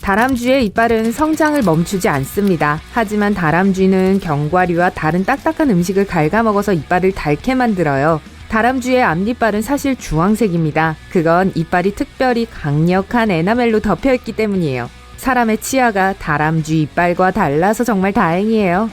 다람쥐의 이빨은 성장을 멈추지 않습니다. 하지만 다람쥐는 견과류와 다른 딱딱한 음식을 갉아먹어서 이빨을 닳게 만들어요. 다람쥐의 앞니빨은 사실 주황색입니다. 그건 이빨이 특별히 강력한 에나멜로 덮여있기 때문이에요. 사람의 치아가 다람쥐 이빨과 달라서 정말 다행이에요.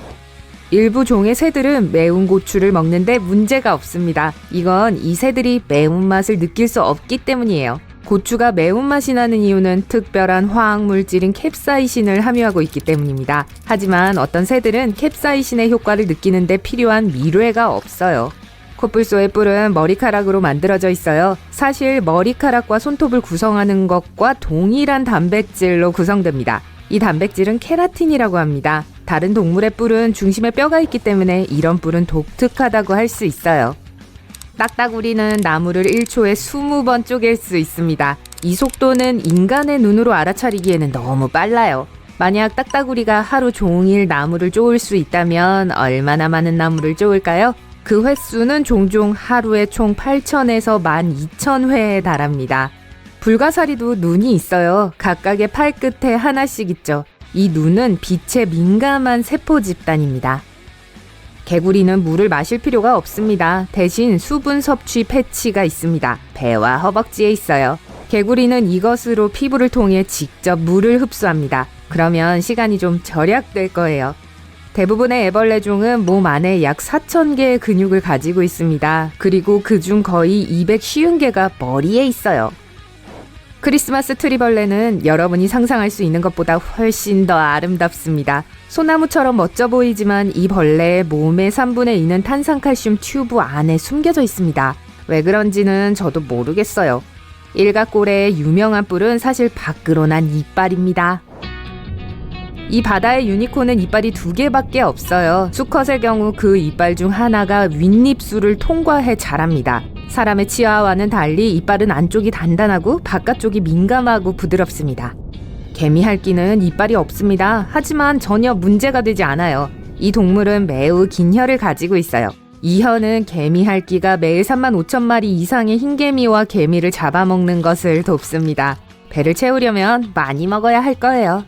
일부 종의 새들은 매운 고추를 먹는데 문제가 없습니다. 이건 이 새들이 매운맛을 느낄 수 없기 때문이에요. 고추가 매운맛이 나는 이유는 특별한 화학물질인 캡사이신을 함유하고 있기 때문입니다. 하지만 어떤 새들은 캡사이신의 효과를 느끼는데 필요한 미뢰가 없어요. 코뿔소의 뿔은 머리카락으로 만들어져 있어요. 사실 머리카락과 손톱을 구성하는 것과 동일한 단백질로 구성됩니다. 이 단백질은 케라틴이라고 합니다. 다른 동물의 뿔은 중심에 뼈가 있기 때문에 이런 뿔은 독특하다고 할 수 있어요. 딱따구리는 나무를 1초에 20번 쪼갤 수 있습니다. 이 속도는 인간의 눈으로 알아차리기에는 너무 빨라요. 만약 딱따구리가 하루 종일 나무를 쪼을 수 있다면 얼마나 많은 나무를 쪼을까요? 그 횟수는 종종 하루에 총 8,000에서 12,000회에 달합니다. 불가사리도 눈이 있어요. 각각의 팔 끝에 하나씩 있죠. 이 눈은 빛에 민감한 세포 집단입니다. 개구리는 물을 마실 필요가 없습니다. 대신 수분 섭취 패치가 있습니다. 배와 허벅지에 있어요. 개구리는 이것으로 피부를 통해 직접 물을 흡수합니다. 그러면 시간이 좀 절약될 거예요. 대부분의 애벌레종은 몸 안에 약 4,000개의 근육을 가지고 있습니다. 그리고 그중 거의 250개가 머리에 있어요. 크리스마스 트리벌레는 여러분이 상상할 수 있는 것보다 훨씬 더 아름답습니다. 소나무처럼 멋져 보이지만 이 벌레의 몸의 3분의 2는 탄산칼슘 튜브 안에 숨겨져 있습니다. 왜 그런지는 저도 모르겠어요. 일각고래의 유명한 뿔은 사실 밖으로 난 이빨입니다. 이 바다의 유니콘은 이빨이 2개밖에 없어요. 수컷의 경우 그 이빨 중 하나가 윗입술을 통과해 자랍니다. 사람의 치아와는 달리 이빨은 안쪽이 단단하고 바깥쪽이 민감하고 부드럽습니다. 개미핥기는 이빨이 없습니다. 하지만 전혀 문제가 되지 않아요. 이 동물은 매우 긴 혀를 가지고 있어요. 이 혀는 개미핥기가 매일 35,000마리 이상의 흰개미와 개미를 잡아먹는 것을 돕습니다. 배를 채우려면 많이 먹어야 할 거예요.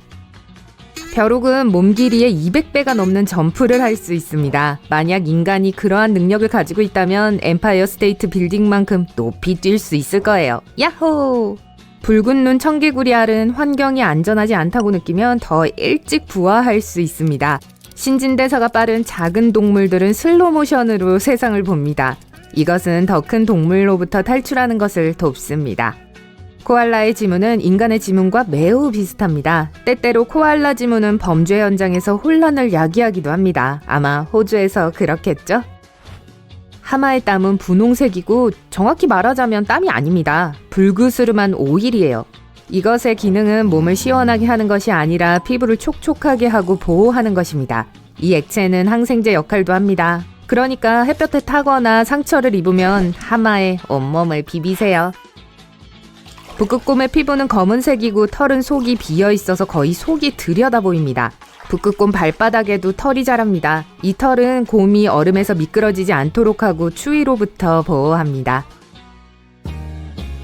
벼룩은 몸 길이의 200배가 넘는 점프를 할 수 있습니다. 만약 인간이 그러한 능력을 가지고 있다면 엠파이어 스테이트 빌딩만큼 높이 뛸 수 있을 거예요. 야호! 붉은 눈 청개구리 알은 환경이 안전하지 않다고 느끼면 더 일찍 부화할 수 있습니다. 신진대사가 빠른 작은 동물들은 슬로모션으로 세상을 봅니다. 이것은 더 큰 동물로부터 탈출하는 것을 돕습니다. 코알라의 지문은 인간의 지문과 매우 비슷합니다. 때때로 코알라 지문은 범죄 현장에서 혼란을 야기하기도 합니다. 아마 호주에서 그렇겠죠? 하마의 땀은 분홍색이고 정확히 말하자면 땀이 아닙니다. 불그스름한 오일이에요. 이것의 기능은 몸을 시원하게 하는 것이 아니라 피부를 촉촉하게 하고 보호하는 것입니다. 이 액체는 항생제 역할도 합니다. 그러니까 햇볕에 타거나 상처를 입으면 하마에 온몸을 비비세요. 북극곰의 피부는 검은색이고 털은 속이 비어있어서 거의 속이 들여다 보입니다. 북극곰 발바닥에도 털이 자랍니다. 이 털은 곰이 얼음에서 미끄러지지 않도록 하고 추위로부터 보호합니다.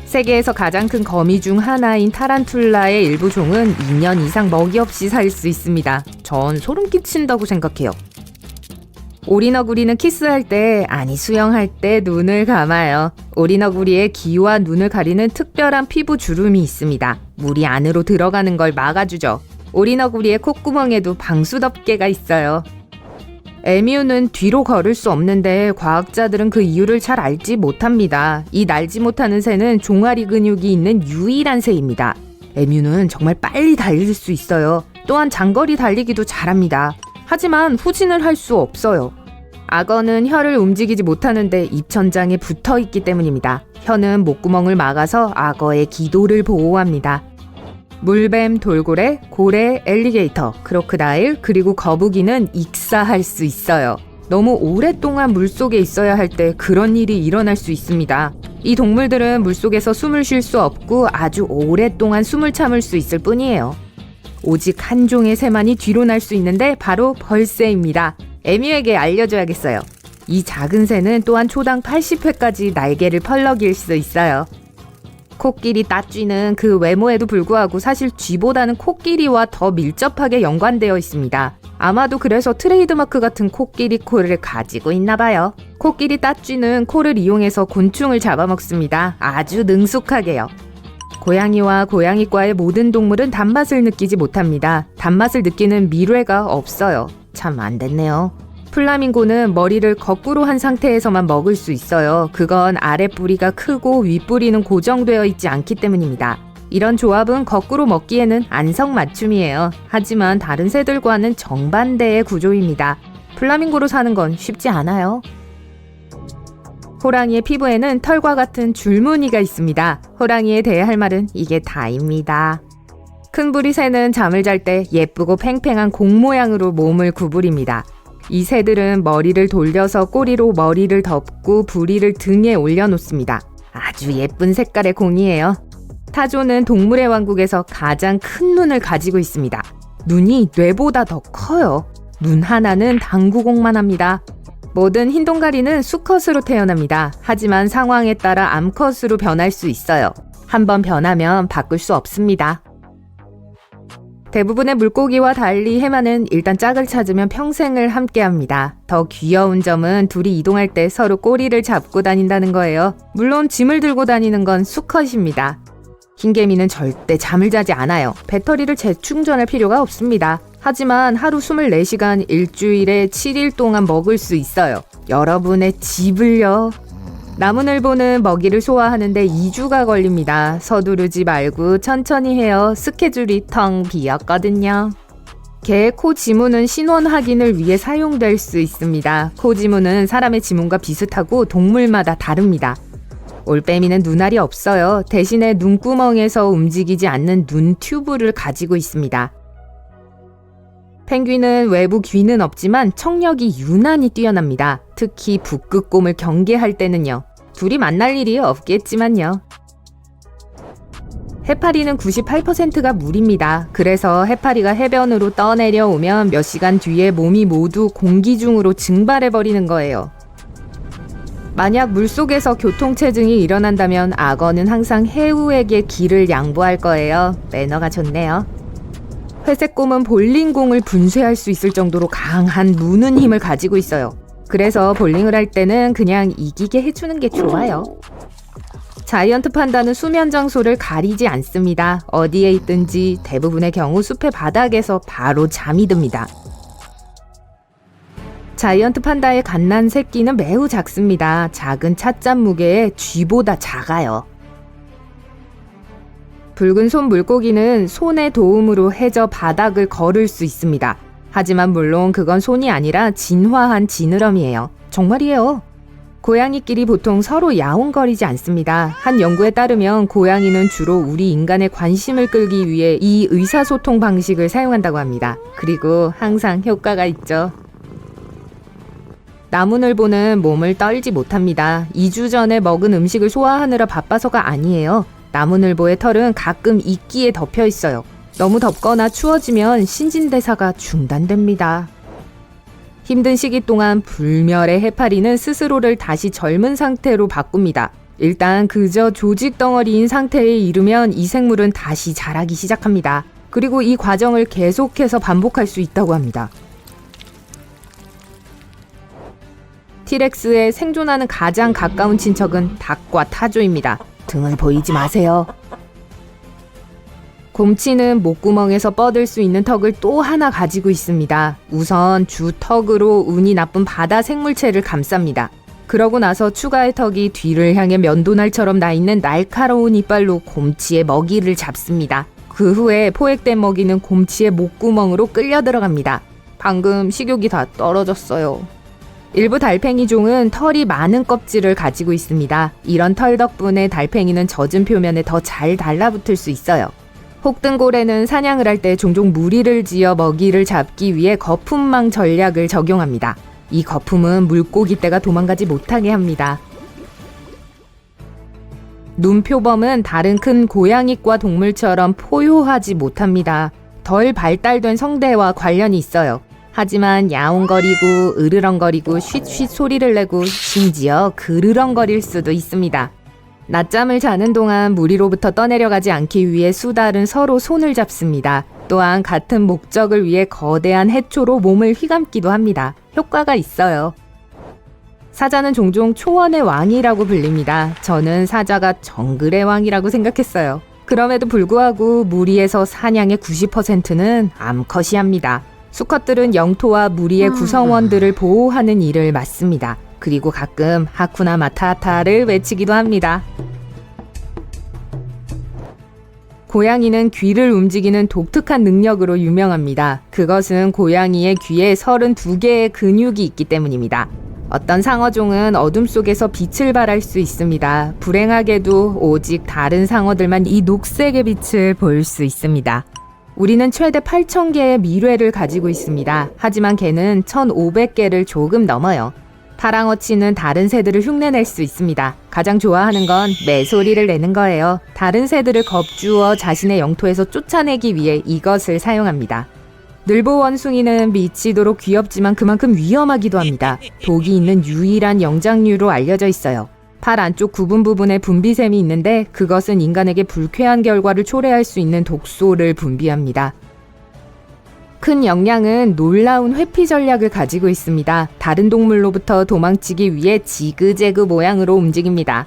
세계에서 가장 큰 거미 중 하나인 타란툴라의 일부 종은 2년 이상 먹이 없이 살 수 있습니다. 전 소름 끼친다고 생각해요. 오리너구리는 키스할 때, 아니 수영할 때 눈을 감아요. 오리너구리의 귀와 눈을 가리는 특별한 피부 주름이 있습니다. 물이 안으로 들어가는 걸 막아주죠. 오리너구리의 콧구멍에도 방수덮개가 있어요. 에뮤는 뒤로 걸을 수 없는데 과학자들은 그 이유를 잘 알지 못합니다. 이 날지 못하는 새는 종아리 근육이 있는 유일한 새입니다. 에뮤는 정말 빨리 달릴 수 있어요. 또한 장거리 달리기도 잘합니다. 하지만 후진을 할 수 없어요. 악어는 혀를 움직이지 못하는데 입천장에 붙어있기 때문입니다. 혀는 목구멍을 막아서 악어의 기도를 보호합니다. 물뱀, 돌고래, 고래, 엘리게이터, 크로커다일, 그리고 거북이는 익사할 수 있어요. 너무 오랫동안 물속에 있어야 할 때 그런 일이 일어날 수 있습니다. 이 동물들은 물속에서 숨을 쉴 수 없고 아주 오랫동안 숨을 참을 수 있을 뿐이에요. 오직 한 종의 새만이 뒤로 날 수 있는데 바로 벌새입니다. 에뮤에게 알려줘야겠어요. 이 작은 새는 또한 초당 80회까지 날개를 펄럭일 수 있어요. 코끼리 따쥐는 그 외모에도 불구하고 사실 쥐보다는 코끼리와 더 밀접하게 연관되어 있습니다. 아마도 그래서 트레이드마크 같은 코끼리 코를 가지고 있나 봐요. 코끼리 따쥐는 코를 이용해서 곤충을 잡아먹습니다. 아주 능숙하게요. 고양이와 고양이과의 모든 동물은 단맛을 느끼지 못합니다. 단맛을 느끼는 미뢰가 없어요. 참 안 됐네요. 플라밍고는 머리를 거꾸로 한 상태에서만 먹을 수 있어요. 그건 아랫뿌리가 크고 윗뿌리는 고정되어 있지 않기 때문입니다. 이런 조합은 거꾸로 먹기에는 안성맞춤이에요. 하지만 다른 새들과는 정반대의 구조입니다. 플라밍고로 사는 건 쉽지 않아요. 호랑이의 피부에는 털과 같은 줄무늬가 있습니다. 호랑이에 대해 할 말은 이게 다입니다. 큰 부리 새는 잠을 잘 때 예쁘고 팽팽한 공 모양으로 몸을 구부립니다. 이 새들은 머리를 돌려서 꼬리로 머리를 덮고 부리를 등에 올려놓습니다. 아주 예쁜 색깔의 공이에요. 타조는 동물의 왕국에서 가장 큰 눈을 가지고 있습니다. 눈이 뇌보다 더 커요. 눈 하나는 당구공만 합니다. 모든 흰동가리는 수컷으로 태어납니다. 하지만 상황에 따라 암컷으로 변할 수 있어요. 한번 변하면 바꿀 수 없습니다. 대부분의 물고기와 달리 해마는 일단 짝을 찾으면 평생을 함께합니다. 더 귀여운 점은 둘이 이동할 때 서로 꼬리를 잡고 다닌다는 거예요. 물론 짐을 들고 다니는 건 수컷입니다. 흰개미는 절대 잠을 자지 않아요. 배터리를 재충전할 필요가 없습니다. 하지만 하루 24시간 일주일에 7일 동안 먹을 수 있어요. 여러분의 집을요. 나무늘보는 먹이를 소화하는데 2주가 걸립니다. 서두르지 말고 천천히 해요. 스케줄이 텅 비었거든요. 개의 코 지문은 신원 확인을 위해 사용될 수 있습니다. 코 지문은 사람의 지문과 비슷하고 동물마다 다릅니다. 올빼미는 눈알이 없어요. 대신에 눈구멍에서 움직이지 않는 눈 튜브를 가지고 있습니다. 펭귄은 외부 귀는 없지만 청력이 유난히 뛰어납니다. 특히 북극곰을 경계할 때는요. 둘이 만날 일이 없겠지만요. 해파리는 98%가 물입니다. 그래서 해파리가 해변으로 떠내려오면 몇 시간 뒤에 몸이 모두 공기중으로 증발해버리는 거예요. 만약 물속에서 교통체증이 일어난다면 악어는 항상 해우에게 길을 양보할 거예요. 매너가 좋네요. 회색곰은 볼링공을 분쇄할 수 있을 정도로 강한 무는 힘을 가지고 있어요. 그래서 볼링을 할 때는 그냥 이기게 해주는 게 좋아요. 자이언트 판다는 수면 장소를 가리지 않습니다. 어디에 있든지 대부분의 경우 숲의 바닥에서 바로 잠이 듭니다. 자이언트 판다의 갓난 새끼는 매우 작습니다. 작은 찻잔 무게에 쥐보다 작아요. 붉은 손 물고기는 손의 도움으로 해저 바닥을 걸을 수 있습니다. 하지만 물론 그건 손이 아니라 진화한 지느러미예요. 정말이에요. 고양이끼리 보통 서로 야옹거리지 않습니다. 한 연구에 따르면 고양이는 주로 우리 인간의 관심을 끌기 위해 이 의사소통 방식을 사용한다고 합니다. 그리고 항상 효과가 있죠. 나무늘보는 몸을 떨지 못합니다. 2주 전에 먹은 음식을 소화하느라 바빠서가 아니에요. 나무늘보의 털은 가끔 이끼에 덮여 있어요. 너무 덥거나 추워지면 신진대사가 중단됩니다. 힘든 시기 동안 불멸의 해파리는 스스로를 다시 젊은 상태로 바꿉니다. 일단 그저 조직 덩어리인 상태에 이르면 이 생물은 다시 자라기 시작합니다. 그리고 이 과정을 계속해서 반복할 수 있다고 합니다. 티렉스의 생존하는 가장 가까운 친척은 닭과 타조입니다. 등을 보이지 마세요. 곰치는 목구멍에서 뻗을 수 있는 턱을 또 하나 가지고 있습니다. 우선 주 턱으로 운이 나쁜 바다 생물체를 감쌉니다. 그러고 나서 추가의 턱이 뒤를 향해 면도날처럼 나 있는 날카로운 이빨로 곰치의 먹이를 잡습니다. 그 후에 포획된 먹이는 곰치의 목구멍으로 끌려 들어갑니다. 방금 식욕이 다 떨어졌어요. 일부 달팽이종은 털이 많은 껍질을 가지고 있습니다. 이런 털 덕분에 달팽이는 젖은 표면에 더 잘 달라붙을 수 있어요. 혹등고래는 사냥을 할 때 종종 무리를 지어 먹이를 잡기 위해 거품망 전략을 적용합니다. 이 거품은 물고기떼가 도망가지 못하게 합니다. 눈표범은 다른 큰 고양이과 동물처럼 포효하지 못합니다. 덜 발달된 성대와 관련이 있어요. 하지만 야옹거리고 으르렁거리고 쉿쉿 소리를 내고 심지어 그르렁거릴 수도 있습니다. 낮잠을 자는 동안 무리로부터 떠내려가지 않기 위해 수달은 서로 손을 잡습니다. 또한 같은 목적을 위해 거대한 해초로 몸을 휘감기도 합니다. 효과가 있어요. 사자는 종종 초원의 왕이라고 불립니다. 저는 사자가 정글의 왕이라고 생각했어요. 그럼에도 불구하고 무리에서 사냥의 90%는 암컷이합니다. 수컷들은 영토와 무리의 구성원들을 보호하는 일을 맡습니다. 그리고 가끔 하쿠나 마타타를 외치기도 합니다. 고양이는 귀를 움직이는 독특한 능력으로 유명합니다. 그것은 고양이의 귀에 32개의 근육이 있기 때문입니다. 어떤 상어종은 어둠 속에서 빛을 발할 수 있습니다. 불행하게도 오직 다른 상어들만 이 녹색의 빛을 볼 수 있습니다. 우리는 최대 8,000개의 미뢰를 가지고 있습니다. 하지만 개는 1,500개를 조금 넘어요. 파랑어치는 다른 새들을 흉내낼 수 있습니다. 가장 좋아하는 건 매소리를 내는 거예요. 다른 새들을 겁주어 자신의 영토에서 쫓아내기 위해 이것을 사용합니다. 늘보 원숭이는 미치도록 귀엽지만 그만큼 위험하기도 합니다. 독이 있는 유일한 영장류로 알려져 있어요. 팔 안쪽 구분 부분에 분비샘이 있는데 그것은 인간에게 불쾌한 결과를 초래할 수 있는 독소를 분비합니다. 큰 영양은 놀라운 회피 전략을 가지고 있습니다. 다른 동물로부터 도망치기 위해 지그재그 모양으로 움직입니다.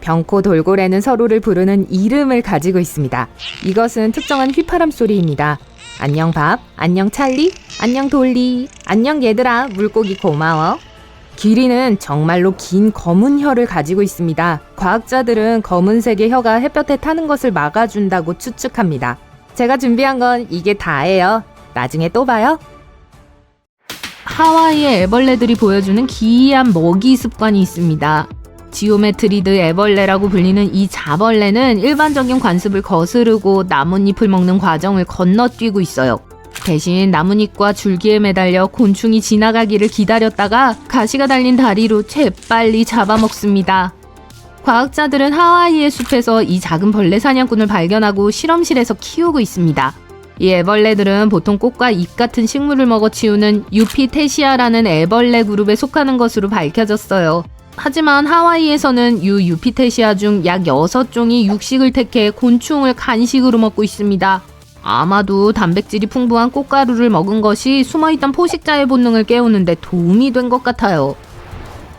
병코 돌고래는 서로를 부르는 이름을 가지고 있습니다. 이것은 특정한 휘파람 소리입니다. 안녕 밥, 안녕 찰리, 안녕 돌리, 안녕 얘들아, 물고기 고마워. 기린은 정말로 긴 검은 혀를 가지고 있습니다. 과학자들은 검은색의 혀가 햇볕에 타는 것을 막아준다고 추측합니다. 제가 준비한 건 이게 다예요. 나중에 또 봐요. 하와이의 애벌레들이 보여주는 기이한 먹이 습관이 있습니다. 지오메트리드 애벌레라고 불리는 이 자벌레는 일반적인 관습을 거스르고 나뭇잎을 먹는 과정을 건너뛰고 있어요. 대신 나뭇잎과 줄기에 매달려 곤충이 지나가기를 기다렸다가 가시가 달린 다리로 재빨리 잡아먹습니다. 과학자들은 하와이의 숲에서 이 작은 벌레 사냥꾼을 발견하고 실험실에서 키우고 있습니다. 이 애벌레들은 보통 꽃과 잎 같은 식물을 먹어치우는 유피테시아라는 애벌레 그룹에 속하는 것으로 밝혀졌어요. 하지만 하와이에서는 유피테시아 중 약 6종이 육식을 택해 곤충을 간식으로 먹고 있습니다. 아마도 단백질이 풍부한 꽃가루를 먹은 것이 숨어있던 포식자의 본능을 깨우는데 도움이 된 것 같아요.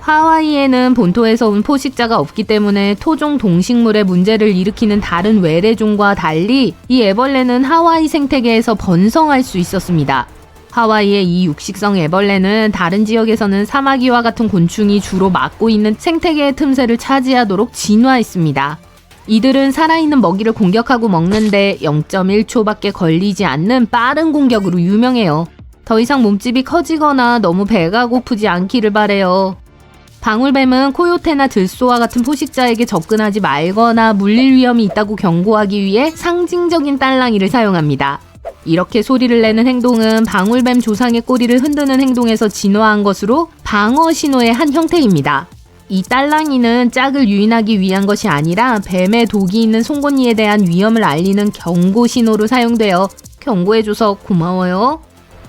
하와이에는 본토에서 온 포식자가 없기 때문에 토종 동식물의 문제를 일으키는 다른 외래종과 달리 이 애벌레는 하와이 생태계에서 번성할 수 있었습니다. 하와이의 이 육식성 애벌레는 다른 지역에서는 사마귀와 같은 곤충이 주로 맡고 있는 생태계의 틈새를 차지하도록 진화했습니다. 이들은 살아있는 먹이를 공격하고 먹는데 0.1초밖에 걸리지 않는 빠른 공격으로 유명해요. 더 이상 몸집이 커지거나 너무 배가 고프지 않기를 바래요. 방울뱀은 코요테나 들소와 같은 포식자에게 접근하지 말거나 물릴 위험이 있다고 경고하기 위해 상징적인 딸랑이를 사용합니다. 이렇게 소리를 내는 행동은 방울뱀 조상의 꼬리를 흔드는 행동에서 진화한 것으로 방어 신호의 한 형태입니다. 이 딸랑이는 짝을 유인하기 위한 것이 아니라 뱀의 독이 있는 송곳니에 대한 위험을 알리는 경고 신호로 사용되어 경고해줘서 고마워요.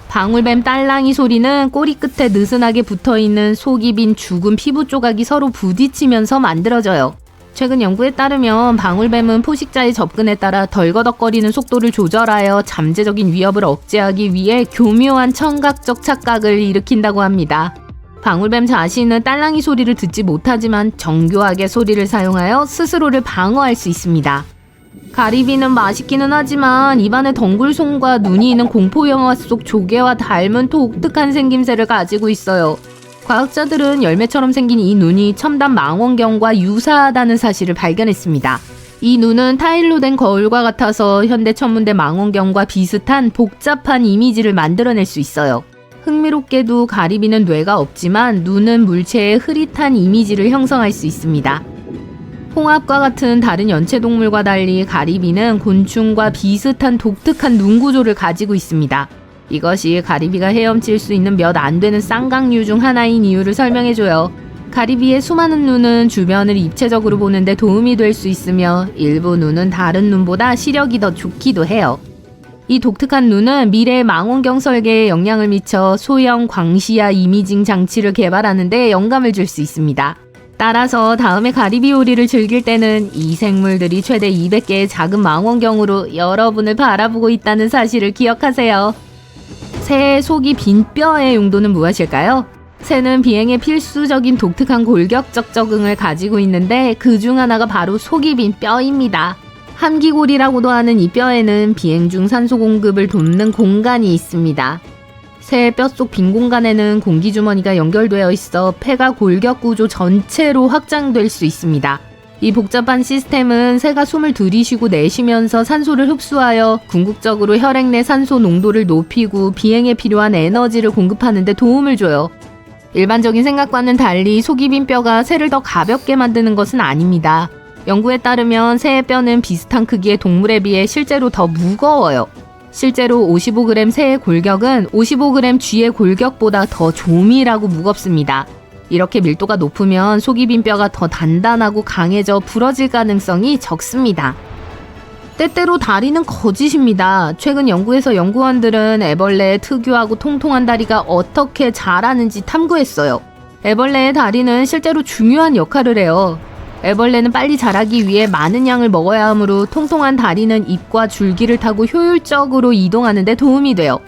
방울뱀 딸랑이 소리는 꼬리 끝에 느슨하게 붙어있는 속이 빈 죽은 피부 조각이 서로 부딪히면서 만들어져요. 최근 연구에 따르면 방울뱀은 포식자의 접근에 따라 덜거덕거리는 속도를 조절하여 잠재적인 위협을 억제하기 위해 교묘한 청각적 착각을 일으킨다고 합니다. 방울뱀 자신은 딸랑이 소리를 듣지 못하지만 정교하게 소리를 사용하여 스스로를 방어할 수 있습니다. 가리비는 맛있기는 하지만 입안에 덩굴송과 눈이 있는 공포영화 속 조개와 닮은 독특한 생김새를 가지고 있어요. 과학자들은 열매처럼 생긴 이 눈이 첨단 망원경과 유사하다는 사실을 발견했습니다. 이 눈은 타일로 된 거울과 같아서 현대 천문대 망원경과 비슷한 복잡한 이미지를 만들어낼 수 있어요. 흥미롭게도 가리비는 뇌가 없지만 눈은 물체의 흐릿한 이미지를 형성할 수 있습니다. 홍합과 같은 다른 연체동물과 달리 가리비는 곤충과 비슷한 독특한 눈 구조를 가지고 있습니다. 이것이 가리비가 헤엄칠 수 있는 몇 안 되는 쌍각류 중 하나인 이유를 설명해줘요. 가리비의 수많은 눈은 주변을 입체적으로 보는데 도움이 될 수 있으며 일부 눈은 다른 눈보다 시력이 더 좋기도 해요. 이 독특한 눈은 미래의 망원경 설계에 영향을 미쳐 소형 광시야 이미징 장치를 개발하는 데 영감을 줄 수 있습니다. 따라서 다음에 가리비 요리를 즐길 때는 이 생물들이 최대 200개의 작은 망원경으로 여러분을 바라보고 있다는 사실을 기억하세요. 새의 속이 빈 뼈의 용도는 무엇일까요? 새는 비행에 필수적인 독특한 골격적 적응을 가지고 있는데 그중 하나가 바로 속이 빈 뼈입니다. 함기골이라고도 하는 이 뼈에는 비행 중 산소 공급을 돕는 공간이 있습니다. 새의 뼛속 빈 공간에는 공기주머니가 연결되어 있어 폐가 골격 구조 전체로 확장될 수 있습니다. 이 복잡한 시스템은 새가 숨을 들이쉬고 내쉬면서 산소를 흡수하여 궁극적으로 혈액 내 산소 농도를 높이고 비행에 필요한 에너지를 공급하는 데 도움을 줘요. 일반적인 생각과는 달리 속이 빈 뼈가 새를 더 가볍게 만드는 것은 아닙니다. 연구에 따르면 새의 뼈는 비슷한 크기의 동물에 비해 실제로 더 무거워요. 실제로 55g 새의 골격은 55g 쥐의 골격보다 더 조밀하고 무겁습니다. 이렇게 밀도가 높으면 속이 빈 뼈가 더 단단하고 강해져 부러질 가능성이 적습니다. 때때로 다리는 거짓입니다. 최근 연구에서 연구원들은 애벌레의 특유하고 통통한 다리가 어떻게 자라는지 탐구했어요. 애벌레의 다리는 실제로 중요한 역할을 해요. 애벌레는 빨리 자라기 위해 많은 양을 먹어야 하므로 통통한 다리는 잎과 줄기를 타고 효율적으로 이동하는 데 도움이 돼요.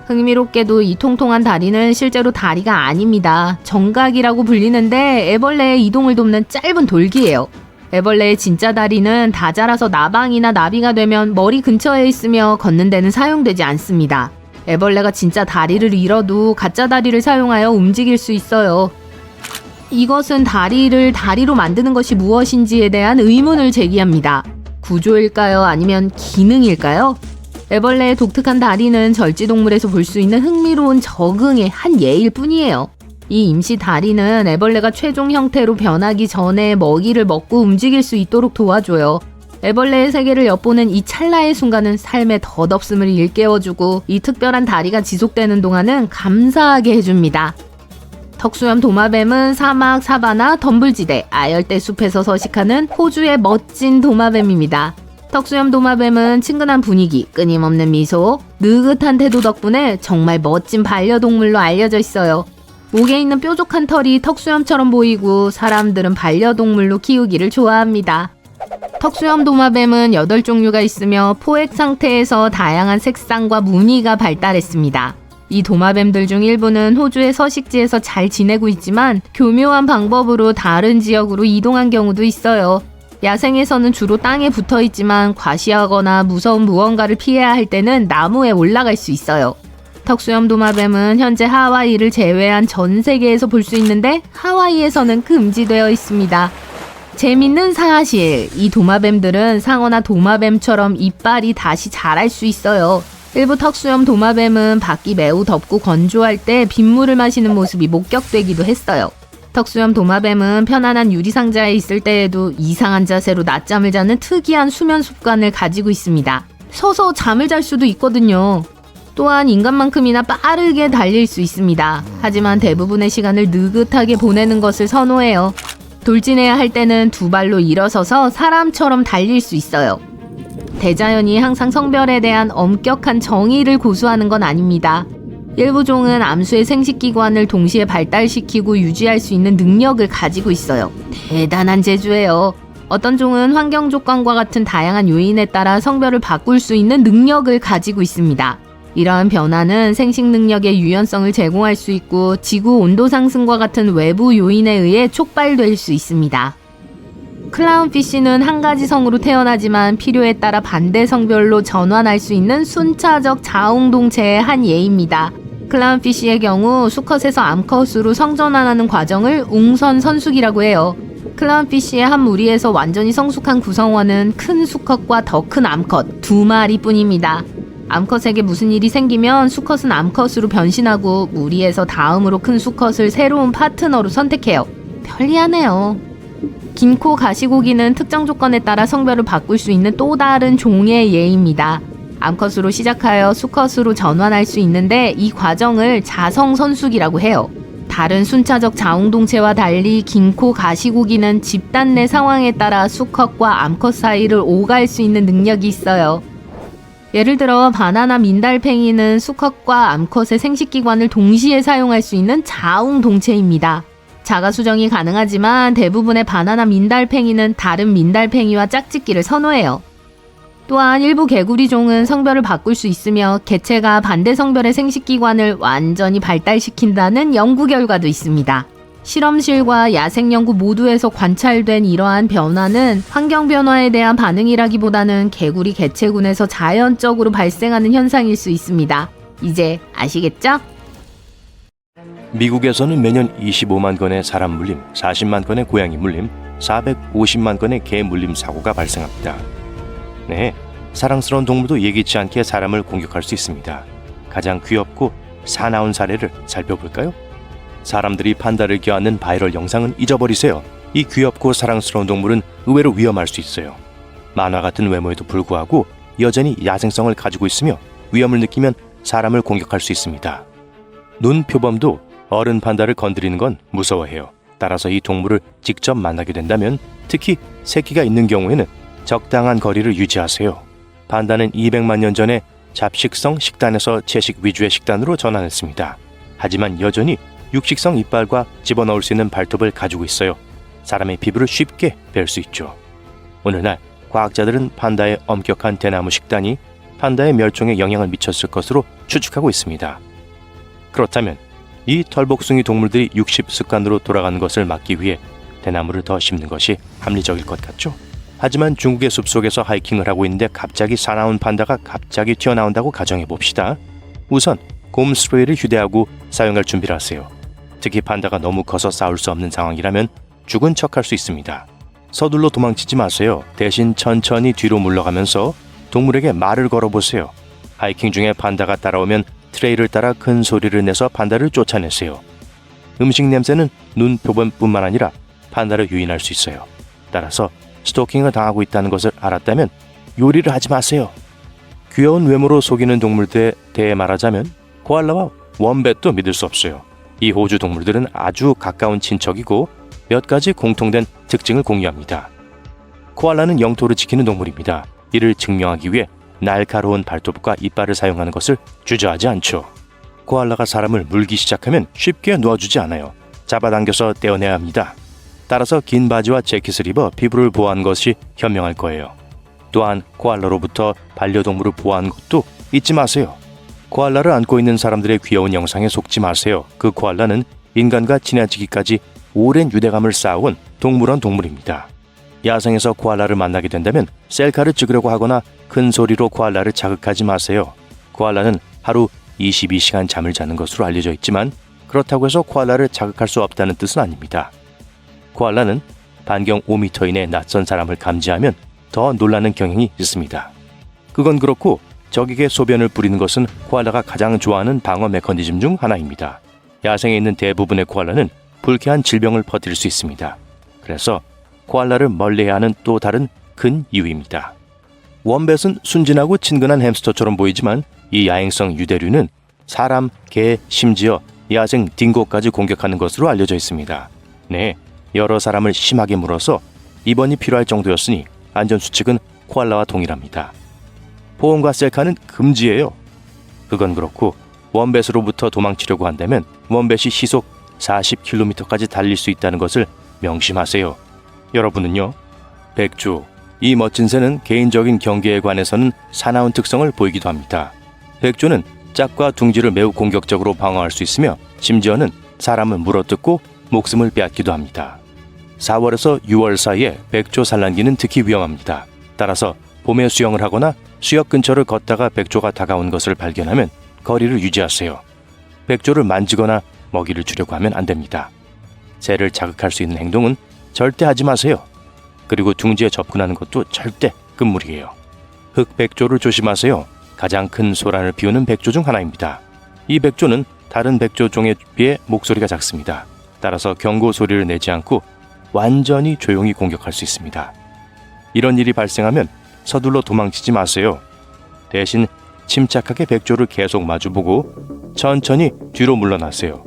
흥미롭게도 이 통통한 다리는 실제로 다리가 아닙니다. 정각이라고 불리는데 애벌레의 이동을 돕는 짧은 돌기예요. 애벌레의 진짜 다리는 다 자라서 나방이나 나비가 되면 머리 근처에 있으며 걷는 데는 사용되지 않습니다. 애벌레가 진짜 다리를 잃어도 가짜 다리를 사용하여 움직일 수 있어요. 이것은 다리를 다리로 만드는 것이 무엇인지에 대한 의문을 제기합니다. 구조일까요? 아니면 기능일까요? 애벌레의 독특한 다리는 절지동물에서 볼 수 있는 흥미로운 적응의 한 예일 뿐이에요. 이 임시 다리는 애벌레가 최종 형태로 변하기 전에 먹이를 먹고 움직일 수 있도록 도와줘요. 애벌레의 세계를 엿보는 이 찰나의 순간은 삶의 덧없음을 일깨워주고 이 특별한 다리가 지속되는 동안은 감사하게 해줍니다. 턱수염 도마뱀은 사막, 사바나, 덤불지대, 아열대 숲에서 서식하는 호주의 멋진 도마뱀입니다. 턱수염 도마뱀은 친근한 분위기, 끊임없는 미소, 느긋한 태도 덕분에 정말 멋진 반려동물로 알려져 있어요. 목에 있는 뾰족한 털이 턱수염처럼 보이고 사람들은 반려동물로 키우기를 좋아합니다. 턱수염 도마뱀은 8종류가 있으며 포획 상태에서 다양한 색상과 무늬가 발달했습니다. 이 도마뱀들 중 일부는 호주의 서식지에서 잘 지내고 있지만 교묘한 방법으로 다른 지역으로 이동한 경우도 있어요. 야생에서는 주로 땅에 붙어 있지만 과시하거나 무서운 무언가를 피해야 할 때는 나무에 올라갈 수 있어요. 턱수염 도마뱀은 현재 하와이를 제외한 전 세계에서 볼 수 있는데 하와이에서는 금지되어 있습니다. 재밌는 사실, 이 도마뱀들은 상어나 도마뱀처럼 이빨이 다시 자랄 수 있어요. 일부 턱수염 도마뱀은 밖이 매우 덥고 건조할 때 빗물을 마시는 모습이 목격되기도 했어요. 턱수염 도마뱀은 편안한 유리상자에 있을 때에도 이상한 자세로 낮잠을 자는 특이한 수면 습관을 가지고 있습니다. 서서 잠을 잘 수도 있거든요. 또한 인간만큼이나 빠르게 달릴 수 있습니다. 하지만 대부분의 시간을 느긋하게 보내는 것을 선호해요. 돌진해야 할 때는 두 발로 일어서서 사람처럼 달릴 수 있어요. 대자연이 항상 성별에 대한 엄격한 정의를 고수하는 건 아닙니다. 일부 종은 암수의 생식기관을 동시에 발달시키고 유지할 수 있는 능력을 가지고 있어요. 대단한 재주예요. 어떤 종은 환경 조건과 같은 다양한 요인에 따라 성별을 바꿀 수 있는 능력을 가지고 있습니다. 이러한 변화는 생식 능력의 유연성을 제공할 수 있고 지구 온도 상승과 같은 외부 요인에 의해 촉발될 수 있습니다. 클라운피쉬는 한 가지 성으로 태어나지만 필요에 따라 반대 성별로 전환할 수 있는 순차적 자웅동체의 한 예입니다. 클라운피쉬의 경우 수컷에서 암컷으로 성전환하는 과정을 웅선선숙이라고 해요. 클라운피쉬의 한 무리에서 완전히 성숙한 구성원은 큰 수컷과 더 큰 암컷 2마리뿐입니다. 암컷에게 무슨 일이 생기면 수컷은 암컷으로 변신하고 무리에서 다음으로 큰 수컷을 새로운 파트너로 선택해요. 편리하네요. 긴코 가시고기는 특정 조건에 따라 성별을 바꿀 수 있는 또 다른 종의 예입니다. 암컷으로 시작하여 수컷으로 전환할 수 있는데 이 과정을 자성선숙이라고 해요. 다른 순차적 자웅동체와 달리 긴코 가시고기는 집단 내 상황에 따라 수컷과 암컷 사이를 오갈 수 있는 능력이 있어요. 예를 들어 바나나 민달팽이는 수컷과 암컷의 생식기관을 동시에 사용할 수 있는 자웅동체입니다. 자가 수정이 가능하지만 대부분의 바나나 민달팽이는 다른 민달팽이와 짝짓기를 선호해요. 또한 일부 개구리종은 성별을 바꿀 수 있으며 개체가 반대 성별의 생식기관을 완전히 발달시킨다는 연구 결과도 있습니다. 실험실과 야생 연구 모두에서 관찰된 이러한 변화는 환경 변화에 대한 반응이라기보다는 개구리 개체군에서 자연적으로 발생하는 현상일 수 있습니다. 이제 아시겠죠? 미국에서는 매년 25만 건의 사람 물림, 40만 건의 고양이 물림, 450만 건의 개 물림 사고가 발생합니다. 네, 사랑스러운 동물도 예기치 않게 사람을 공격할 수 있습니다. 가장 귀엽고 사나운 사례를 살펴볼까요? 사람들이 판다를 껴안는 바이럴 영상은 잊어버리세요. 이 귀엽고 사랑스러운 동물은 의외로 위험할 수 있어요. 만화 같은 외모에도 불구하고 여전히 야생성을 가지고 있으며 위험을 느끼면 사람을 공격할 수 있습니다. 눈 표범도 어른 판다를 건드리는 건 무서워해요. 따라서 이 동물을 직접 만나게 된다면 특히 새끼가 있는 경우에는 적당한 거리를 유지하세요. 판다는 200만 년 전에 잡식성 식단에서 채식 위주의 식단으로 전환했습니다. 하지만 여전히 육식성 이빨과 집어넣을 수 있는 발톱을 가지고 있어요. 사람의 피부를 쉽게 뺄 수 있죠. 오늘날 과학자들은 판다의 엄격한 대나무 식단이 판다의 멸종에 영향을 미쳤을 것으로 추측하고 있습니다. 그렇다면 이 털복숭이 동물들이 육식 습관으로 돌아가는 것을 막기 위해 대나무를 더 심는 것이 합리적일 것 같죠? 하지만 중국의 숲속에서 하이킹을 하고 있는데 갑자기 사나운 판다가 갑자기 튀어나온다고 가정해 봅시다. 우선 곰 스프레이를 휴대하고 사용할 준비를 하세요. 특히 판다가 너무 커서 싸울 수 없는 상황이라면 죽은 척할 수 있습니다. 서둘러 도망치지 마세요. 대신 천천히 뒤로 물러가면서 동물에게 말을 걸어보세요. 하이킹 중에 판다가 따라오면 트레이를 따라 큰 소리를 내서 판다를 쫓아내세요. 음식 냄새는 눈 표범뿐만 아니라 판다를 유인할 수 있어요. 따라서 스토킹을 당하고 있다는 것을 알았다면 요리를 하지 마세요. 귀여운 외모로 속이는 동물들에 대해 말하자면 코알라와 웜뱃도 믿을 수 없어요. 이 호주 동물들은 아주 가까운 친척이고 몇 가지 공통된 특징을 공유합니다. 코알라는 영토를 지키는 동물입니다. 이를 증명하기 위해 날카로운 발톱과 이빨을 사용하는 것을 주저하지 않죠. 코알라가 사람을 물기 시작하면 쉽게 놓아주지 않아요. 잡아당겨서 떼어내야 합니다. 따라서 긴 바지와 재킷을 입어 피부를 보호한 것이 현명할 거예요. 또한 코알라로부터 반려동물을 보호하는 것도 잊지 마세요. 코알라를 안고 있는 사람들의 귀여운 영상에 속지 마세요. 그 코알라는 인간과 친해지기까지 오랜 유대감을 쌓아온 동물원 동물입니다. 야생에서 코알라를 만나게 된다면 셀카를 찍으려고 하거나 큰 소리로 코알라를 자극하지 마세요. 코알라는 하루 22시간 잠을 자는 것으로 알려져 있지만 그렇다고 해서 코알라를 자극할 수 없다는 뜻은 아닙니다. 코알라는 반경 5m 이내 낯선 사람을 감지하면 더 놀라는 경향이 있습니다. 그건 그렇고 적에게 소변을 뿌리는 것은 코알라가 가장 좋아하는 방어 메커니즘 중 하나입니다. 야생에 있는 대부분의 코알라는 불쾌한 질병을 퍼뜨릴 수 있습니다. 그래서 코알라를 멀리해야 하는 또 다른 큰 이유입니다. 웜뱃은 순진하고 친근한 햄스터처럼 보이지만 이 야행성 유대류는 사람, 개, 심지어 야생 딩고까지 공격하는 것으로 알려져 있습니다. 네, 여러 사람을 심하게 물어서 입원이 필요할 정도였으니 안전수칙은 코알라와 동일합니다. 포옹과 셀카는 금지예요. 그건 그렇고 웜뱃으로부터 도망치려고 한다면 웜뱃이 시속 40km까지 달릴 수 있다는 것을 명심하세요. 여러분은요? 백조, 이 멋진 새는 개인적인 경계에 관해서는 사나운 특성을 보이기도 합니다. 백조는 짝과 둥지를 매우 공격적으로 방어할 수 있으며 심지어는 사람을 물어뜯고 목숨을 빼앗기도 합니다. 4월에서 6월 사이에 백조 산란기는 특히 위험합니다. 따라서 봄에 수영을 하거나 수역 근처를 걷다가 백조가 다가온 것을 발견하면 거리를 유지하세요. 백조를 만지거나 먹이를 주려고 하면 안 됩니다. 새를 자극할 수 있는 행동은 절대 하지 마세요. 그리고 둥지에 접근하는 것도 절대 금물이에요. 흑백조를 조심하세요. 가장 큰 소란을 피우는 백조 중 하나입니다. 이 백조는 다른 백조종에 비해 목소리가 작습니다. 따라서 경고 소리를 내지 않고 완전히 조용히 공격할 수 있습니다. 이런 일이 발생하면 서둘러 도망치지 마세요. 대신 침착하게 백조를 계속 마주보고 천천히 뒤로 물러나세요.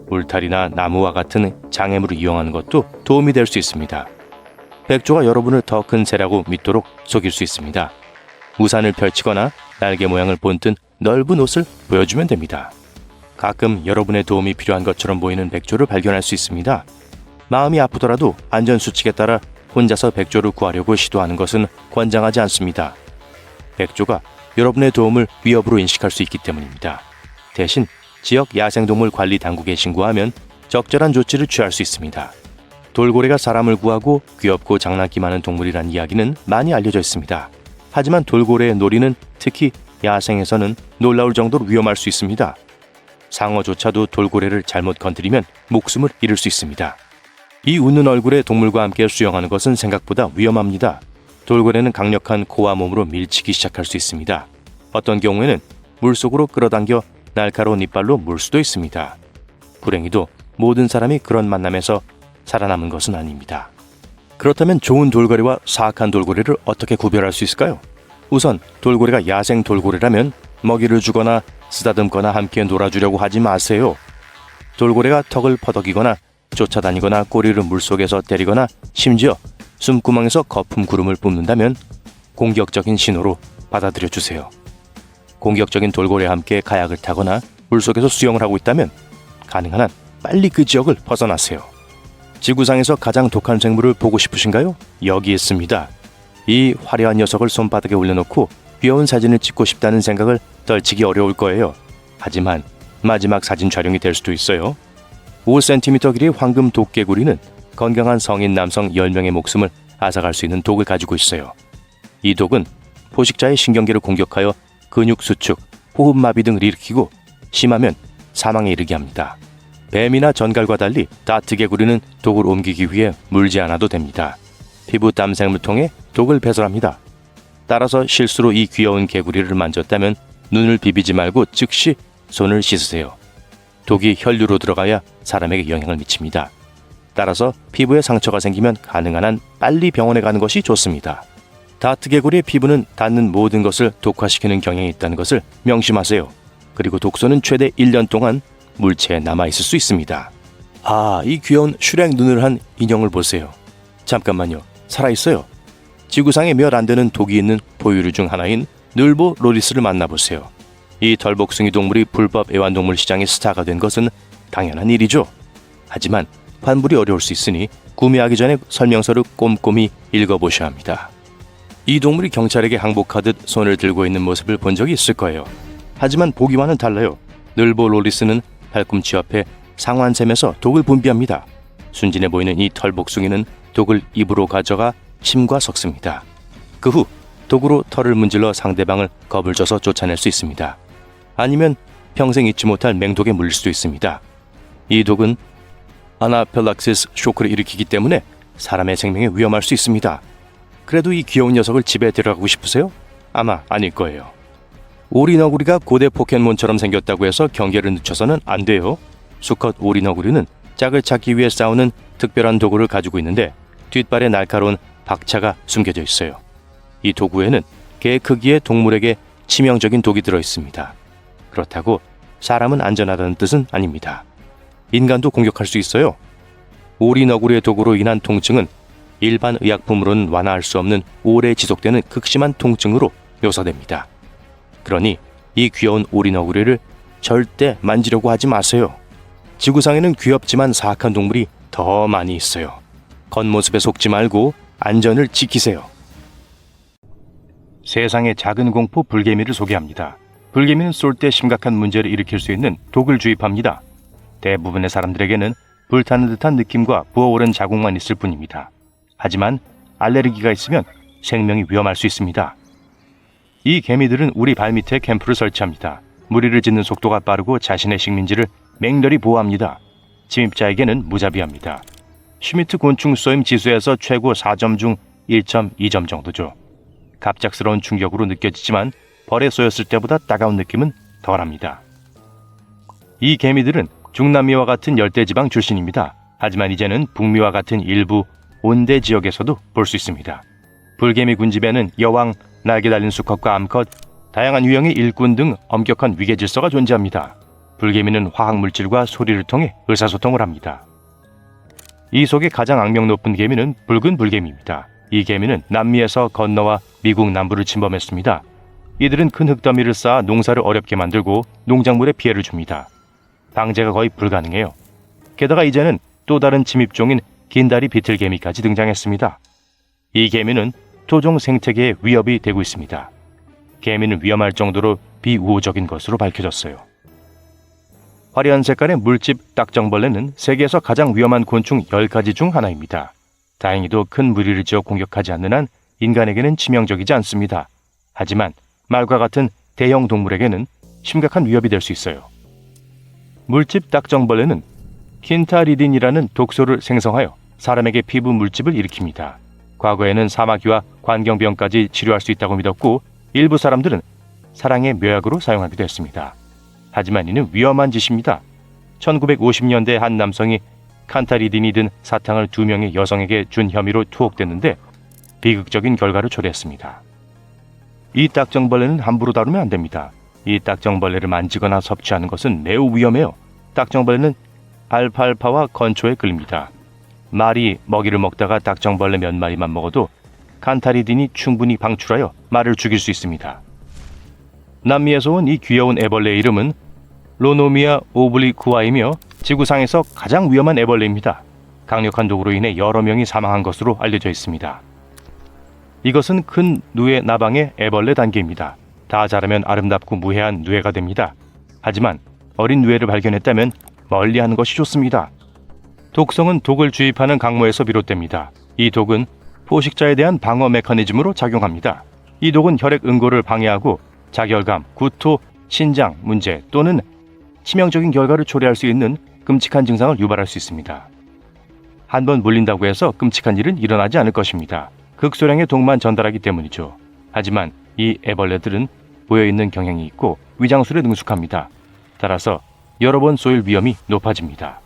울타리나 나무와 같은 장애물을 이용하는 것도 도움이 될 수 있습니다. 백조가 여러분을 더 큰 새라고 믿도록 속일 수 있습니다. 우산을 펼치거나 날개 모양을 본뜬 넓은 옷을 보여주면 됩니다. 가끔 여러분의 도움이 필요한 것처럼 보이는 백조를 발견할 수 있습니다. 마음이 아프더라도 안전수칙에 따라 혼자서 백조를 구하려고 시도하는 것은 권장하지 않습니다. 백조가 여러분의 도움을 위협으로 인식할 수 있기 때문입니다. 대신 지역 야생동물 관리 당국에 신고하면 적절한 조치를 취할 수 있습니다. 돌고래가 사람을 구하고 귀엽고 장난기 많은 동물이란 이야기는 많이 알려져 있습니다. 하지만 돌고래의 놀이는 특히 야생에서는 놀라울 정도로 위험할 수 있습니다. 상어조차도 돌고래를 잘못 건드리면 목숨을 잃을 수 있습니다. 이 웃는 얼굴의 동물과 함께 수영하는 것은 생각보다 위험합니다. 돌고래는 강력한 코와 몸으로 밀치기 시작할 수 있습니다. 어떤 경우에는 물속으로 끌어당겨 날카로운 이빨로 물 수도 있습니다. 불행히도 모든 사람이 그런 만남에서 살아남은 것은 아닙니다. 그렇다면 좋은 돌고래와 사악한 돌고래를 어떻게 구별할 수 있을까요? 우선 돌고래가 야생 돌고래라면 먹이를 주거나 쓰다듬거나 함께 놀아주려고 하지 마세요. 돌고래가 턱을 퍼덕이거나 쫓아다니거나 꼬리를 물속에서 때리거나 심지어 숨구멍에서 거품 구름을 뿜는다면 공격적인 신호로 받아들여 주세요. 공격적인 돌고래와 함께 카약을 타거나 물속에서 수영을 하고 있다면 가능한 한 빨리 그 지역을 벗어나세요. 지구상에서 가장 독한 생물을 보고 싶으신가요? 여기 있습니다. 이 화려한 녀석을 손바닥에 올려놓고 귀여운 사진을 찍고 싶다는 생각을 떨치기 어려울 거예요. 하지만 마지막 사진 촬영이 될 수도 있어요. 5cm 길이의 황금 독개구리는 건강한 성인 남성 10명의 목숨을 앗아갈 수 있는 독을 가지고 있어요. 이 독은 포식자의 신경계를 공격하여 근육 수축, 호흡마비 등을 일으키고 심하면 사망에 이르게 합니다. 뱀이나 전갈과 달리 다트개구리는 독을 옮기기 위해 물지 않아도 됩니다. 피부 땀샘을 통해 독을 배설합니다. 따라서 실수로 이 귀여운 개구리를 만졌다면 눈을 비비지 말고 즉시 손을 씻으세요. 독이 혈류로 들어가야 사람에게 영향을 미칩니다. 따라서 피부에 상처가 생기면 가능한 한 빨리 병원에 가는 것이 좋습니다. 다트개구리의 피부는 닿는 모든 것을 독화시키는 경향이 있다는 것을 명심하세요. 그리고 독소는 최대 1년 동안 물체에 남아있을 수 있습니다. 아, 이 귀여운 슈렉 눈을 한 인형을 보세요. 잠깐만요. 살아있어요. 지구상에 몇 안 되는 독이 있는 포유류 중 하나인 늘보 로리스를 만나보세요. 이 덜복숭이 동물이 불법 애완동물 시장의 스타가 된 것은 당연한 일이죠. 하지만 환불이 어려울 수 있으니 구매하기 전에 설명서를 꼼꼼히 읽어보셔야 합니다. 이 동물이 경찰에게 항복하듯 손을 들고 있는 모습을 본 적이 있을 거예요. 하지만 보기와는 달라요. 늘보 로리스는 팔꿈치 옆에 상완샘에서 독을 분비합니다. 순진해 보이는 이 털복숭이는 독을 입으로 가져가 침과 섞습니다. 그 후 독으로 털을 문질러 상대방을 겁을 줘서 쫓아낼 수 있습니다. 아니면 평생 잊지 못할 맹독에 물릴 수도 있습니다. 이 독은 아나필락시스 쇼크를 일으키기 때문에 사람의 생명에 위험할 수 있습니다. 그래도 이 귀여운 녀석을 집에 데려가고 싶으세요? 아마 아닐 거예요. 오리너구리가 고대 포켓몬처럼 생겼다고 해서 경계를 늦춰서는 안 돼요. 수컷 오리너구리는 짝을 찾기 위해 싸우는 특별한 도구를 가지고 있는데 뒷발에 날카로운 박차가 숨겨져 있어요. 이 도구에는 개 크기의 동물에게 치명적인 독이 들어 있습니다. 그렇다고 사람은 안전하다는 뜻은 아닙니다. 인간도 공격할 수 있어요. 오리너구리의 독으로 인한 통증은 일반 의약품으로는 완화할 수 없는 오래 지속되는 극심한 통증으로 묘사됩니다. 그러니 이 귀여운 오리너구리를 절대 만지려고 하지 마세요. 지구상에는 귀엽지만 사악한 동물이 더 많이 있어요. 겉모습에 속지 말고 안전을 지키세요. 세상의 작은 공포 불개미를 소개합니다. 불개미는 쏠 때 심각한 문제를 일으킬 수 있는 독을 주입합니다. 대부분의 사람들에게는 불타는 듯한 느낌과 부어오른 자국만 있을 뿐입니다. 하지만 알레르기가 있으면 생명이 위험할 수 있습니다. 이 개미들은 우리 발밑에 캠프를 설치합니다. 무리를 짓는 속도가 빠르고 자신의 식민지를 맹렬히 보호합니다. 침입자에게는 무자비합니다. 슈미트 곤충 쏘임 지수에서 최고 4점 중 1.2점 정도죠. 갑작스러운 충격으로 느껴지지만 벌에 쏘였을 때보다 따가운 느낌은 덜합니다. 이 개미들은 중남미와 같은 열대지방 출신입니다. 하지만 이제는 북미와 같은 일부 온대 지역에서도 볼 수 있습니다. 불개미 군집에는 여왕, 날개 달린 수컷과 암컷, 다양한 유형의 일꾼 등 엄격한 위계 질서가 존재합니다. 불개미는 화학물질과 소리를 통해 의사소통을 합니다. 이 속에 가장 악명 높은 개미는 붉은 불개미입니다. 이 개미는 남미에서 건너와 미국 남부를 침범했습니다. 이들은 큰 흙더미를 쌓아 농사를 어렵게 만들고 농작물에 피해를 줍니다. 방제가 거의 불가능해요. 게다가 이제는 또 다른 침입종인 긴다리 비틀개미까지 등장했습니다. 이 개미는 토종 생태계에 위협이 되고 있습니다. 개미는 위험할 정도로 비우호적인 것으로 밝혀졌어요. 화려한 색깔의 물집 딱정벌레는 세계에서 가장 위험한 곤충 10가지 중 하나입니다. 다행히도 큰 무리를 지어 공격하지 않는 한 인간에게는 치명적이지 않습니다. 하지만 말과 같은 대형 동물에게는 심각한 위협이 될 수 있어요. 물집 딱정벌레는 킨타리딘이라는 독소를 생성하여 사람에게 피부 물집을 일으킵니다. 과거에는 사마귀와 관경병까지 치료할 수 있다고 믿었고 일부 사람들은 사랑의 묘약으로 사용하기도 했습니다. 하지만 이는 위험한 짓입니다. 1950년대 한 남성이 칸타리딘이 든 사탕을 2명의 여성에게 준 혐의로 투옥됐는데 비극적인 결과를 초래했습니다. 이 딱정벌레는 함부로 다루면 안 됩니다. 이 딱정벌레를 만지거나 섭취하는 것은 매우 위험해요. 딱정벌레는 알팔파와 건초에 끌립니다. 말이 먹이를 먹다가 딱정벌레 몇 마리만 먹어도 칸타리딘이 충분히 방출하여 말을 죽일 수 있습니다. 남미에서 온 이 귀여운 애벌레의 이름은 로노미아 오블리쿠아이며 지구상에서 가장 위험한 애벌레입니다. 강력한 독으로 인해 여러 명이 사망한 것으로 알려져 있습니다. 이것은 큰 누에 나방의 애벌레 단계입니다. 다 자라면 아름답고 무해한 누에가 됩니다. 하지만 어린 누에를 발견했다면 멀리하는 것이 좋습니다. 독성은 독을 주입하는 강모에서 비롯됩니다. 이 독은 포식자에 대한 방어 메커니즘으로 작용합니다. 이 독은 혈액 응고를 방해하고 자결감, 구토, 신장 문제 또는 치명적인 결과를 초래할 수 있는 끔찍한 증상을 유발할 수 있습니다. 한번 물린다고 해서 끔찍한 일은 일어나지 않을 것입니다. 극소량의 독만 전달하기 때문이죠. 하지만 이 애벌레들은 보여있는 경향이 있고 위장술에 능숙합니다. 따라서 여러 번 쏘일 위험이 높아집니다.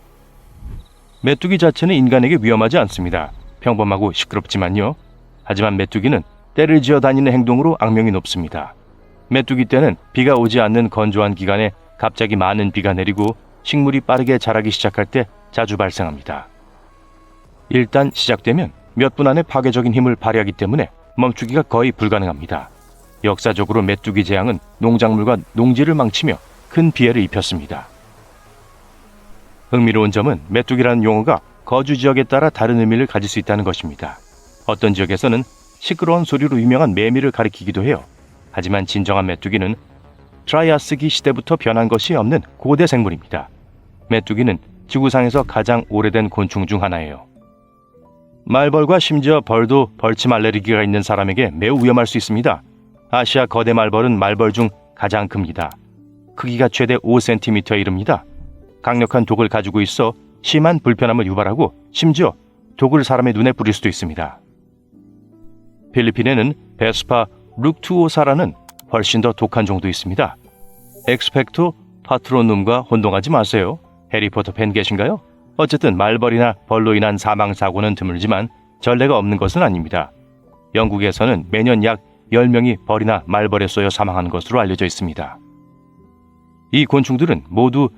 메뚜기 자체는 인간에게 위험하지 않습니다. 평범하고 시끄럽지만요. 하지만 메뚜기는 떼를 지어 다니는 행동으로 악명이 높습니다. 메뚜기 떼는 비가 오지 않는 건조한 기간에 갑자기 많은 비가 내리고 식물이 빠르게 자라기 시작할 때 자주 발생합니다. 일단 시작되면 몇 분 안에 파괴적인 힘을 발휘하기 때문에 멈추기가 거의 불가능합니다. 역사적으로 메뚜기 재앙은 농작물과 농지를 망치며 큰 피해를 입혔습니다. 흥미로운 점은 메뚜기라는 용어가 거주 지역에 따라 다른 의미를 가질 수 있다는 것입니다. 어떤 지역에서는 시끄러운 소리로 유명한 매미를 가리키기도 해요. 하지만 진정한 메뚜기는 트라이아스기 시대부터 변한 것이 없는 고대 생물입니다. 메뚜기는 지구상에서 가장 오래된 곤충 중 하나예요. 말벌과 심지어 벌도 벌침 알레르기가 있는 사람에게 매우 위험할 수 있습니다. 아시아 거대 말벌은 말벌 중 가장 큽니다. 크기가 최대 5cm에 이릅니다. 강력한 독을 가지고 있어 심한 불편함을 유발하고 심지어 독을 사람의 눈에 뿌릴 수도 있습니다. 필리핀에는 베스파 룩투오사라는 훨씬 더 독한 종도 있습니다. 엑스펙토 파트로눔과 혼동하지 마세요. 해리포터 팬 계신가요? 어쨌든 말벌이나 벌로 인한 사망사고는 드물지만 전례가 없는 것은 아닙니다. 영국에서는 매년 약 10명이 벌이나 말벌에 쏘여 사망하는 것으로 알려져 있습니다. 이 곤충들은 모두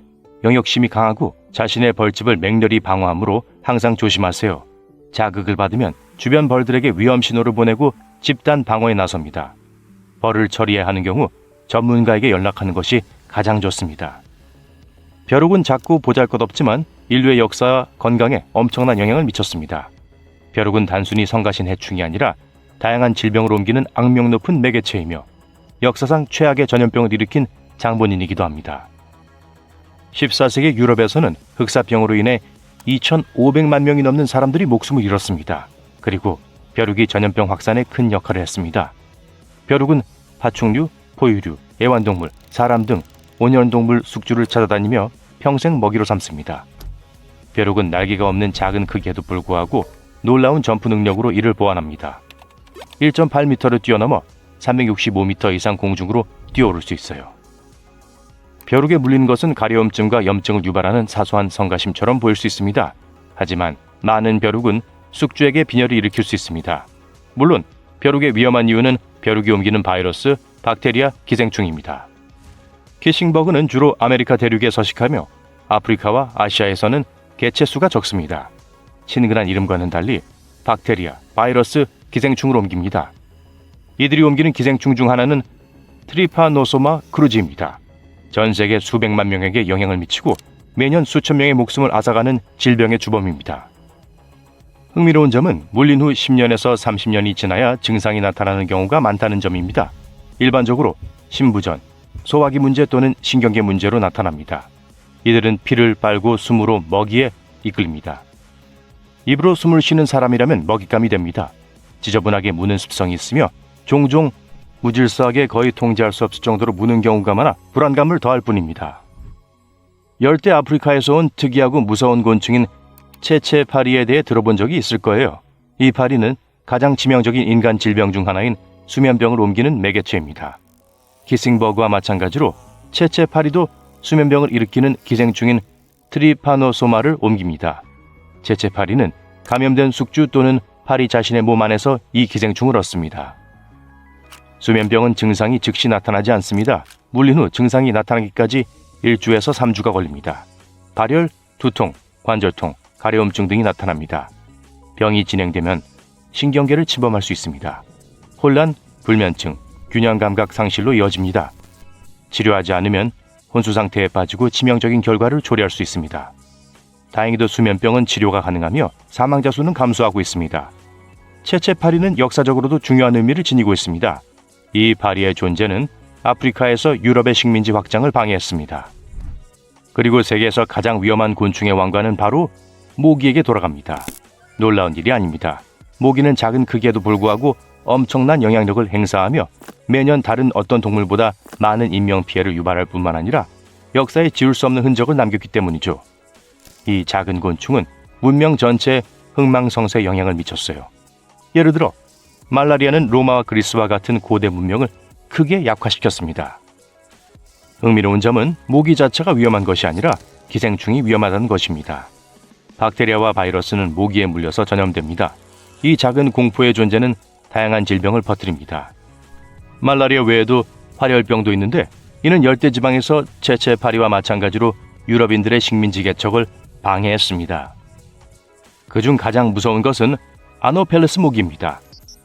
영역심이 강하고 자신의 벌집을 맹렬히 방어하므로 항상 조심하세요. 자극을 받으면 주변 벌들에게 위험 신호를 보내고 집단 방어에 나섭니다. 벌을 처리해야 하는 경우 전문가에게 연락하는 것이 가장 좋습니다. 벼룩은 작고 보잘것없지만 인류의 역사와 건강에 엄청난 영향을 미쳤습니다. 벼룩은 단순히 성가신 해충이 아니라 다양한 질병을 옮기는 악명 높은 매개체이며 역사상 최악의 전염병을 일으킨 장본인이기도 합니다. 14세기 유럽에서는 흑사병으로 인해 2,500만 명이 넘는 사람들이 목숨을 잃었습니다. 그리고 벼룩이 전염병 확산에 큰 역할을 했습니다. 벼룩은 파충류, 포유류, 애완동물, 사람 등 온연동물 숙주를 찾아다니며 평생 먹이로 삼습니다. 벼룩은 날개가 없는 작은 크기에도 불구하고 놀라운 점프 능력으로 이를 보완합니다. 1.8m를 뛰어넘어 365m 이상 공중으로 뛰어오를 수 있어요. 벼룩에 물리는 것은 가려움증과 염증을 유발하는 사소한 성가심처럼 보일 수 있습니다. 하지만 많은 벼룩은 숙주에게 빈혈을 일으킬 수 있습니다. 물론 벼룩의 위험한 이유는 벼룩이 옮기는 바이러스, 박테리아, 기생충입니다. 키싱버그는 주로 아메리카 대륙에 서식하며 아프리카와 아시아에서는 개체 수가 적습니다. 친근한 이름과는 달리 박테리아, 바이러스, 기생충을 옮깁니다. 이들이 옮기는 기생충 중 하나는 트리파노소마 크루지입니다. 전 세계 수백만 명에게 영향을 미치고 매년 수천 명의 목숨을 앗아가는 질병의 주범입니다. 흥미로운 점은 물린 후 10년에서 30년이 지나야 증상이 나타나는 경우가 많다는 점입니다. 일반적으로 심부전, 소화기 문제 또는 신경계 문제로 나타납니다. 이들은 피를 빨고 숨으로 먹이에 이끌립니다. 입으로 숨을 쉬는 사람이라면 먹잇감이 됩니다. 지저분하게 무는 습성이 있으며 종종 무질서하게 거의 통제할 수 없을 정도로 무는 경우가 많아 불안감을 더할 뿐입니다. 열대 아프리카에서 온 특이하고 무서운 곤충인 체체파리에 대해 들어본 적이 있을 거예요. 이 파리는 가장 치명적인 인간 질병 중 하나인 수면병을 옮기는 매개체입니다. 키싱버그와 마찬가지로 체체파리도 수면병을 일으키는 기생충인 트리파노소마를 옮깁니다. 체체파리는 감염된 숙주 또는 파리 자신의 몸 안에서 이 기생충을 얻습니다. 수면병은 증상이 즉시 나타나지 않습니다. 물린 후 증상이 나타나기까지 1주에서 3주가 걸립니다. 발열, 두통, 관절통, 가려움증 등이 나타납니다. 병이 진행되면 신경계를 침범할 수 있습니다. 혼란, 불면증, 균형감각 상실로 이어집니다. 치료하지 않으면 혼수 상태에 빠지고 치명적인 결과를 초래할 수 있습니다. 다행히도 수면병은 치료가 가능하며 사망자 수는 감소하고 있습니다. 체체파리는 역사적으로도 중요한 의미를 지니고 있습니다. 이 파리의 존재는 아프리카에서 유럽의 식민지 확장을 방해했습니다. 그리고 세계에서 가장 위험한 곤충의 왕관은 바로 모기에게 돌아갑니다. 놀라운 일이 아닙니다. 모기는 작은 크기에도 불구하고 엄청난 영향력을 행사하며 매년 다른 어떤 동물보다 많은 인명피해를 유발할 뿐만 아니라 역사에 지울 수 없는 흔적을 남겼기 때문이죠. 이 작은 곤충은 문명 전체에 흥망성쇠에 영향을 미쳤어요. 예를 들어 말라리아는 로마와 그리스와 같은 고대 문명을 크게 약화시켰습니다. 흥미로운 점은 모기 자체가 위험한 것이 아니라 기생충이 위험하다는 것입니다. 박테리아와 바이러스는 모기에 물려서 전염됩니다. 이 작은 공포의 존재는 다양한 질병을 퍼뜨립니다. 말라리아 외에도 활혈병도 있는데 이는 열대지방에서 체체파리와 마찬가지로 유럽인들의 식민지 개척을 방해했습니다. 그중 가장 무서운 것은 아노펠레스 모기입니다.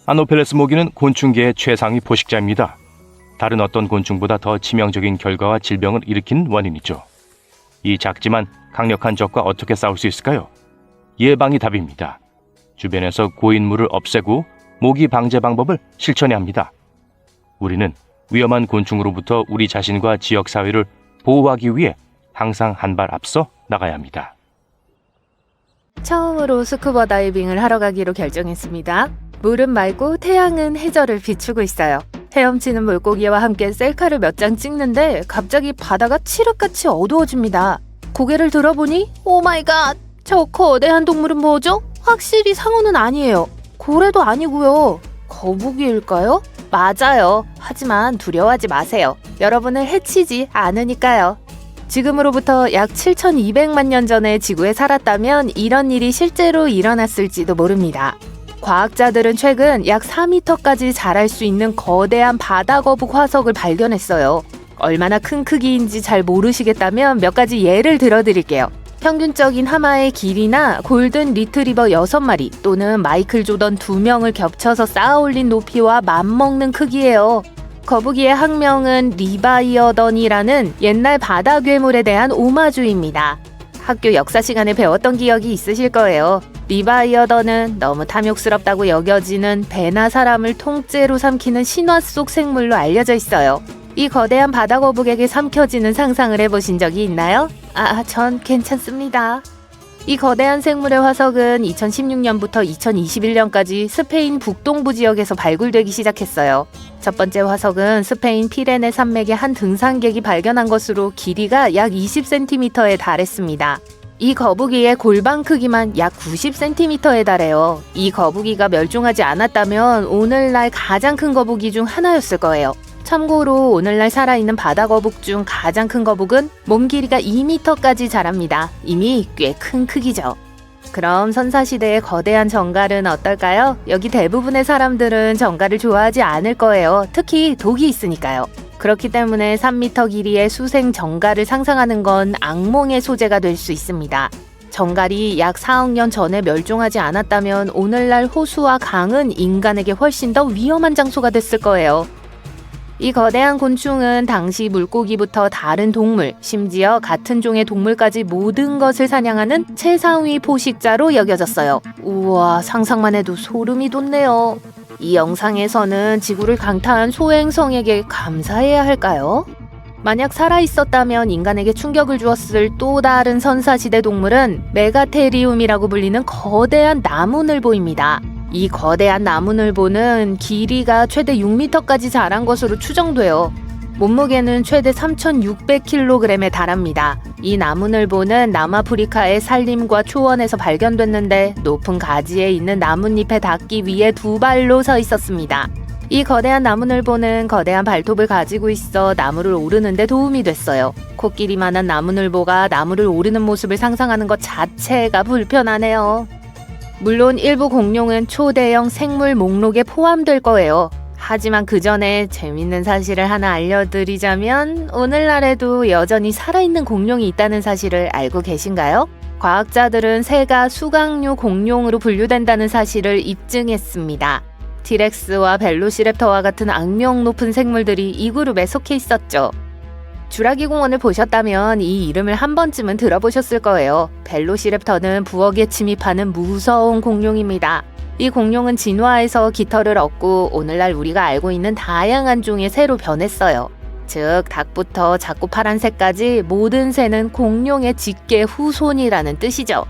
아노펠레스 모기는 곤충계의 최상위 포식자입니다. 다른 어떤 곤충보다 더 치명적인 결과와 질병을 일으키는 원인이죠. 이 작지만 강력한 적과 어떻게 싸울 수 있을까요? 예방이 답입니다. 주변에서 고인물을 없애고 모기 방제 방법을 실천해야 합니다. 우리는 위험한 곤충으로부터 우리 자신과 지역 사회를 보호하기 위해 항상 한 발 앞서 나가야 합니다. 처음으로 스쿠버 다이빙을 하러 가기로 결정했습니다. 물은 맑고 태양은 해저를 비추고 있어요. 헤엄치는 물고기와 함께 셀카를 몇 장 찍는데 갑자기 바다가 칠흑같이 어두워집니다. 고개를 들어보니 오마이갓! 저 거대한 동물은 뭐죠? 확실히 상어는 아니에요. 고래도 아니고요. 거북이일까요? 맞아요. 하지만 두려워하지 마세요. 여러분을 해치지 않으니까요. 지금으로부터 약 7,200만 년 전에 지구에 살았다면 이런 일이 실제로 일어났을지도 모릅니다. 과학자들은 최근 약 4m까지 자랄 수 있는 거대한 바다거북 화석을 발견했어요. 얼마나 큰 크기인지 잘 모르시겠다면 몇 가지 예를 들어드릴게요. 평균적인 하마의 길이나 골든 리트리버 6마리 또는 마이클 조던 2명을 겹쳐서 쌓아올린 높이와 맞먹는 크기예요. 거북이의 학명은 리바이어던이라는 옛날 바다 괴물에 대한 오마주입니다. 학교 역사 시간에 배웠던 기억이 있으실 거예요. 리바이어던은 너무 탐욕스럽다고 여겨지는 배나 사람을 통째로 삼키는 신화 속 생물로 알려져 있어요. 이 거대한 바다거북에게 삼켜지는 상상을 해보신 적이 있나요? 전 괜찮습니다. 이 거대한 생물의 화석은 2016년부터 2021년까지 스페인 북동부 지역에서 발굴되기 시작했어요. 첫 번째 화석은 스페인 피레네 산맥의 한 등산객이 발견한 것으로 길이가 약 20cm에 달했습니다. 이 거북이의 골반 크기만 약 90cm에 달해요. 이 거북이가 멸종하지 않았다면 오늘날 가장 큰 거북이 중 하나였을 거예요. 참고로 오늘날 살아있는 바다거북 중 가장 큰 거북은 몸 길이가 2m까지 자랍니다. 이미 꽤 큰 크기죠. 그럼 선사시대의 거대한 정갈은 어떨까요? 여기 대부분의 사람들은 정갈을 좋아하지 않을 거예요. 특히 독이 있으니까요. 그렇기 때문에 3m 길이의 수생 정갈을 상상하는 건 악몽의 소재가 될 수 있습니다. 정갈이 약 4억 년 전에 멸종하지 않았다면 오늘날 호수와 강은 인간에게 훨씬 더 위험한 장소가 됐을 거예요. 이 거대한 곤충은 당시 물고기부터 다른 동물, 심지어 같은 종의 동물까지 모든 것을 사냥하는 최상위 포식자로 여겨졌어요. 우와, 상상만 해도 소름이 돋네요. 이 영상에서는 지구를 강타한 소행성에게 감사해야 할까요? 만약 살아있었다면 인간에게 충격을 주었을 또 다른 선사시대 동물은 메가테리움이라고 불리는 거대한 나무늘보입니다. 이 거대한 나무늘보는 길이가 최대 6m까지 자란 것으로 추정돼요. 몸무게는 최대 3,600kg에 달합니다. 이 나무늘보는 남아프리카의 산림과 초원에서 발견됐는데 높은 가지에 있는 나뭇잎에 닿기 위해 두 발로 서 있었습니다. 이 거대한 나무늘보는 거대한 발톱을 가지고 있어 나무를 오르는 데 도움이 됐어요. 코끼리만한 나무늘보가 나무를 오르는 모습을 상상하는 것 자체가 불편하네요. 물론 일부 공룡은 초대형 생물 목록에 포함될 거예요. 하지만 그 전에 재밌는 사실을 하나 알려드리자면 오늘날에도 여전히 살아있는 공룡이 있다는 사실을 알고 계신가요? 과학자들은 새가 수강류 공룡으로 분류된다는 사실을 입증했습니다. 티렉스와 벨로시랩터와 같은 악명 높은 생물들이 이 그룹에 속해 있었죠. 주라기 공원을 보셨다면 이 이름을 한 번쯤은 들어보셨을 거예요. 벨로시랩터는 부엌에 침입하는 무서운 공룡입니다. 이 공룡은 진화에서 깃털을 얻고 오늘날 우리가 알고 있는 다양한 종의 새로 변했어요. 즉 닭부터 작고 파란 새까지 모든 새는 공룡의 직계 후손이라는 뜻이죠.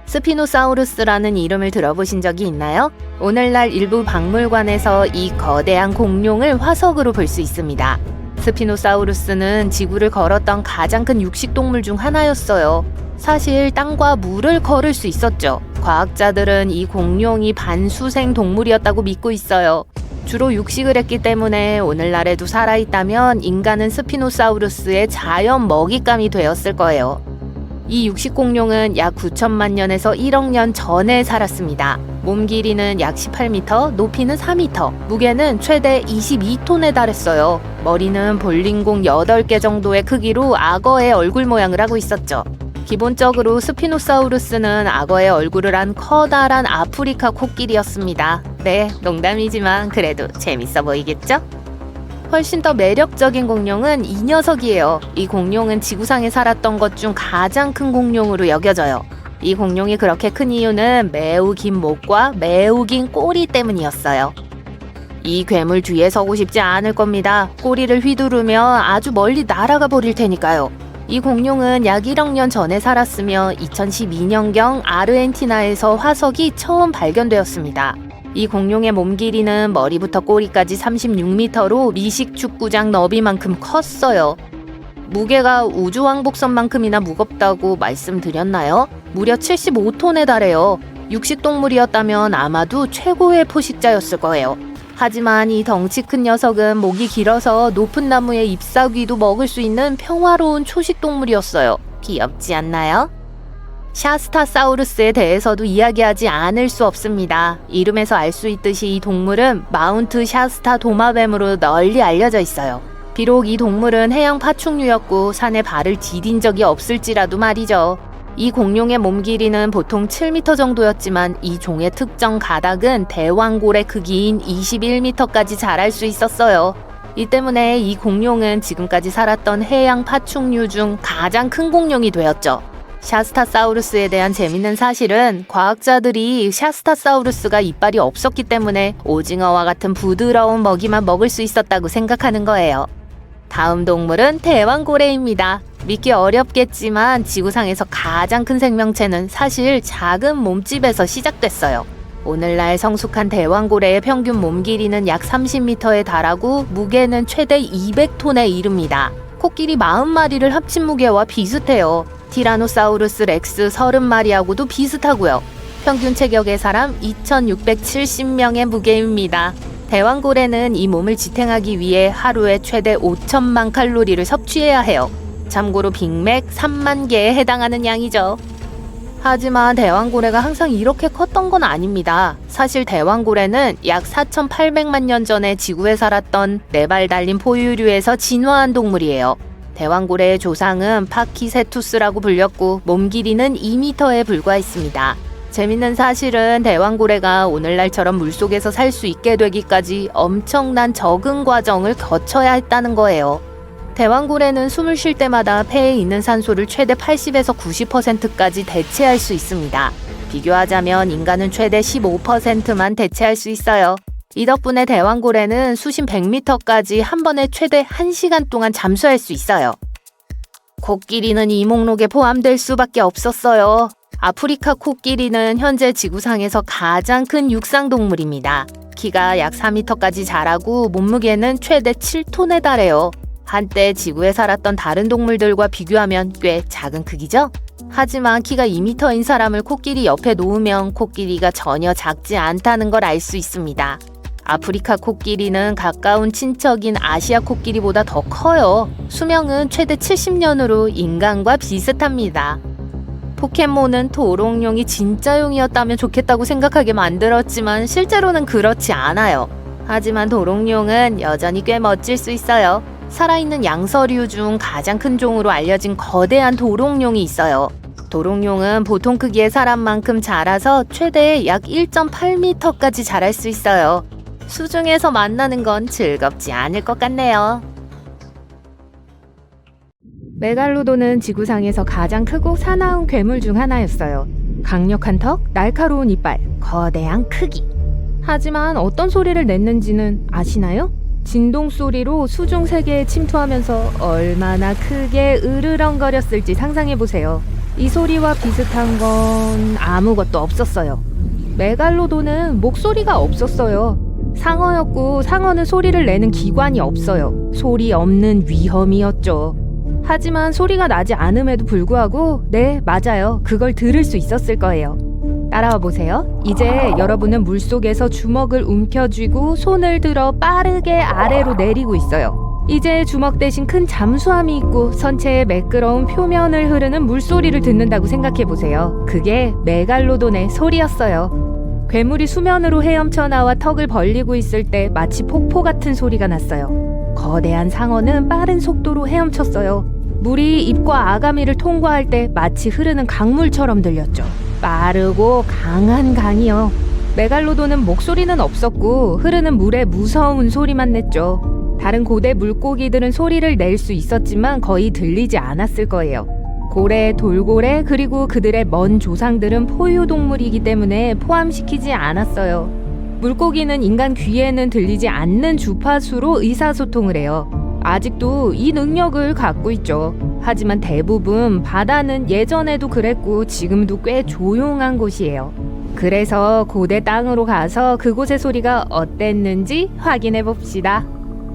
스피노사우루스라는 이름을 들어보신 적이 있나요? 오늘날 일부 박물관에서 이 거대한 공룡을 화석으로 볼 수 있습니다. 스피노사우루스는 지구를 걸었던 가장 큰 육식동물 중 하나였어요. 사실 땅과 물을 걸을 수 있었죠. 과학자들은 이 공룡이 반수생 동물이었다고 믿고 있어요. 주로 육식을 했기 때문에 오늘날에도 살아있다면 인간은 스피노사우루스의 자연 먹잇감이 되었을 거예요. 이 육식공룡은 약 9천만 년에서 1억 년 전에 살았습니다. 몸 길이는 약 18m, 높이는 4m, 무게는 최대 22톤에 달했어요. 머리는 볼링공 8개 정도의 크기로 악어의 얼굴 모양을 하고 있었죠. 기본적으로 스피노사우루스는 악어의 얼굴을 한 커다란 아프리카 코끼리였습니다. 네, 농담이지만 그래도 재밌어 보이겠죠? 훨씬 더 매력적인 공룡은 이 녀석이에요. 이 공룡은 지구상에 살았던 것 중 가장 큰 공룡으로 여겨져요. 이 공룡이 그렇게 큰 이유는 매우 긴 목과 매우 긴 꼬리 때문이었어요. 이 괴물 뒤에 서고 싶지 않을 겁니다. 꼬리를 휘두르며 아주 멀리 날아가 버릴 테니까요. 이 공룡은 약 1억 년 전에 살았으며 2012년경 아르헨티나에서 화석이 처음 발견되었습니다. 이 공룡의 몸 길이는 머리부터 꼬리까지 36m로 미식 축구장 너비만큼 컸어요. 무게가 우주왕복선만큼이나 무겁다고 말씀드렸나요? 무려 75톤에 달해요. 육식동물이었다면 아마도 최고의 포식자였을 거예요. 하지만 이 덩치 큰 녀석은 목이 길어서 높은 나무의 잎사귀도 먹을 수 있는 평화로운 초식동물이었어요. 귀엽지 않나요? 샤스타사우루스에 대해서도 이야기하지 않을 수 없습니다. 이름에서 알 수 있듯이 이 동물은 마운트 샤스타 도마뱀으로 널리 알려져 있어요. 비록 이 동물은 해양 파충류였고 산에 발을 디딘 적이 없을지라도 말이죠. 이 공룡의 몸 길이는 보통 7m 정도였지만 이 종의 특정 가닥은 대왕고래 크기인 21m까지 자랄 수 있었어요. 이 때문에 이 공룡은 지금까지 살았던 해양 파충류 중 가장 큰 공룡이 되었죠. 샤스타사우루스에 대한 재밌는 사실은 과학자들이 샤스타사우루스가 이빨이 없었기 때문에 오징어와 같은 부드러운 먹이만 먹을 수 있었다고 생각하는 거예요. 다음 동물은 대왕고래입니다. 믿기 어렵겠지만 지구상에서 가장 큰 생명체는 사실 작은 몸집에서 시작됐어요. 오늘날 성숙한 대왕고래의 평균 몸 길이는 약 30m에 달하고 무게는 최대 200톤에 이릅니다. 코끼리 40마리를 합친 무게와 비슷해요. 티라노사우루스 렉스 30마리하고도 비슷하고요. 평균 체격의 사람 2670명의 무게입니다. 대왕고래는 이 몸을 지탱하기 위해 하루에 최대 5천만 칼로리를 섭취해야 해요. 참고로 빅맥 3만 개에 해당하는 양이죠. 하지만 대왕고래가 항상 이렇게 컸던 건 아닙니다. 사실 대왕고래는 약 4,800만 년 전에 지구에 살았던 4발 달린 포유류에서 진화한 동물이에요. 대왕고래의 조상은 파키세투스라고 불렸고 몸 길이는 2m에 불과했습니다. 재밌는 사실은 대왕고래가 오늘날처럼 물속에서 살 수 있게 되기까지 엄청난 적응 과정을 거쳐야 했다는 거예요. 대왕고래는 숨을 쉴 때마다 폐에 있는 산소를 최대 80에서 90%까지 대체할 수 있습니다. 비교하자면 인간은 최대 15%만 대체할 수 있어요. 이 덕분에 대왕고래는 수심 100m까지 한 번에 최대 1시간 동안 잠수할 수 있어요. 코끼리는 이 목록에 포함될 수밖에 없었어요. 아프리카 코끼리는 현재 지구상에서 가장 큰 육상동물입니다. 키가 약 4m까지 자라고 몸무게는 최대 7톤에 달해요. 한때 지구에 살았던 다른 동물들과 비교하면 꽤 작은 크기죠? 하지만 키가 2m인 사람을 코끼리 옆에 놓으면 코끼리가 전혀 작지 않다는 걸 알 수 있습니다. 아프리카 코끼리는 가까운 친척인 아시아 코끼리보다 더 커요. 수명은 최대 70년으로 인간과 비슷합니다. 포켓몬은 도롱뇽이 진짜용이었다면 좋겠다고 생각하게 만들었지만 실제로는 그렇지 않아요. 하지만 도롱뇽은 여전히 꽤 멋질 수 있어요. 살아있는 양서류 중 가장 큰 종으로 알려진 거대한 도롱뇽이 있어요. 도롱뇽은 보통 크기의 사람만큼 자라서 최대 약 1.8m까지 자랄 수 있어요. 수중에서 만나는 건 즐겁지 않을 것 같네요. 메갈로돈은 지구상에서 가장 크고 사나운 괴물 중 하나였어요. 강력한 턱, 날카로운 이빨, 거대한 크기. 하지만 어떤 소리를 냈는지는 아시나요? 진동 소리로 수중 세계에 침투하면서 얼마나 크게 으르렁거렸을지 상상해보세요. 이 소리와 비슷한 건 아무것도 없었어요. 메갈로돈은 목소리가 없었어요. 상어였고 상어는 소리를 내는 기관이 없어요. 소리 없는 위험이었죠. 하지만 소리가 나지 않음에도 불구하고 네, 맞아요. 그걸 들을 수 있었을 거예요. 따라와 보세요. 이제 여러분은 물속에서 주먹을 움켜쥐고 손을 들어 빠르게 아래로 내리고 있어요. 이제 주먹 대신 큰 잠수함이 있고 선체의 매끄러운 표면을 흐르는 물소리를 듣는다고 생각해보세요. 그게 메갈로돈의 소리였어요. 괴물이 수면으로 헤엄쳐 나와 턱을 벌리고 있을 때 마치 폭포 같은 소리가 났어요. 거대한 상어는 빠른 속도로 헤엄쳤어요. 물이 입과 아가미를 통과할 때 마치 흐르는 강물처럼 들렸죠. 빠르고 강한 강이요. 메갈로돈은 목소리는 없었고 흐르는 물에 무서운 소리만 냈죠. 다른 고대 물고기들은 소리를 낼 수 있었지만 거의 들리지 않았을 거예요. 고래, 돌고래, 그리고 그들의 먼 조상들은 포유동물이기 때문에 포함시키지 않았어요. 물고기는 인간 귀에는 들리지 않는 주파수로 의사소통을 해요. 아직도 이 능력을 갖고 있죠. 하지만 대부분 바다는 예전에도 그랬고 지금도 꽤 조용한 곳이에요. 그래서 고대 땅으로 가서 그곳의 소리가 어땠는지 확인해 봅시다.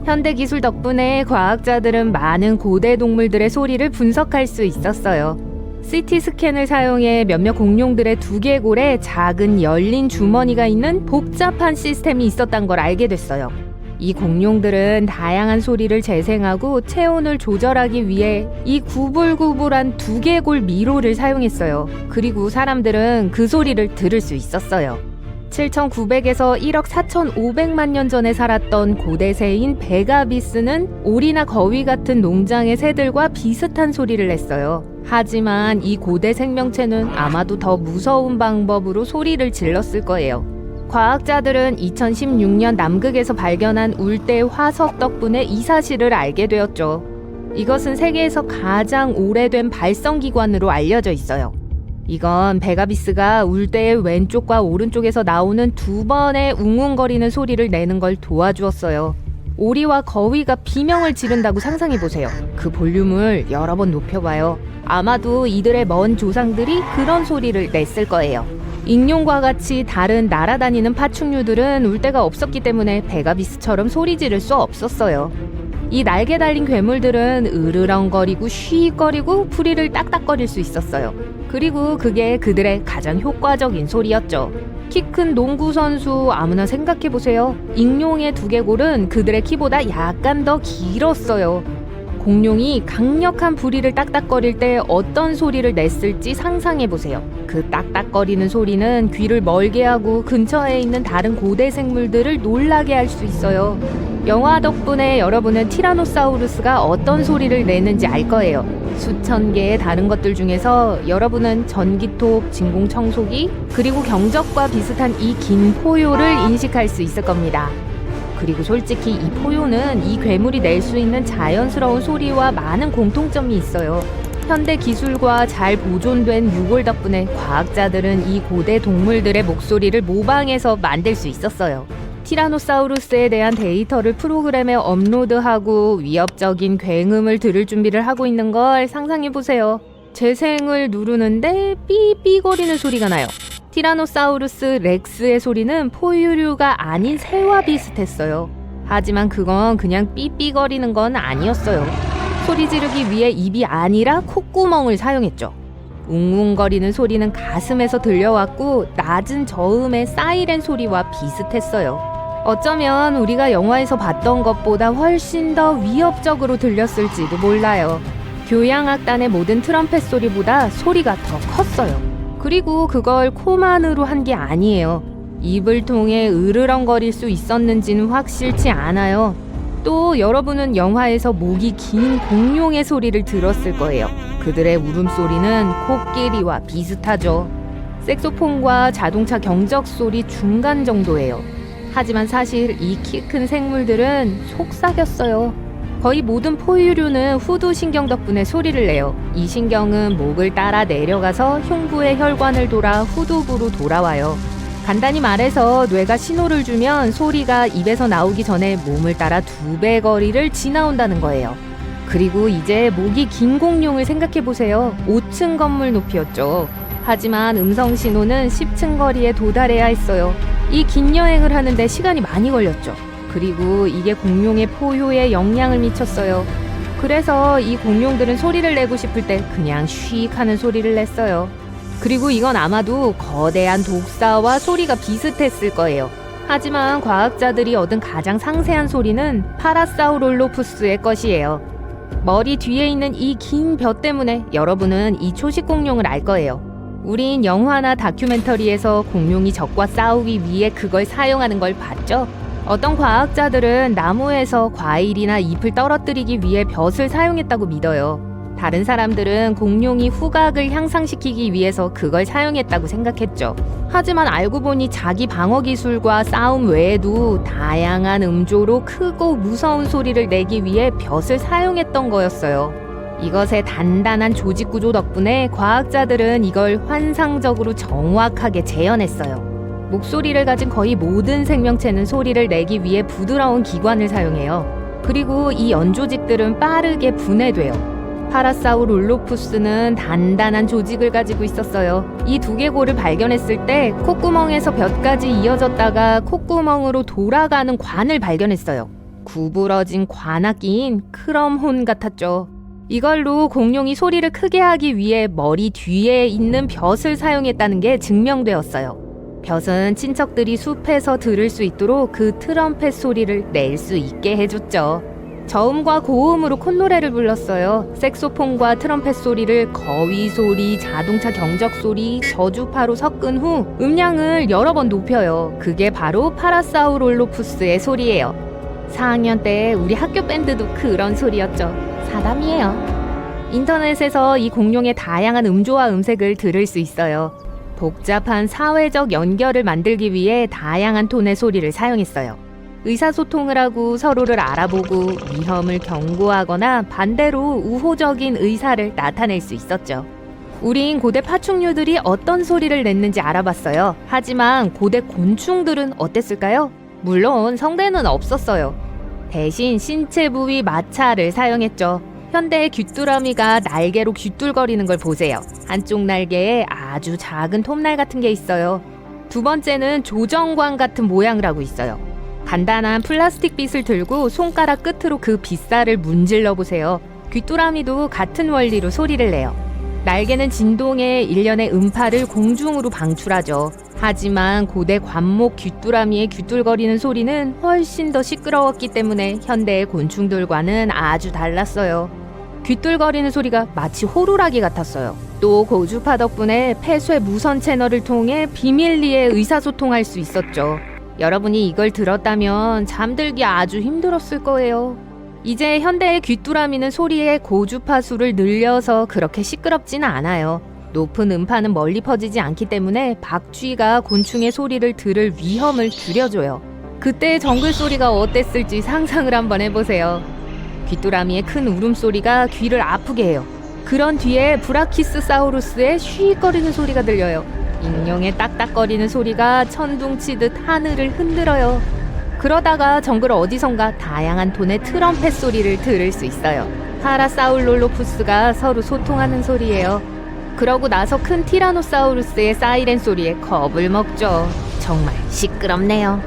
현대 기술 덕분에 과학자들은 많은 고대 동물들의 소리를 분석할 수 있었어요. CT 스캔을 사용해 몇몇 공룡들의 두개골에 작은 열린 주머니가 있는 복잡한 시스템이 있었던 걸 알게 됐어요. 이 공룡들은 다양한 소리를 재생하고 체온을 조절하기 위해 이 구불구불한 두개골 미로를 사용했어요. 그리고 사람들은 그 소리를 들을 수 있었어요. 7,900에서 1억 4,500만 년 전에 살았던 고대 새인 베가비스는 오리나 거위 같은 농장의 새들과 비슷한 소리를 냈어요. 하지만 이 고대 생명체는 아마도 더 무서운 방법으로 소리를 질렀을 거예요. 과학자들은 2016년 남극에서 발견한 울대 화석 덕분에 이 사실을 알게 되었죠. 이것은 세계에서 가장 오래된 발성기관으로 알려져 있어요. 이건 베가비스가 울대의 왼쪽과 오른쪽에서 나오는 두 번의 웅웅거리는 소리를 내는 걸 도와주었어요. 오리와 거위가 비명을 지른다고 상상해보세요. 그 볼륨을 여러 번 높여봐요. 아마도 이들의 먼 조상들이 그런 소리를 냈을 거예요. 익룡과 같이 다른 날아다니는 파충류들은 울대가 없었기 때문에 베가비스처럼 소리 지를 수 없었어요. 이 날개 달린 괴물들은 으르렁거리고 쉬거리고 부리를 딱딱거릴 수 있었어요. 그리고 그게 그들의 가장 효과적인 소리였죠. 키 큰 농구 선수 아무나 생각해보세요. 익룡의 두개골은 그들의 키보다 약간 더 길었어요. 공룡이 강력한 부리를 딱딱거릴 때 어떤 소리를 냈을지 상상해보세요. 그 딱딱거리는 소리는 귀를 멀게 하고 근처에 있는 다른 고대 생물들을 놀라게 할 수 있어요. 영화 덕분에 여러분은 티라노사우루스가 어떤 소리를 내는지 알 거예요. 수천 개의 다른 것들 중에서 여러분은 전기톱, 진공청소기, 그리고 경적과 비슷한 이 긴 포효를 인식할 수 있을 겁니다. 그리고 솔직히 이 포효는 이 괴물이 낼 수 있는 자연스러운 소리와 많은 공통점이 있어요. 현대 기술과 잘 보존된 유골 덕분에 과학자들은 이 고대 동물들의 목소리를 모방해서 만들 수 있었어요. 티라노사우루스에 대한 데이터를 프로그램에 업로드하고 위협적인 굉음을 들을 준비를 하고 있는 걸 상상해보세요. 재생을 누르는데 삐삐거리는 소리가 나요. 티라노사우루스 렉스의 소리는 포유류가 아닌 새와 비슷했어요. 하지만 그건 그냥 삐삐거리는 건 아니었어요. 소리 지르기 위해 입이 아니라 콧구멍을 사용했죠. 웅웅거리는 소리는 가슴에서 들려왔고 낮은 저음의 사이렌 소리와 비슷했어요. 어쩌면 우리가 영화에서 봤던 것보다 훨씬 더 위협적으로 들렸을지도 몰라요. 교향악단의 모든 트럼펫 소리보다 소리가 더 컸어요. 그리고 그걸 코만으로 한 게 아니에요. 입을 통해 으르렁거릴 수 있었는지는 확실치 않아요. 또 여러분은 영화에서 목이 긴 공룡의 소리를 들었을 거예요. 그들의 울음소리는 코끼리와 비슷하죠. 색소폰과 자동차 경적 소리 중간 정도예요. 하지만 사실 이 키 큰 생물들은 속삭였어요. 거의 모든 포유류는 후두 신경 덕분에 소리를 내요. 이 신경은 목을 따라 내려가서 흉부의 혈관을 돌아 후두부로 돌아와요. 간단히 말해서 뇌가 신호를 주면 소리가 입에서 나오기 전에 몸을 따라 2배 거리를 지나온다는 거예요. 그리고 이제 목이 긴 공룡을 생각해보세요. 5층 건물 높이였죠. 하지만 음성 신호는 10층 거리에 도달해야 했어요. 이 긴 여행을 하는데 시간이 많이 걸렸죠. 그리고 이게 공룡의 포효에 영향을 미쳤어요. 그래서 이 공룡들은 소리를 내고 싶을 때 그냥 쉬익 하는 소리를 냈어요. 그리고 이건 아마도 거대한 독사와 소리가 비슷했을 거예요. 하지만 과학자들이 얻은 가장 상세한 소리는 파라사우롤로푸스의 것이에요. 머리 뒤에 있는 이 긴 벼 때문에 여러분은 이 초식 공룡을 알 거예요. 우린 영화나 다큐멘터리에서 공룡이 적과 싸우기 위해 그걸 사용하는 걸 봤죠? 어떤 과학자들은 나무에서 과일이나 잎을 떨어뜨리기 위해 벼슬 사용했다고 믿어요. 다른 사람들은 공룡이 후각을 향상시키기 위해서 그걸 사용했다고 생각했죠. 하지만 알고 보니 자기 방어 기술과 싸움 외에도 다양한 음조로 크고 무서운 소리를 내기 위해 벼슬 사용했던 거였어요. 이것의 단단한 조직 구조 덕분에 과학자들은 이걸 환상적으로 정확하게 재현했어요. 목소리를 가진 거의 모든 생명체는 소리를 내기 위해 부드러운 기관을 사용해요. 그리고 이 연조직들은 빠르게 분해돼요. 파라사우룰로푸스는 단단한 조직을 가지고 있었어요. 이 두개골을 발견했을 때 콧구멍에서 볕까지 이어졌다가 콧구멍으로 돌아가는 관을 발견했어요. 구부러진 관악기인 크럼혼 같았죠. 이걸로 공룡이 소리를 크게 하기 위해 머리 뒤에 있는 벼슬 사용했다는 게 증명되었어요. 벼슬은 친척들이 숲에서 들을 수 있도록 그 트럼펫 소리를 낼 수 있게 해줬죠. 저음과 고음으로 콧노래를 불렀어요. 색소폰과 트럼펫 소리를 거위 소리, 자동차 경적 소리, 저주파로 섞은 후 음량을 여러 번 높여요. 그게 바로 파라사우롤로푸스의 소리예요. 4학년 때 우리 학교 밴드도 그런 소리였죠. 사담이에요. 인터넷에서 이 공룡의 다양한 음조와 음색을 들을 수 있어요. 복잡한 사회적 연결을 만들기 위해 다양한 톤의 소리를 사용했어요. 의사소통을 하고 서로를 알아보고 위험을 경고하거나 반대로 우호적인 의사를 나타낼 수 있었죠. 우린 고대 파충류들이 어떤 소리를 냈는지 알아봤어요. 하지만 고대 곤충들은 어땠을까요? 물론 성대는 없었어요. 대신 신체 부위 마찰을 사용했죠. 현대의 귀뚜라미가 날개로 귀뚤거리는 걸 보세요. 한쪽 날개에 아주 작은 톱날 같은 게 있어요. 두 번째는 조정관 같은 모양을 하고 있어요. 간단한 플라스틱 빗을 들고 손가락 끝으로 그 빗살을 문질러 보세요. 귀뚜라미도 같은 원리로 소리를 내요. 날개는 진동에 일련의 음파를 공중으로 방출하죠. 하지만 고대 관목 귀뚜라미의 귀뚤거리는 소리는 훨씬 더 시끄러웠기 때문에 현대의 곤충들과는 아주 달랐어요. 귀뚤거리는 소리가 마치 호루라기 같았어요. 또 고주파 덕분에 폐쇄 무선 채널을 통해 비밀리에 의사소통할 수 있었죠. 여러분이 이걸 들었다면 잠들기 아주 힘들었을 거예요. 이제 현대의 귀뚜라미는 소리의 고주파수를 늘려서 그렇게 시끄럽지는 않아요. 높은 음파는 멀리 퍼지지 않기 때문에 박쥐가 곤충의 소리를 들을 위험을 줄여줘요. 그때의 정글 소리가 어땠을지 상상을 한번 해보세요. 귀뚜라미의 큰 울음소리가 귀를 아프게 해요. 그런 뒤에 브라키스사우루스의 쉬익거리는 소리가 들려요. 익룡의 딱딱거리는 소리가 천둥치듯 하늘을 흔들어요. 그러다가 정글 어디선가 다양한 톤의 트럼펫 소리를 들을 수 있어요. 파라사울롤로푸스가 서로 소통하는 소리예요. 그러고 나서 큰 티라노사우루스의 사이렌 소리에 겁을 먹죠. 정말 시끄럽네요.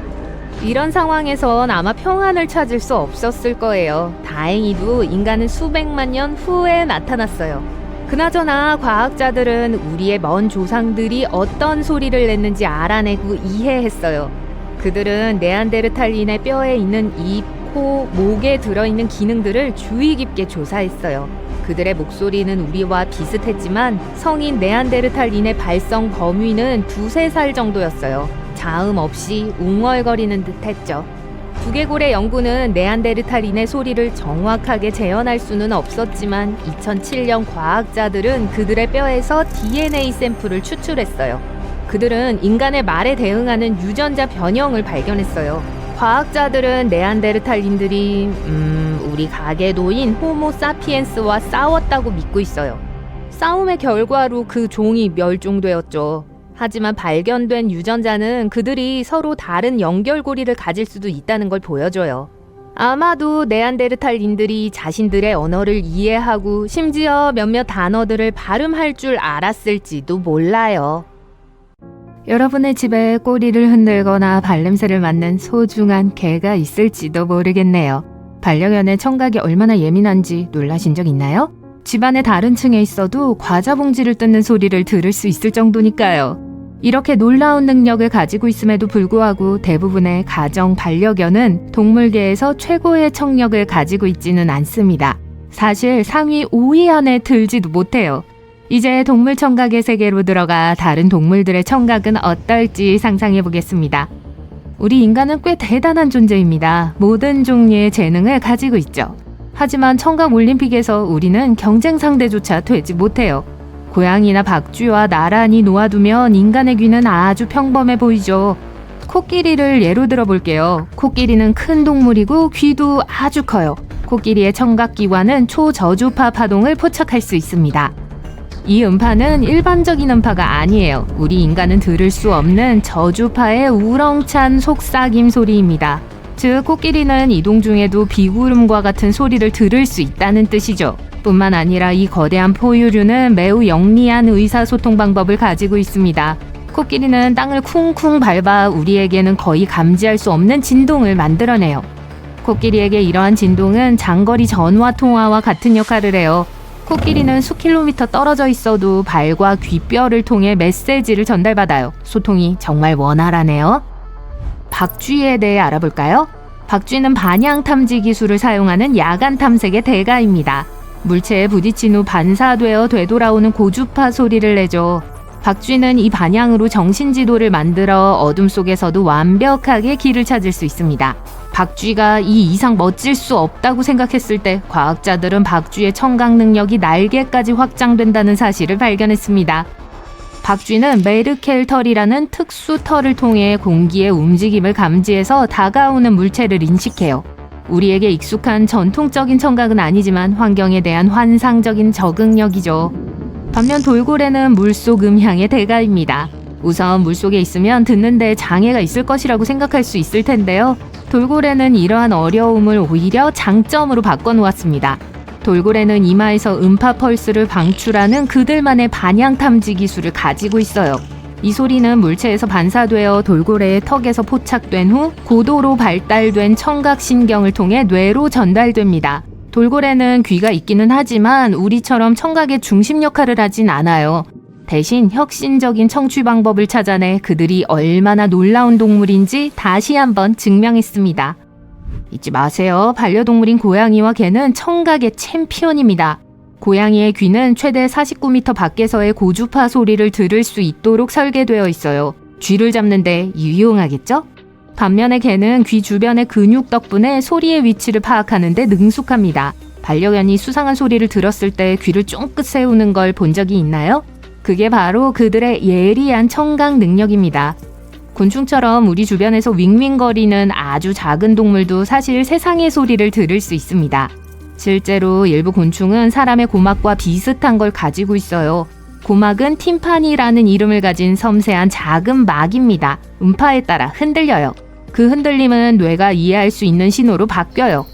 이런 상황에선 아마 평안을 찾을 수 없었을 거예요. 다행히도 인간은 수백만 년 후에 나타났어요. 그나저나 과학자들은 우리의 먼 조상들이 어떤 소리를 냈는지 알아내고 이해했어요. 그들은 네안데르탈인의 뼈에 있는 입, 코, 목에 들어있는 기능들을 주의 깊게 조사했어요. 그들의 목소리는 우리와 비슷했지만 성인 네안데르탈인의 발성 범위는 2-3살 정도였어요. 자음 없이 웅얼거리는 듯 했죠. 두개골의 연구는 네안데르탈인의 소리를 정확하게 재현할 수는 없었지만 2007년 과학자들은 그들의 뼈에서 DNA 샘플을 추출했어요. 그들은 인간의 말에 대응하는 유전자 변형을 발견했어요. 과학자들은 네안데르탈인들이 우리 가게 노인 호모 사피엔스와 싸웠다고 믿고 있어요. 싸움의 결과로 그 종이 멸종되었죠. 하지만 발견된 유전자는 그들이 서로 다른 연결고리를 가질 수도 있다는 걸 보여줘요. 아마도 네안데르탈인들이 자신들의 언어를 이해하고 심지어 몇몇 단어들을 발음할 줄 알았을지도 몰라요. 여러분의 집에 꼬리를 흔들거나 발냄새를 맡는 소중한 개가 있을지도 모르겠네요. 반려견의 청각이 얼마나 예민한지 놀라신 적 있나요? 집안의 다른 층에 있어도 과자 봉지를 뜯는 소리를 들을 수 있을 정도니까요. 이렇게 놀라운 능력을 가지고 있음에도 불구하고 대부분의 가정 반려견은 동물계에서 최고의 청력을 가지고 있지는 않습니다. 사실 상위 5위 안에 들지도 못해요. 이제 동물 청각의 세계로 들어가 다른 동물들의 청각은 어떨지 상상해 보겠습니다. 우리 인간은 꽤 대단한 존재입니다. 모든 종류의 재능을 가지고 있죠. 하지만 청각 올림픽에서 우리는 경쟁 상대조차 되지 못해요. 고양이나 박쥐와 나란히 놓아두면 인간의 귀는 아주 평범해 보이죠. 코끼리를 예로 들어볼게요. 코끼리는 큰 동물이고 귀도 아주 커요. 코끼리의 청각기관은 초저주파 파동을 포착할 수 있습니다. 이 음파는 일반적인 음파가 아니에요. 우리 인간은 들을 수 없는 저주파의 우렁찬 속삭임 소리입니다. 즉 코끼리는 이동 중에도 비구름과 같은 소리를 들을 수 있다는 뜻이죠. 뿐만 아니라 이 거대한 포유류는 매우 영리한 의사소통 방법을 가지고 있습니다. 코끼리는 땅을 쿵쿵 밟아 우리에게는 거의 감지할 수 없는 진동을 만들어내요. 코끼리에게 이러한 진동은 장거리 전화 통화와 같은 역할을 해요. 코끼리는 수킬로미터 떨어져 있어도 발과 귓뼈를 통해 메시지를 전달받아요. 소통이 정말 원활하네요. 박쥐에 대해 알아볼까요? 박쥐는 반향 탐지 기술을 사용하는 야간 탐색의 대가입니다. 물체에 부딪힌 후 반사되어 되돌아오는 고주파 소리를 내죠. 박쥐는 이 반향으로 정신지도를 만들어 어둠 속에서도 완벽하게 길을 찾을 수 있습니다. 박쥐가 이 이상 멋질 수 없다고 생각했을 때 과학자들은 박쥐의 청각 능력이 날개까지 확장된다는 사실을 발견했습니다. 박쥐는 메르켈 털이라는 특수 털을 통해 공기의 움직임을 감지해서 다가오는 물체를 인식해요. 우리에게 익숙한 전통적인 청각은 아니지만 환경에 대한 환상적인 적응력이죠. 반면 돌고래는 물속 음향의 대가입니다. 우선 물속에 있으면 듣는 데 장애가 있을 것이라고 생각할 수 있을 텐데요. 돌고래는 이러한 어려움을 오히려 장점으로 바꿔놓았습니다. 돌고래는 이마에서 음파 펄스를 방출하는 그들만의 반향 탐지 기술을 가지고 있어요. 이 소리는 물체에서 반사되어 돌고래의 턱에서 포착된 후 고도로 발달된 청각신경을 통해 뇌로 전달됩니다. 돌고래는 귀가 있기는 하지만 우리처럼 청각의 중심 역할을 하진 않아요. 대신 혁신적인 청취 방법을 찾아내 그들이 얼마나 놀라운 동물인지 다시 한번 증명했습니다. 잊지 마세요. 반려동물인 고양이와 개는 청각의 챔피언입니다. 고양이의 귀는 최대 49m 밖에서의 고주파 소리를 들을 수 있도록 설계되어 있어요. 쥐를 잡는데 유용하겠죠? 반면에 개는 귀 주변의 근육 덕분에 소리의 위치를 파악하는 데 능숙합니다. 반려견이 수상한 소리를 들었을 때 귀를 쫑긋 세우는 걸 본 적이 있나요? 그게 바로 그들의 예리한 청각 능력입니다. 곤충처럼 우리 주변에서 윙윙거리는 아주 작은 동물도 사실 세상의 소리를 들을 수 있습니다. 실제로 일부 곤충은 사람의 고막과 비슷한 걸 가지고 있어요. 고막은 팀파니라는 이름을 가진 섬세한 작은 막입니다. 음파에 따라 흔들려요. 그 흔들림은 뇌가 이해할 수 있는 신호로 바뀌어요.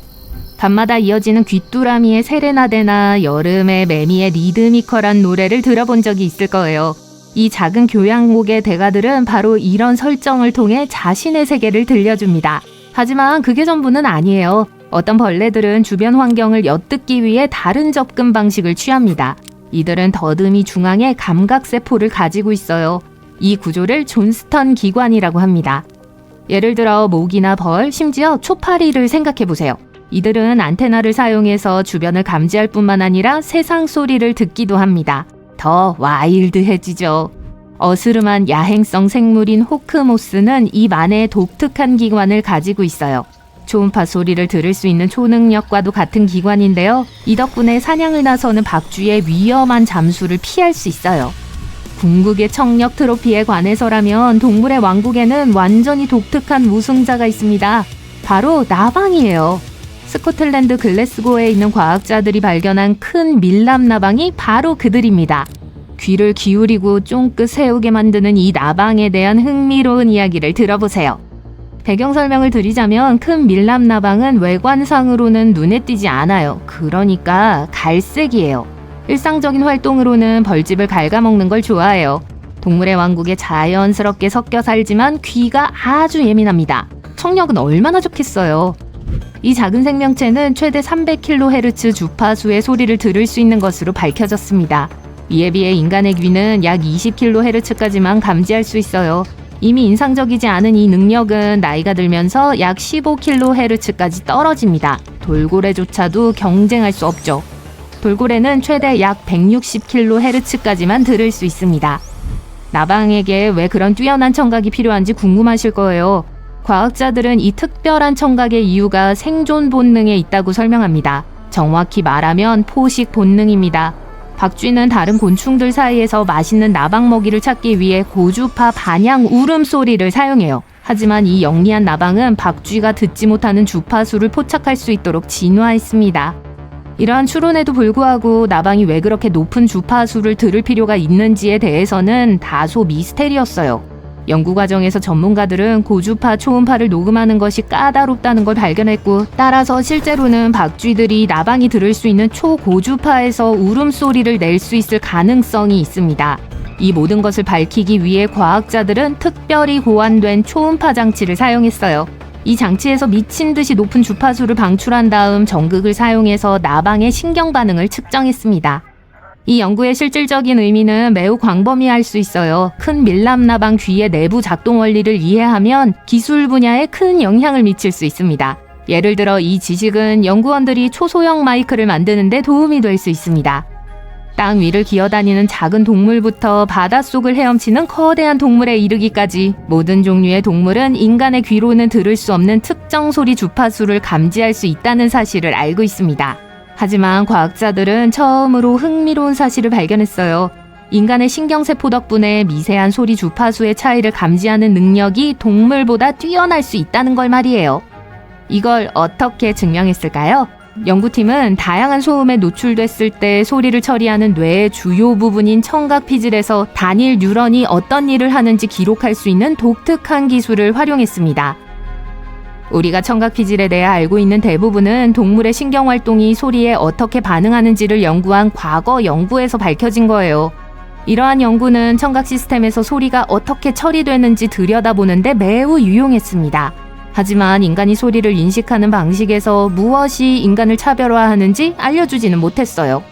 밤마다 이어지는 귀뚜라미의 세레나데나 여름의 매미의 리드미컬한 노래를 들어본 적이 있을 거예요. 이 작은 교향곡의 대가들은 바로 이런 설정을 통해 자신의 세계를 들려줍니다. 하지만 그게 전부는 아니에요. 어떤 벌레들은 주변 환경을 엿듣기 위해 다른 접근 방식을 취합니다. 이들은 더듬이 중앙에 감각세포를 가지고 있어요. 이 구조를 존스턴 기관이라고 합니다. 예를 들어 모기나 벌, 심지어 초파리를 생각해보세요. 이들은 안테나를 사용해서 주변을 감지할 뿐만 아니라 세상 소리를 듣기도 합니다. 더 와일드해지죠. 어스름한 야행성 생물인 호크모스는 입 안에 독특한 기관을 가지고 있어요. 초음파 소리를 들을 수 있는 초능력과도 같은 기관인데요. 이 덕분에 사냥을 나서는 박쥐의 위험한 잠수를 피할 수 있어요. 궁극의 청력 트로피에 관해서라면 동물의 왕국에는 완전히 독특한 우승자가 있습니다. 바로 나방이에요. 스코틀랜드 글래스고에 있는 과학자들이 발견한 큰 밀랍 나방이 바로 그들입니다. 귀를 기울이고 쫑긋 세우게 만드는 이 나방에 대한 흥미로운 이야기를 들어보세요. 배경 설명을 드리자면 큰 밀랍 나방은 외관상으로는 눈에 띄지 않아요. 그러니까 갈색이에요. 일상적인 활동으로는 벌집을 갉아먹는 걸 좋아해요. 동물의 왕국에 자연스럽게 섞여 살지만 귀가 아주 예민합니다. 청력은 얼마나 좋겠어요. 이 작은 생명체는 최대 300kHz 주파수의 소리를 들을 수 있는 것으로 밝혀졌습니다. 이에 비해 인간의 귀는 약 20kHz까지만 감지할 수 있어요. 이미 인상적이지 않은 이 능력은 나이가 들면서 약 15kHz까지 떨어집니다. 돌고래조차도 경쟁할 수 없죠. 돌고래는 최대 약 160kHz까지만 들을 수 있습니다. 나방에게 왜 그런 뛰어난 청각이 필요한지 궁금하실 거예요. 과학자들은 이 특별한 청각의 이유가 생존 본능에 있다고 설명합니다. 정확히 말하면 포식 본능입니다. 박쥐는 다른 곤충들 사이에서 맛있는 나방 먹이를 찾기 위해 고주파 반향 울음소리를 사용해요. 하지만 이 영리한 나방은 박쥐가 듣지 못하는 주파수를 포착할 수 있도록 진화했습니다. 이러한 추론에도 불구하고 나방이 왜 그렇게 높은 주파수를 들을 필요가 있는지에 대해서는 다소 미스테리였어요. 연구 과정에서 전문가들은 고주파 초음파를 녹음하는 것이 까다롭다는 걸 발견했고, 따라서 실제로는 박쥐들이 나방이 들을 수 있는 초고주파에서 울음소리를 낼 수 있을 가능성이 있습니다. 이 모든 것을 밝히기 위해 과학자들은 특별히 고안된 초음파 장치를 사용했어요. 이 장치에서 미친 듯이 높은 주파수를 방출한 다음 전극을 사용해서 나방의 신경 반응을 측정했습니다. 이 연구의 실질적인 의미는 매우 광범위할 수 있어요. 큰 밀랍 나방 귀의 내부 작동 원리를 이해하면 기술 분야에 큰 영향을 미칠 수 있습니다. 예를 들어 이 지식은 연구원들이 초소형 마이크를 만드는 데 도움이 될 수 있습니다. 땅 위를 기어다니는 작은 동물부터 바닷속을 헤엄치는 거대한 동물에 이르기까지 모든 종류의 동물은 인간의 귀로는 들을 수 없는 특정 소리 주파수를 감지할 수 있다는 사실을 알고 있습니다. 하지만 과학자들은 처음으로 흥미로운 사실을 발견했어요. 인간의 신경세포 덕분에 미세한 소리 주파수의 차이를 감지하는 능력이 동물보다 뛰어날 수 있다는 걸 말이에요. 이걸 어떻게 증명했을까요? 연구팀은 다양한 소음에 노출됐을 때 소리를 처리하는 뇌의 주요 부분인 청각 피질에서 단일 뉴런이 어떤 일을 하는지 기록할 수 있는 독특한 기술을 활용했습니다. 우리가 청각 피질에 대해 알고 있는 대부분은 동물의 신경활동이 소리에 어떻게 반응하는지를 연구한 과거 연구에서 밝혀진 거예요. 이러한 연구는 청각 시스템에서 소리가 어떻게 처리되는지 들여다보는데 매우 유용했습니다. 하지만 인간이 소리를 인식하는 방식에서 무엇이 인간을 차별화하는지 알려주지는 못했어요.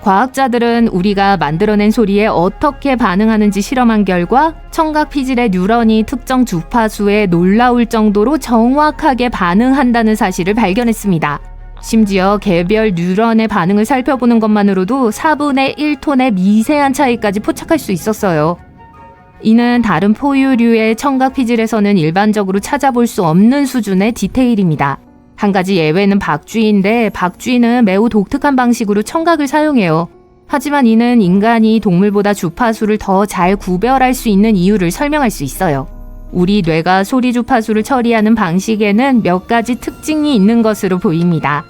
과학자들은 우리가 만들어낸 소리에 어떻게 반응하는지 실험한 결과 청각 피질의 뉴런이 특정 주파수에 놀라울 정도로 정확하게 반응한다는 사실을 발견했습니다. 심지어 개별 뉴런의 반응을 살펴보는 것만으로도 4분의 1톤의 미세한 차이까지 포착할 수 있었어요. 이는 다른 포유류의 청각 피질에서는 일반적으로 찾아볼 수 없는 수준의 디테일입니다. 한 가지 예외는 박쥐인데 박쥐는 매우 독특한 방식으로 청각을 사용해요. 하지만 이는 인간이 동물보다 주파수를 더 잘 구별할 수 있는 이유를 설명할 수 있어요. 우리 뇌가 소리 주파수를 처리하는 방식에는 몇 가지 특징이 있는 것으로 보입니다.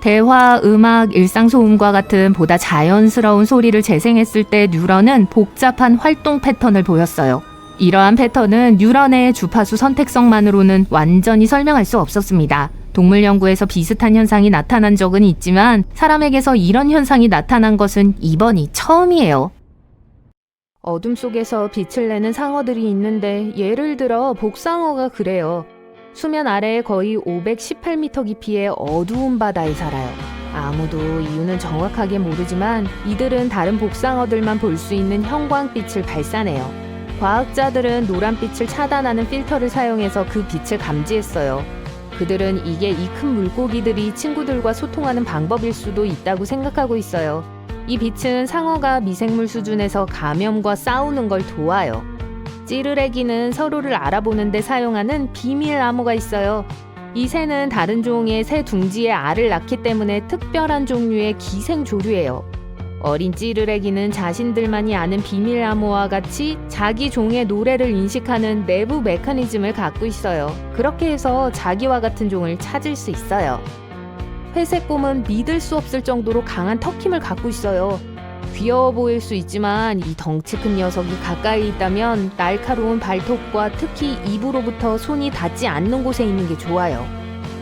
대화, 음악, 일상소음과 같은 보다 자연스러운 소리를 재생했을 때 뉴런은 복잡한 활동 패턴을 보였어요. 이러한 패턴은 뉴런의 주파수 선택성만으로는 완전히 설명할 수 없었습니다. 동물 연구에서 비슷한 현상이 나타난 적은 있지만 사람에게서 이런 현상이 나타난 것은 이번이 처음이에요. 어둠 속에서 빛을 내는 상어들이 있는데 예를 들어 복상어가 그래요. 수면 아래에 거의 518m 깊이의 어두운 바다에 살아요. 아무도 이유는 정확하게 모르지만 이들은 다른 복상어들만 볼 수 있는 형광빛을 발산해요. 과학자들은 노란빛을 차단하는 필터를 사용해서 그 빛을 감지했어요. 그들은 이게 이 큰 물고기들이 친구들과 소통하는 방법일 수도 있다고 생각하고 있어요. 이 빛은 상어가 미생물 수준에서 감염과 싸우는 걸 도와요. 찌르레기는 서로를 알아보는 데 사용하는 비밀 암호가 있어요. 이 새는 다른 종의 새 둥지에 알을 낳기 때문에 특별한 종류의 기생조류예요. 어린 찌르레기는 자신들만이 아는 비밀 암호와 같이 자기 종의 노래를 인식하는 내부 메커니즘을 갖고 있어요. 그렇게 해서 자기와 같은 종을 찾을 수 있어요. 회색곰은 믿을 수 없을 정도로 강한 턱힘을 갖고 있어요. 귀여워 보일 수 있지만 이 덩치 큰 녀석이 가까이 있다면 날카로운 발톱과 특히 입으로부터 손이 닿지 않는 곳에 있는 게 좋아요.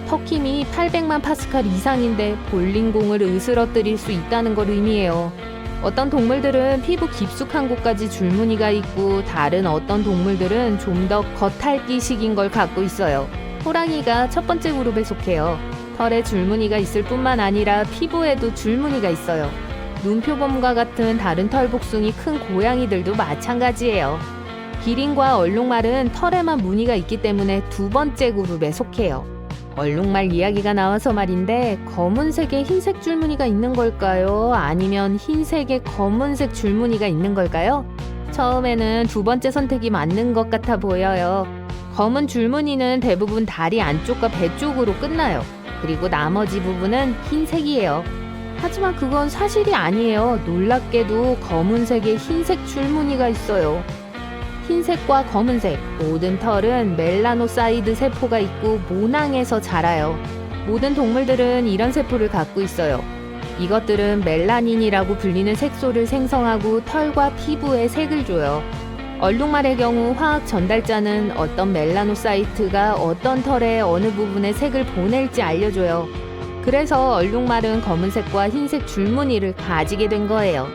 턱힘이 800만 파스칼 이상인데 볼링공을 으스러뜨릴 수 있다는 걸 의미해요. 어떤 동물들은 피부 깊숙한 곳까지 줄무늬가 있고 다른 어떤 동물들은 좀 더 겉핥기식인 걸 갖고 있어요. 호랑이가 첫 번째 그룹에 속해요. 털에 줄무늬가 있을 뿐만 아니라 피부에도 줄무늬가 있어요. 눈표범과 같은 다른 털복숭이 큰 고양이들도 마찬가지예요. 기린과 얼룩말은 털에만 무늬가 있기 때문에 두 번째 그룹에 속해요. 얼룩말 이야기가 나와서 말인데 검은색에 흰색 줄무늬가 있는 걸까요? 아니면 흰색에 검은색 줄무늬가 있는 걸까요? 처음에는 두 번째 선택이 맞는 것 같아 보여요. 검은 줄무늬는 대부분 다리 안쪽과 배 쪽으로 끝나요. 그리고 나머지 부분은 흰색이에요. 하지만 그건 사실이 아니에요. 놀랍게도 검은색에 흰색 줄무늬가 있어요. 흰색과 검은색, 모든 털은 멜라노사이드 세포가 있고 모낭에서 자라요. 모든 동물들은 이런 세포를 갖고 있어요. 이것들은 멜라닌이라고 불리는 색소를 생성하고 털과 피부에 색을 줘요. 얼룩말의 경우 화학 전달자는 어떤 멜라노사이트가 어떤 털의 어느 부분에 색을 보낼지 알려줘요. 그래서 얼룩말은 검은색과 흰색 줄무늬를 가지게 된 거예요.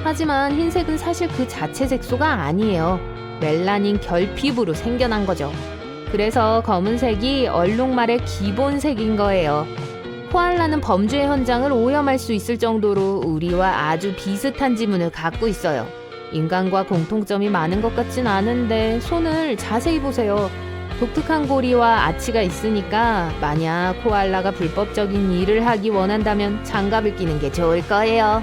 하지만 흰색은 사실 그 자체 색소가 아니에요. 멜라닌 결핍으로 생겨난 거죠. 그래서 검은색이 얼룩말의 기본색인 거예요. 코알라는 범죄 현장을 오염할 수 있을 정도로 우리와 아주 비슷한 지문을 갖고 있어요. 인간과 공통점이 많은 것 같진 않은데 손을 자세히 보세요. 독특한 고리와 아치가 있으니까 만약 코알라가 불법적인 일을 하기 원한다면 장갑을 끼는 게 좋을 거예요.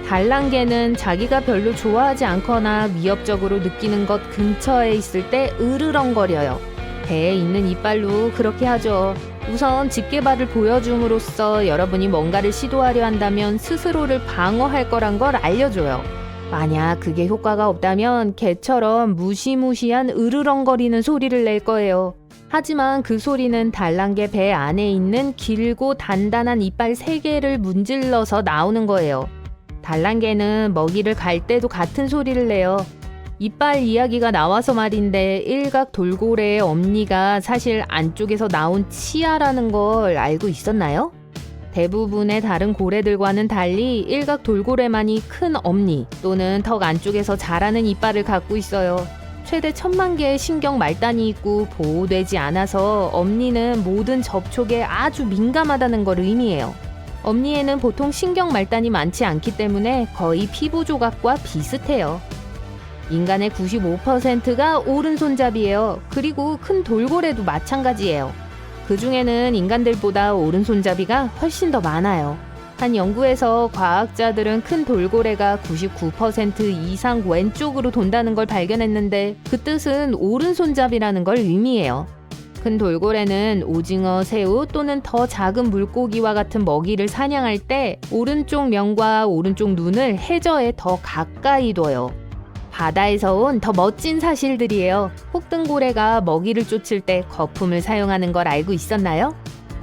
달랑개는 자기가 별로 좋아하지 않거나 위협적으로 느끼는 것 근처에 있을 때 으르렁거려요. 배에 있는 이빨로 그렇게 하죠. 우선 집게발을 보여줌으로써 여러분이 뭔가를 시도하려 한다면 스스로를 방어할 거란 걸 알려줘요. 만약 그게 효과가 없다면 개처럼 무시무시한 으르렁거리는 소리를 낼 거예요. 하지만 그 소리는 달랑개 배 안에 있는 길고 단단한 이빨 3개를 문질러서 나오는 거예요. 달랑개는 먹이를 갈 때도 같은 소리를 내요. 이빨 이야기가 나와서 말인데 일각 돌고래의 엄니가 사실 안쪽에서 나온 치아라는 걸 알고 있었나요? 대부분의 다른 고래들과는 달리 일각 돌고래만이 큰 엄니 또는 턱 안쪽에서 자라는 이빨을 갖고 있어요. 최대 1000만 개의 신경 말단이 있고 보호되지 않아서 엄니는 모든 접촉에 아주 민감하다는 걸 의미해요. 엄니에는 보통 신경 말단이 많지 않기 때문에 거의 피부 조각과 비슷해요. 인간의 95%가 오른손잡이에요. 그리고 큰 돌고래도 마찬가지예요. 그 중에는 인간들보다 오른손잡이가 훨씬 더 많아요. 한 연구에서 과학자들은 큰 돌고래가 99% 이상 왼쪽으로 돈다는 걸 발견했는데 그 뜻은 오른손잡이라는 걸 의미해요. 큰 돌고래는 오징어, 새우 또는 더 작은 물고기와 같은 먹이를 사냥할 때 오른쪽 명과 오른쪽 눈을 해저에 더 가까이 둬요. 바다에서 온 더 멋진 사실들이에요. 혹등고래가 먹이를 쫓을 때 거품을 사용하는 걸 알고 있었나요?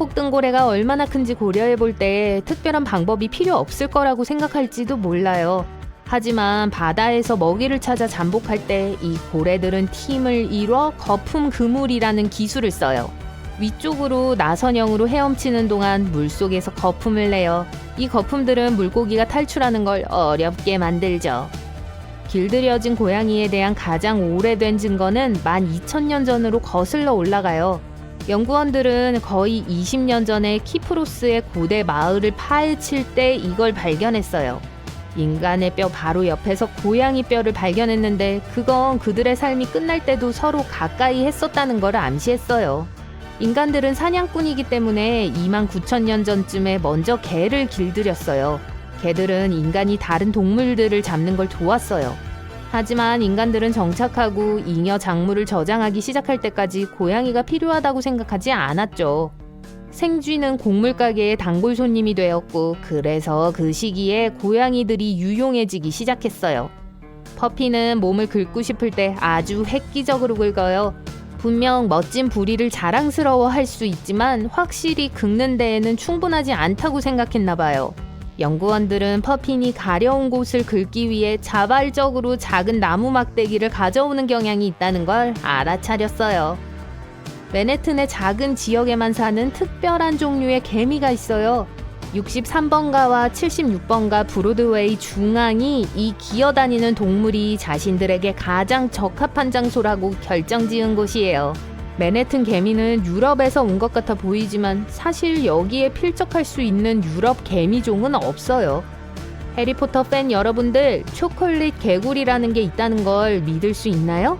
혹등고래가 얼마나 큰지 고려해 볼 때 특별한 방법이 필요 없을 거라고 생각할지도 몰라요. 하지만 바다에서 먹이를 찾아 잠복할 때 이 고래들은 팀을 이뤄 거품 그물이라는 기술을 써요. 위쪽으로 나선형으로 헤엄치는 동안 물속에서 거품을 내요. 이 거품들은 물고기가 탈출하는 걸 어렵게 만들죠. 길들여진 고양이에 대한 가장 오래된 증거는 12,000년 전으로 거슬러 올라가요. 연구원들은 거의 20년 전에 키프로스의 고대 마을을 파헤칠 때 이걸 발견했어요. 인간의 뼈 바로 옆에서 고양이 뼈를 발견했는데 그건 그들의 삶이 끝날 때도 서로 가까이 했었다는 걸 암시했어요. 인간들은 사냥꾼이기 때문에 29,000년 전쯤에 먼저 개를 길들였어요. 개들은 인간이 다른 동물들을 잡는 걸 도왔어요. 하지만 인간들은 정착하고 잉여 작물을 저장하기 시작할 때까지 고양이가 필요하다고 생각하지 않았죠. 생쥐는 곡물 가게의 단골 손님이 되었고 그래서 그 시기에 고양이들이 유용해지기 시작했어요. 퍼피는 몸을 긁고 싶을 때 아주 획기적으로 긁어요. 분명 멋진 부리를 자랑스러워할 수 있지만 확실히 긁는 데에는 충분하지 않다고 생각했나 봐요. 연구원들은 퍼핀이 가려운 곳을 긁기 위해 자발적으로 작은 나무 막대기를 가져오는 경향이 있다는 걸 알아차렸어요. 맨해튼의 작은 지역에만 사는 특별한 종류의 개미가 있어요. 63번가와 76번가 브로드웨이 중앙이 이 기어다니는 동물이 자신들에게 가장 적합한 장소라고 결정지은 곳이에요. 맨해튼 개미는 유럽에서 온 것 같아 보이지만 사실 여기에 필적할 수 있는 유럽 개미종은 없어요. 해리포터 팬 여러분들, 초콜릿 개구리라는 게 있다는 걸 믿을 수 있나요?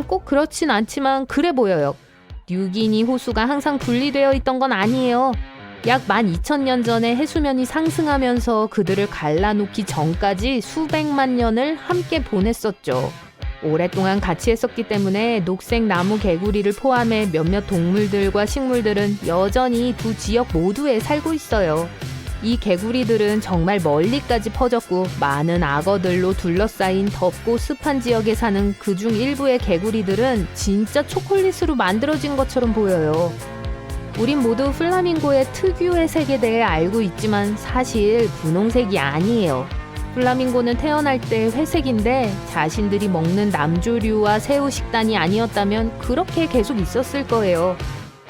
꼭 그렇진 않지만 그래 보여요. 뉴기니 호수가 항상 분리되어 있던 건 아니에요. 약 12,000년 전에 해수면이 상승하면서 그들을 갈라놓기 전까지 수백만 년을 함께 보냈었죠. 오랫동안 같이 했었기 때문에 녹색 나무 개구리를 포함해 몇몇 동물들과 식물들은 여전히 두 지역 모두에 살고 있어요. 이 개구리들은 정말 멀리까지 퍼졌고 많은 악어들로 둘러싸인 덥고 습한 지역에 사는 그중 일부의 개구리들은 진짜 초콜릿으로 만들어진 것처럼 보여요. 우린 모두 플라밍고의 특유의 색에 대해 알고 있지만 사실 분홍색이 아니에요. 플라밍고는 태어날 때 회색인데 자신들이 먹는 남조류와 새우 식단이 아니었다면 그렇게 계속 있었을 거예요.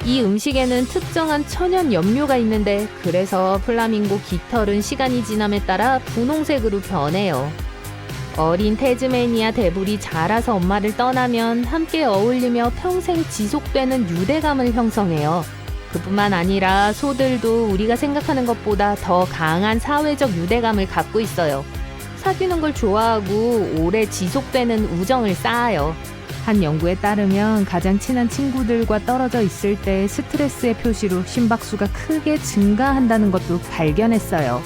이 음식에는 특정한 천연 염료가 있는데 그래서 플라밍고 깃털은 시간이 지남에 따라 분홍색으로 변해요. 어린 태즈메니아 대불이 자라서 엄마를 떠나면 함께 어울리며 평생 지속되는 유대감을 형성해요. 그뿐만 아니라 소들도 우리가 생각하는 것보다 더 강한 사회적 유대감을 갖고 있어요. 사귀는 걸 좋아하고 오래 지속되는 우정을 쌓아요. 한 연구에 따르면 가장 친한 친구들과 떨어져 있을 때 스트레스의 표시로 심박수가 크게 증가한다는 것도 발견했어요.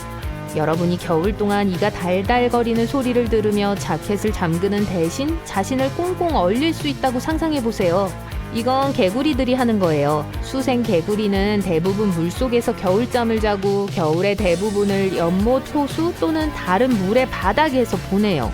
여러분이 겨울 동안 이가 달달거리는 소리를 들으며 자켓을 잠그는 대신 자신을 꽁꽁 얼릴 수 있다고 상상해보세요. 이건 개구리들이 하는 거예요. 수생 개구리는 대부분 물속에서 겨울잠을 자고 겨울의 대부분을 연못, 호수 또는 다른 물의 바닥에서 보내요.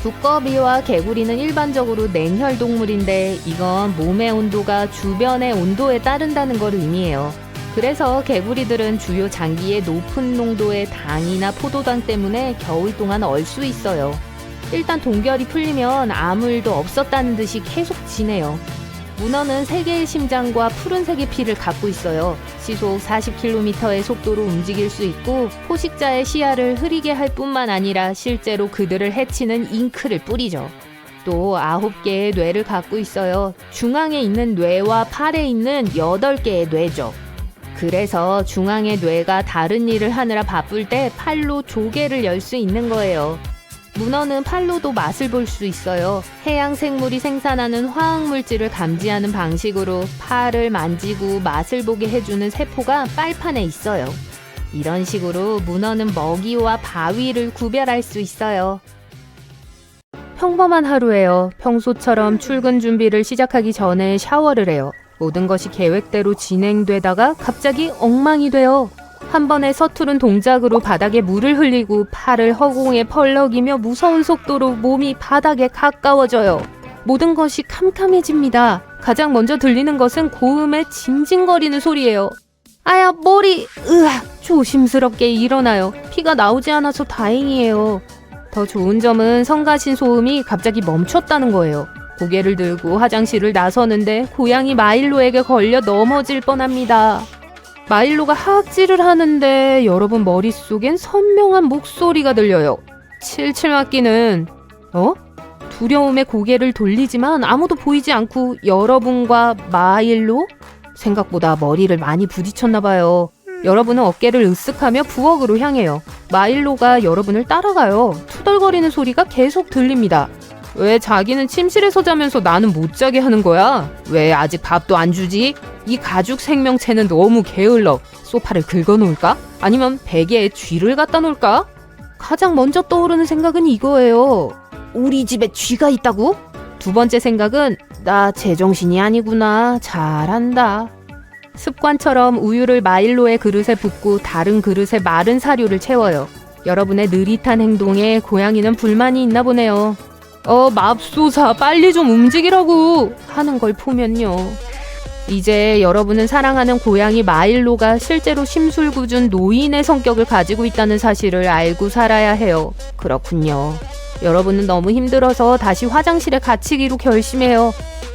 두꺼비와 개구리는 일반적으로 냉혈 동물인데 이건 몸의 온도가 주변의 온도에 따른다는 걸 의미해요. 그래서 개구리들은 주요 장기의 높은 농도의 당이나 포도당 때문에 겨울 동안 얼 수 있어요. 일단 동결이 풀리면 아무 일도 없었다는 듯이 계속 지내요. 문어는 3개의 심장과 푸른색의 피를 갖고 있어요. 시속 40km의 속도로 움직일 수 있고 포식자의 시야를 흐리게 할 뿐만 아니라 실제로 그들을 해치는 잉크를 뿌리죠. 또 9개의 뇌를 갖고 있어요. 중앙에 있는 뇌와 팔에 있는 8개의 뇌죠. 그래서 중앙의 뇌가 다른 일을 하느라 바쁠 때 팔로 조개를 열 수 있는 거예요. 문어는 팔로도 맛을 볼 수 있어요. 해양 생물이 생산하는 화학물질을 감지하는 방식으로 팔을 만지고 맛을 보게 해주는 세포가 빨판에 있어요. 이런 식으로 문어는 먹이와 바위를 구별할 수 있어요. 평범한 하루예요. 평소처럼 출근 준비를 시작하기 전에 샤워를 해요. 모든 것이 계획대로 진행되다가 갑자기 엉망이 돼요. 한 번에 서투른 동작으로 바닥에 물을 흘리고 팔을 허공에 펄럭이며 무서운 속도로 몸이 바닥에 가까워져요. 모든 것이 캄캄해집니다. 가장 먼저 들리는 것은 고음의 징징거리는 소리예요. 아야, 머리! 조심스럽게 일어나요. 피가 나오지 않아서 다행이에요. 더 좋은 점은 성가신 소음이 갑자기 멈췄다는 거예요. 고개를 들고 화장실을 나서는데 고양이 마일로에게 걸려 넘어질 뻔합니다. 마일로가 하악질을 하는데 여러분 머릿속엔 선명한 목소리가 들려요. 칠칠맞기는 두려움에 고개를 돌리지만 아무도 보이지 않고 여러분과 마일로? 생각보다 머리를 많이 부딪혔나봐요. 여러분은 어깨를 으쓱하며 부엌으로 향해요. 마일로가 여러분을 따라가요. 투덜거리는 소리가 계속 들립니다. 왜 자기는 침실에서 자면서 나는 못 자게 하는 거야? 왜 아직 밥도 안 주지? 이 가죽 생명체는 너무 게을러. 소파를 긁어놓을까? 아니면 베개에 쥐를 갖다 놓을까? 가장 먼저 떠오르는 생각은 이거예요. 우리 집에 쥐가 있다고? 두 번째 생각은 나 제정신이 아니구나. 잘한다. 습관처럼 우유를 마일로의 그릇에 붓고 다른 그릇에 마른 사료를 채워요. 여러분의 느릿한 행동에 고양이는 불만이 있나 보네요. 맙소사 빨리 좀 움직이라고 하는 걸 보면요. 이제 여러분은 사랑하는 고양이 마일로가 실제로 심술궂은 노인의 성격을 가지고 있다는 사실을 알고 살아야 해요. 그렇군요. 여러분은 너무 힘들어서 다시 화장실에 갇히기로 결심해요.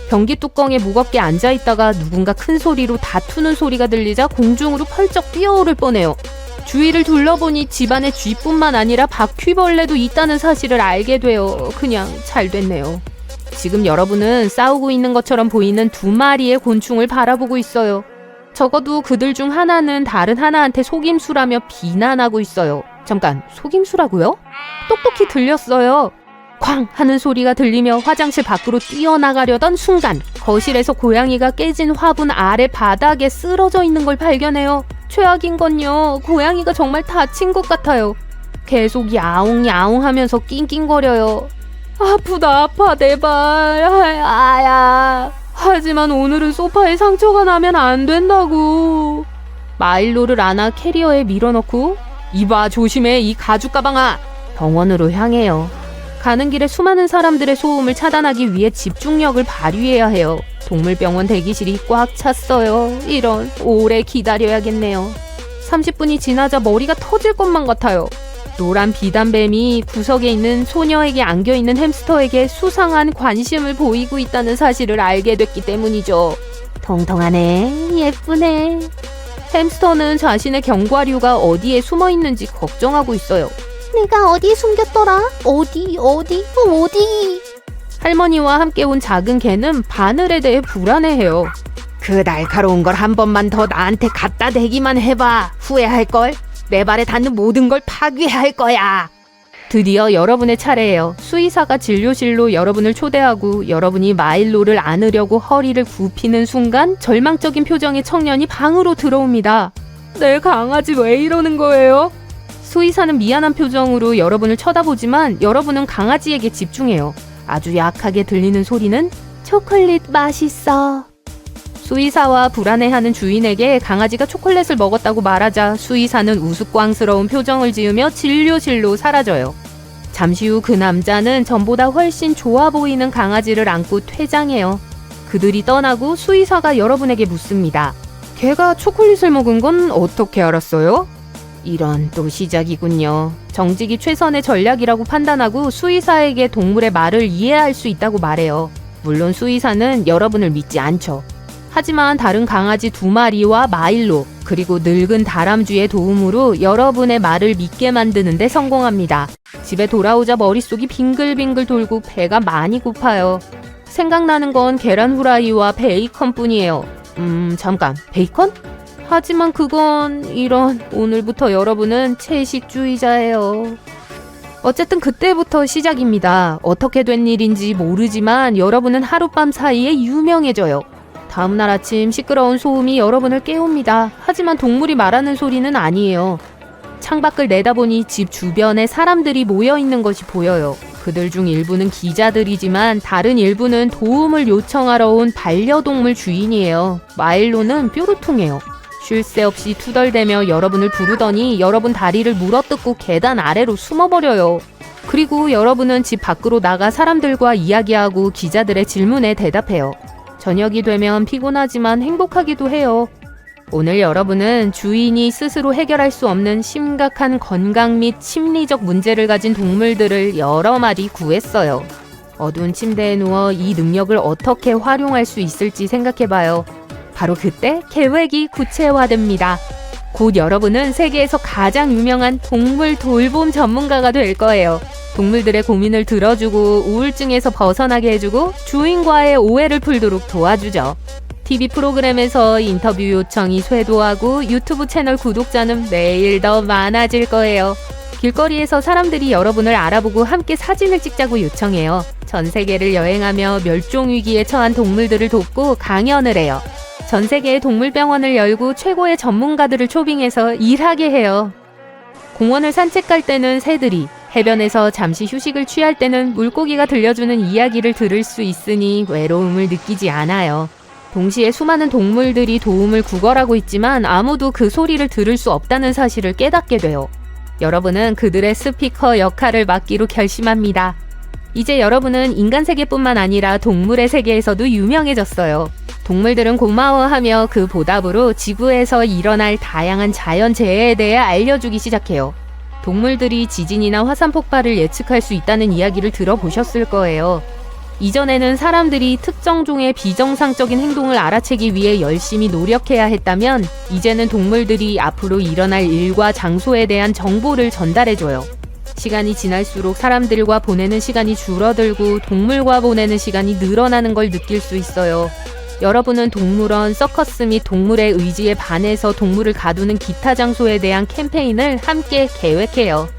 변기 뚜껑에 무겁게 앉아있다가 누군가 큰 소리로 다투는 소리가 들리자 공중으로 펄쩍 뛰어오를 뻔해요. 주위를 둘러보니 집안에 쥐뿐만 아니라 바퀴벌레도 있다는 사실을 알게 돼요. 그냥 잘 됐네요. 지금 여러분은 싸우고 있는 것처럼 보이는 두 마리의 곤충을 바라보고 있어요. 적어도 그들 중 하나는 다른 하나한테 속임수라며 비난하고 있어요. 잠깐, 속임수라고요? 똑똑히 들렸어요. 쾅 하는 소리가 들리며 화장실 밖으로 뛰어나가려던 순간 거실에서 고양이가 깨진 화분 아래 바닥에 쓰러져 있는 걸 발견해요. 최악인 건요, 고양이가 정말 다친 것 같아요. 계속 야옹야옹 하면서 낑낑거려요. 아프다 아파 내 발. 아야. 하지만 오늘은 소파에 상처가 나면 안 된다고. 마일로를 안아 캐리어에 밀어넣고 이봐 조심해 이 가죽 가방아. 병원으로 향해요. 가는 길에 수많은 사람들의 소음을 차단하기 위해 집중력을 발휘해야 해요. 동물병원 대기실이 꽉 찼어요. 이런, 오래 기다려야겠네요. 30분이 지나자 머리가 터질 것만 같아요. 노란 비단뱀이 구석에 있는 소녀에게 안겨있는 햄스터에게 수상한 관심을 보이고 있다는 사실을 알게 됐기 때문이죠. 통통하네, 예쁘네. 햄스터는 자신의 견과류가 어디에 숨어있는지 걱정하고 있어요. 내가 어디에 숨겼더라? 어디? 할머니와 함께 온 작은 개는 바늘에 대해 불안해해요. 그 날카로운 걸 한 번만 더 나한테 갖다 대기만 해봐. 후회할걸? 내 발에 닿는 모든 걸 파괴할 거야. 드디어 여러분의 차례예요. 수의사가 진료실로 여러분을 초대하고 여러분이 마일로를 안으려고 허리를 굽히는 순간 절망적인 표정의 청년이 방으로 들어옵니다. 내 강아지 왜 이러는 거예요? 수의사는 미안한 표정으로 여러분을 쳐다보지만 여러분은 강아지에게 집중해요. 아주 약하게 들리는 소리는 초콜릿 맛있어. 수의사와 불안해하는 주인에게 강아지가 초콜릿을 먹었다고 말하자 수의사는 우스꽝스러운 표정을 지으며 진료실로 사라져요. 잠시 후 그 남자는 전보다 훨씬 좋아 보이는 강아지를 안고 퇴장해요. 그들이 떠나고 수의사가 여러분에게 묻습니다. 걔가 초콜릿을 먹은 건 어떻게 알았어요? 이런 또 시작이군요. 정직이 최선의 전략이라고 판단하고 수의사에게 동물의 말을 이해할 수 있다고 말해요. 물론 수의사는 여러분을 믿지 않죠. 하지만 다른 강아지 2마리와 마일로 그리고 늙은 다람쥐의 도움으로 여러분의 말을 믿게 만드는 데 성공합니다. 집에 돌아오자 머릿속이 빙글빙글 돌고 배가 많이 고파요. 생각나는 건 계란 후라이와 베이컨뿐이에요. 잠깐, 베이컨? 하지만 그건 이런, 오늘부터 여러분은 채식주의자예요. 어쨌든 그때부터 시작입니다. 어떻게 된 일인지 모르지만 여러분은 하룻밤 사이에 유명해져요. 다음날 아침 시끄러운 소음이 여러분을 깨웁니다. 하지만 동물이 말하는 소리는 아니에요. 창밖을 내다보니 집 주변에 사람들이 모여 있는 것이 보여요. 그들 중 일부는 기자들이지만 다른 일부는 도움을 요청하러 온 반려동물 주인이에요. 마일로는 뾰루통해요. 쉴 새 없이 투덜대며 여러분을 부르더니 여러분 다리를 물어뜯고 계단 아래로 숨어버려요. 그리고 여러분은 집 밖으로 나가 사람들과 이야기하고 기자들의 질문에 대답해요. 저녁이 되면 피곤하지만 행복하기도 해요. 오늘 여러분은 주인이 스스로 해결할 수 없는 심각한 건강 및 심리적 문제를 가진 동물들을 여러 마리 구했어요. 어두운 침대에 누워 이 능력을 어떻게 활용할 수 있을지 생각해봐요. 바로 그때 계획이 구체화됩니다. 곧 여러분은 세계에서 가장 유명한 동물 돌봄 전문가가 될 거예요. 동물들의 고민을 들어주고 우울증에서 벗어나게 해주고 주인과의 오해를 풀도록 도와주죠. TV 프로그램에서 인터뷰 요청이 쇄도하고 유튜브 채널 구독자는 매일 더 많아질 거예요. 길거리에서 사람들이 여러분을 알아보고 함께 사진을 찍자고 요청해요. 전 세계를 여행하며 멸종위기에 처한 동물들을 돕고 강연을 해요. 전 세계의 동물병원을 열고 최고의 전문가들을 초빙해서 일하게 해요. 공원을 산책 갈 때는 새들이, 해변에서 잠시 휴식을 취할 때는 물고기가 들려주는 이야기를 들을 수 있으니 외로움을 느끼지 않아요. 동시에 수많은 동물들이 도움을 구걸하고 있지만 아무도 그 소리를 들을 수 없다는 사실을 깨닫게 돼요. 여러분은 그들의 스피커 역할을 맡기로 결심합니다. 이제 여러분은 인간 세계뿐만 아니라 동물의 세계에서도 유명해졌어요. 동물들은 고마워하며 그 보답으로 지구에서 일어날 다양한 자연재해에 대해 알려주기 시작해요. 동물들이 지진이나 화산 폭발을 예측할 수 있다는 이야기를 들어보셨을 거예요. 이전에는 사람들이 특정 종의 비정상적인 행동을 알아채기 위해 열심히 노력해야 했다면 이제는 동물들이 앞으로 일어날 일과 장소에 대한 정보를 전달해줘요. 시간이 지날수록 사람들과 보내는 시간이 줄어들고 동물과 보내는 시간이 늘어나는 걸 느낄 수 있어요. 여러분은 동물원, 서커스 및 동물의 의지에 반해서 동물을 가두는 기타 장소에 대한 캠페인을 함께 계획해요.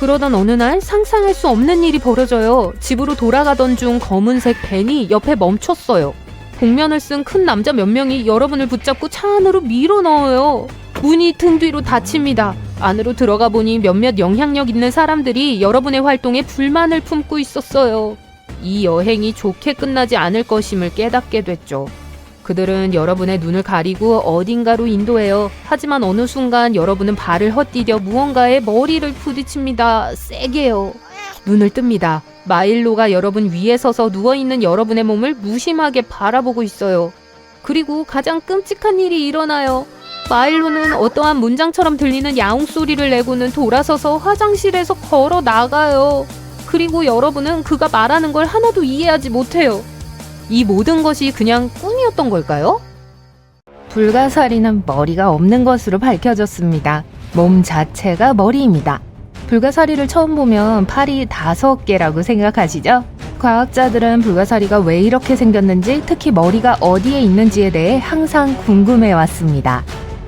그러던 어느 날 상상할 수 없는 일이 벌어져요. 집으로 돌아가던 중 검은색 밴이 옆에 멈췄어요. 복면을 쓴 큰 남자 몇 명이 여러분을 붙잡고 차 안으로 밀어 넣어요. 문이 등 뒤로 닫힙니다. 안으로 들어가 보니 몇몇 영향력 있는 사람들이 여러분의 활동에 불만을 품고 있었어요. 이 여행이 좋게 끝나지 않을 것임을 깨닫게 됐죠. 그들은 여러분의 눈을 가리고 어딘가로 인도해요. 하지만 어느 순간 여러분은 발을 헛디뎌 무언가에 머리를 부딪힙니다. 세게요. 눈을 뜹니다. 마일로가 여러분 위에 서서 누워있는 여러분의 몸을 무심하게 바라보고 있어요. 그리고 가장 끔찍한 일이 일어나요. 마일로는 어떠한 문장처럼 들리는 야옹 소리를 내고는 돌아서서 화장실에서 걸어 나가요. 그리고 여러분은 그가 말하는 걸 하나도 이해하지 못해요. 이 모든 것이 그냥 꿈이었던 걸까요? 불가사리는 머리가 없는 것으로 밝혀졌습니다. 몸 자체가 머리입니다. 불가사리를 처음 보면 팔이 5개라고 생각하시죠? 과학자들은 불가사리가 왜 이렇게 생겼는지, 특히 머리가 어디에 있는지에 대해 항상 궁금해왔습니다.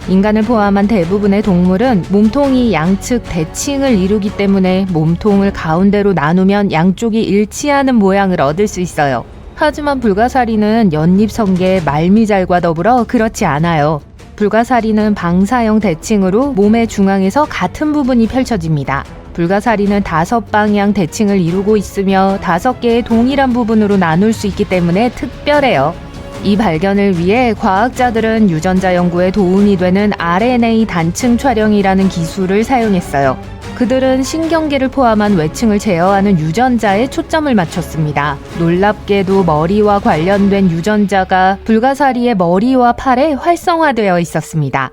인간을 포함한 대부분의 동물은 몸통이 양측 대칭을 이루기 때문에 몸통을 가운데로 나누면 양쪽이 일치하는 모양을 얻을 수 있어요. 하지만 불가사리는 연잎성게, 말미잘과 더불어 그렇지 않아요. 불가사리는 방사형 대칭으로 몸의 중앙에서 같은 부분이 펼쳐집니다. 불가사리는 5방향 대칭을 이루고 있으며 5개의 동일한 부분으로 나눌 수 있기 때문에 특별해요. 이 발견을 위해 과학자들은 유전자 연구에 도움이 되는 RNA 단층 촬영이라는 기술을 사용했어요. 그들은 신경계를 포함한 외층을 제어하는 유전자에 초점을 맞췄습니다. 놀랍게도 머리와 관련된 유전자가 불가사리의 머리와 팔에 활성화되어 있었습니다.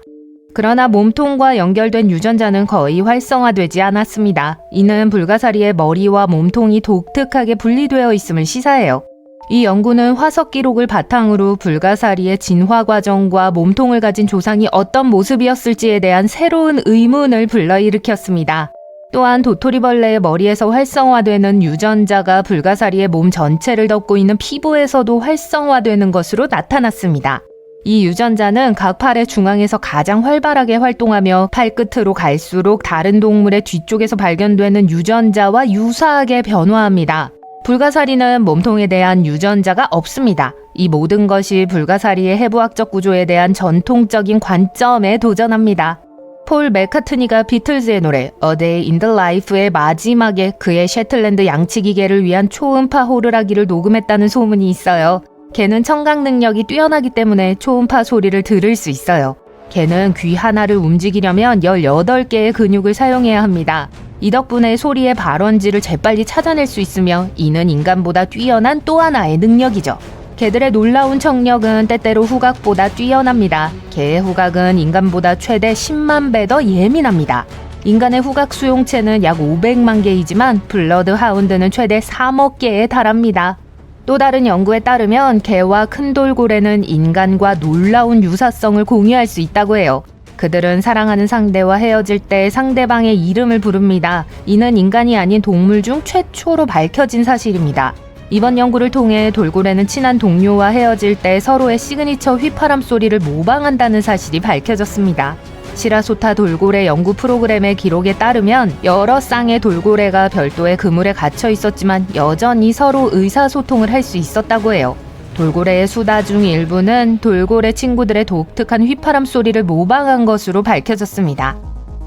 그러나 몸통과 연결된 유전자는 거의 활성화되지 않았습니다. 이는 불가사리의 머리와 몸통이 독특하게 분리되어 있음을 시사해요. 이 연구는 화석 기록을 바탕으로 불가사리의 진화 과정과 몸통을 가진 조상이 어떤 모습이었을지에 대한 새로운 의문을 불러일으켰습니다. 또한 도토리벌레의 머리에서 활성화되는 유전자가 불가사리의 몸 전체를 덮고 있는 피부에서도 활성화되는 것으로 나타났습니다. 이 유전자는 각 팔의 중앙에서 가장 활발하게 활동하며 팔끝으로 갈수록 다른 동물의 뒤쪽에서 발견되는 유전자와 유사하게 변화합니다. 불가사리는 몸통에 대한 유전자가 없습니다. 이 모든 것이 불가사리의 해부학적 구조에 대한 전통적인 관점에 도전합니다. 폴 맥카트니가 비틀즈의 노래 A Day in the Life의 마지막에 그의 셰틀랜드 양치기계를 위한 초음파 호루라기를 녹음했다는 소문이 있어요. 개는 청각 능력이 뛰어나기 때문에 초음파 소리를 들을 수 있어요. 개는 귀 하나를 움직이려면 18개의 근육을 사용해야 합니다. 이 덕분에 소리의 발원지를 재빨리 찾아낼 수 있으며 이는 인간보다 뛰어난 또 하나의 능력이죠. 개들의 놀라운 청력은 때때로 후각보다 뛰어납니다. 개의 후각은 인간보다 최대 10만 배 더 예민합니다. 인간의 후각 수용체는 약 500만 개이지만 블러드 하운드는 최대 3억 개에 달합니다. 또 다른 연구에 따르면 개와 큰 돌고래는 인간과 놀라운 유사성을 공유할 수 있다고 해요. 그들은 사랑하는 상대와 헤어질 때 상대방의 이름을 부릅니다. 이는 인간이 아닌 동물 중 최초로 밝혀진 사실입니다. 이번 연구를 통해 돌고래는 친한 동료와 헤어질 때 서로의 시그니처 휘파람 소리를 모방한다는 사실이 밝혀졌습니다. 시라소타 돌고래 연구 프로그램의 기록에 따르면 여러 쌍의 돌고래가 별도의 그물에 갇혀 있었지만 여전히 서로 의사소통을 할 수 있었다고 해요. 돌고래의 수다 중 일부는 돌고래 친구들의 독특한 휘파람 소리를 모방한 것으로 밝혀졌습니다.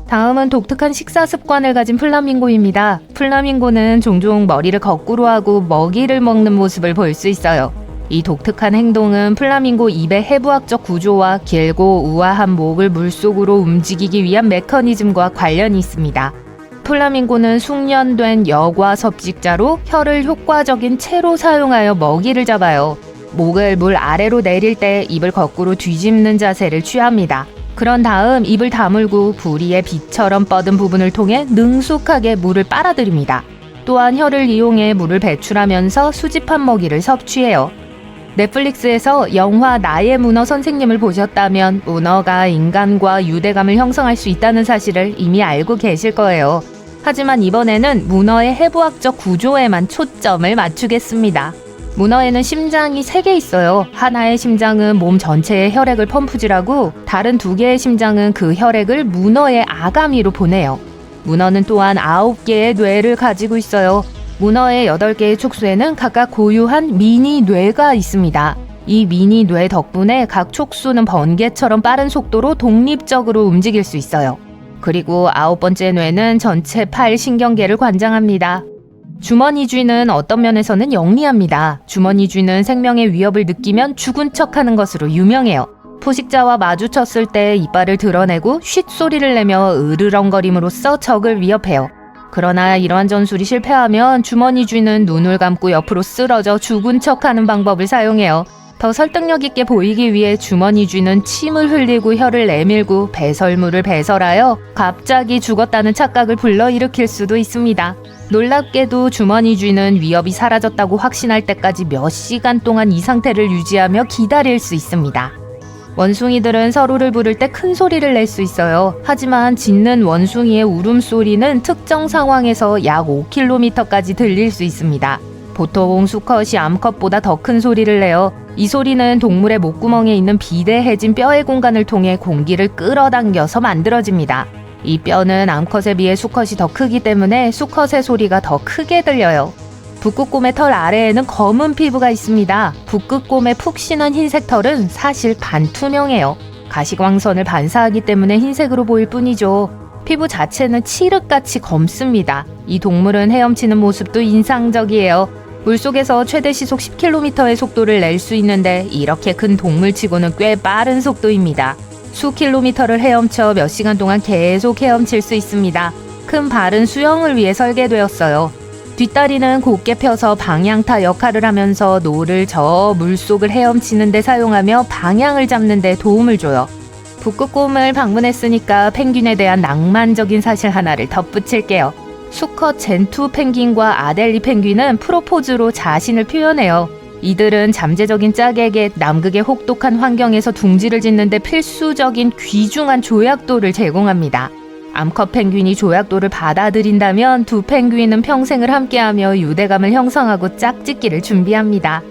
다음은 독특한 식사 습관을 가진 플라밍고입니다. 플라밍고는 종종 머리를 거꾸로 하고 먹이를 먹는 모습을 볼 수 있어요. 이 독특한 행동은 플라밍고 입의 해부학적 구조와 길고 우아한 목을 물속으로 움직이기 위한 메커니즘과 관련이 있습니다. 플라밍고는 숙련된 여과 섭식자로 혀를 효과적인 채로 사용하여 먹이를 잡아요. 목을 물 아래로 내릴 때 입을 거꾸로 뒤집는 자세를 취합니다. 그런 다음 입을 다물고 부리의 비처럼 뻗은 부분을 통해 능숙하게 물을 빨아들입니다. 또한 혀를 이용해 물을 배출하면서 수집한 먹이를 섭취해요. 넷플릭스에서 영화 나의 문어 선생님을 보셨다면 문어가 인간과 유대감을 형성할 수 있다는 사실을 이미 알고 계실 거예요. 하지만 이번에는 문어의 해부학적 구조에만 초점을 맞추겠습니다. 문어에는 심장이 3개 있어요. 하나의 심장은 몸 전체에 혈액을 펌프질하고 다른 2개의 심장은 그 혈액을 문어의 아가미로 보내요. 문어는 또한 9개의 뇌를 가지고 있어요. 문어의 8개의 촉수에는 각각 고유한 미니 뇌가 있습니다. 이 미니 뇌 덕분에 각 촉수는 번개처럼 빠른 속도로 독립적으로 움직일 수 있어요. 그리고 9번째 뇌는 전체 팔 신경계를 관장합니다. 주머니 쥐는 어떤 면에서는 영리합니다. 주머니 쥐는 생명의 위협을 느끼면 죽은 척하는 것으로 유명해요. 포식자와 마주쳤을 때 이빨을 드러내고 쉿 소리를 내며 으르렁거림으로써 적을 위협해요. 그러나 이러한 전술이 실패하면 주머니 쥐는 눈을 감고 옆으로 쓰러져 죽은 척하는 방법을 사용해요. 더 설득력 있게 보이기 위해 주머니 쥐는 침을 흘리고 혀를 내밀고 배설물을 배설하여 갑자기 죽었다는 착각을 불러일으킬 수도 있습니다. 놀랍게도 주머니 쥐는 위협이 사라졌다고 확신할 때까지 몇 시간 동안 이 상태를 유지하며 기다릴 수 있습니다. 원숭이들은 서로를 부를 때 큰 소리를 낼 수 있어요. 하지만 짖는 원숭이의 울음소리는 특정 상황에서 약 5km까지 들릴 수 있습니다. 보통 수컷이 암컷보다 더 큰 소리를 내요. 이 소리는 동물의 목구멍에 있는 비대해진 뼈의 공간을 통해 공기를 끌어당겨서 만들어집니다. 이 뼈는 암컷에 비해 수컷이 더 크기 때문에 수컷의 소리가 더 크게 들려요. 북극곰의 털 아래에는 검은 피부가 있습니다. 북극곰의 푹신한 흰색 털은 사실 반투명해요. 가시광선을 반사하기 때문에 흰색으로 보일 뿐이죠. 피부 자체는 칠흑같이 검습니다. 이 동물은 헤엄치는 모습도 인상적이에요. 물속에서 최대 시속 10km의 속도를 낼 수 있는데 이렇게 큰 동물치고는 꽤 빠른 속도입니다. 수 킬로미터를 헤엄쳐 몇 시간 동안 계속 헤엄칠 수 있습니다. 큰 발은 수영을 위해 설계되었어요. 뒷다리는 곧게 펴서 방향타 역할을 하면서 노를 저어 물속을 헤엄치는 데 사용하며 방향을 잡는 데 도움을 줘요. 북극곰을 방문했으니까 펭귄에 대한 낭만적인 사실 하나를 덧붙일게요. 수컷 젠투 펭귄과 아델리 펭귄은 프로포즈로 자신을 표현해요. 이들은 잠재적인 짝에게 남극의 혹독한 환경에서 둥지를 짓는데 필수적인 귀중한 조약돌을 제공합니다. 암컷 펭귄이 조약돌을 받아들인다면 두 펭귄은 평생을 함께하며 유대감을 형성하고 짝짓기를 준비합니다.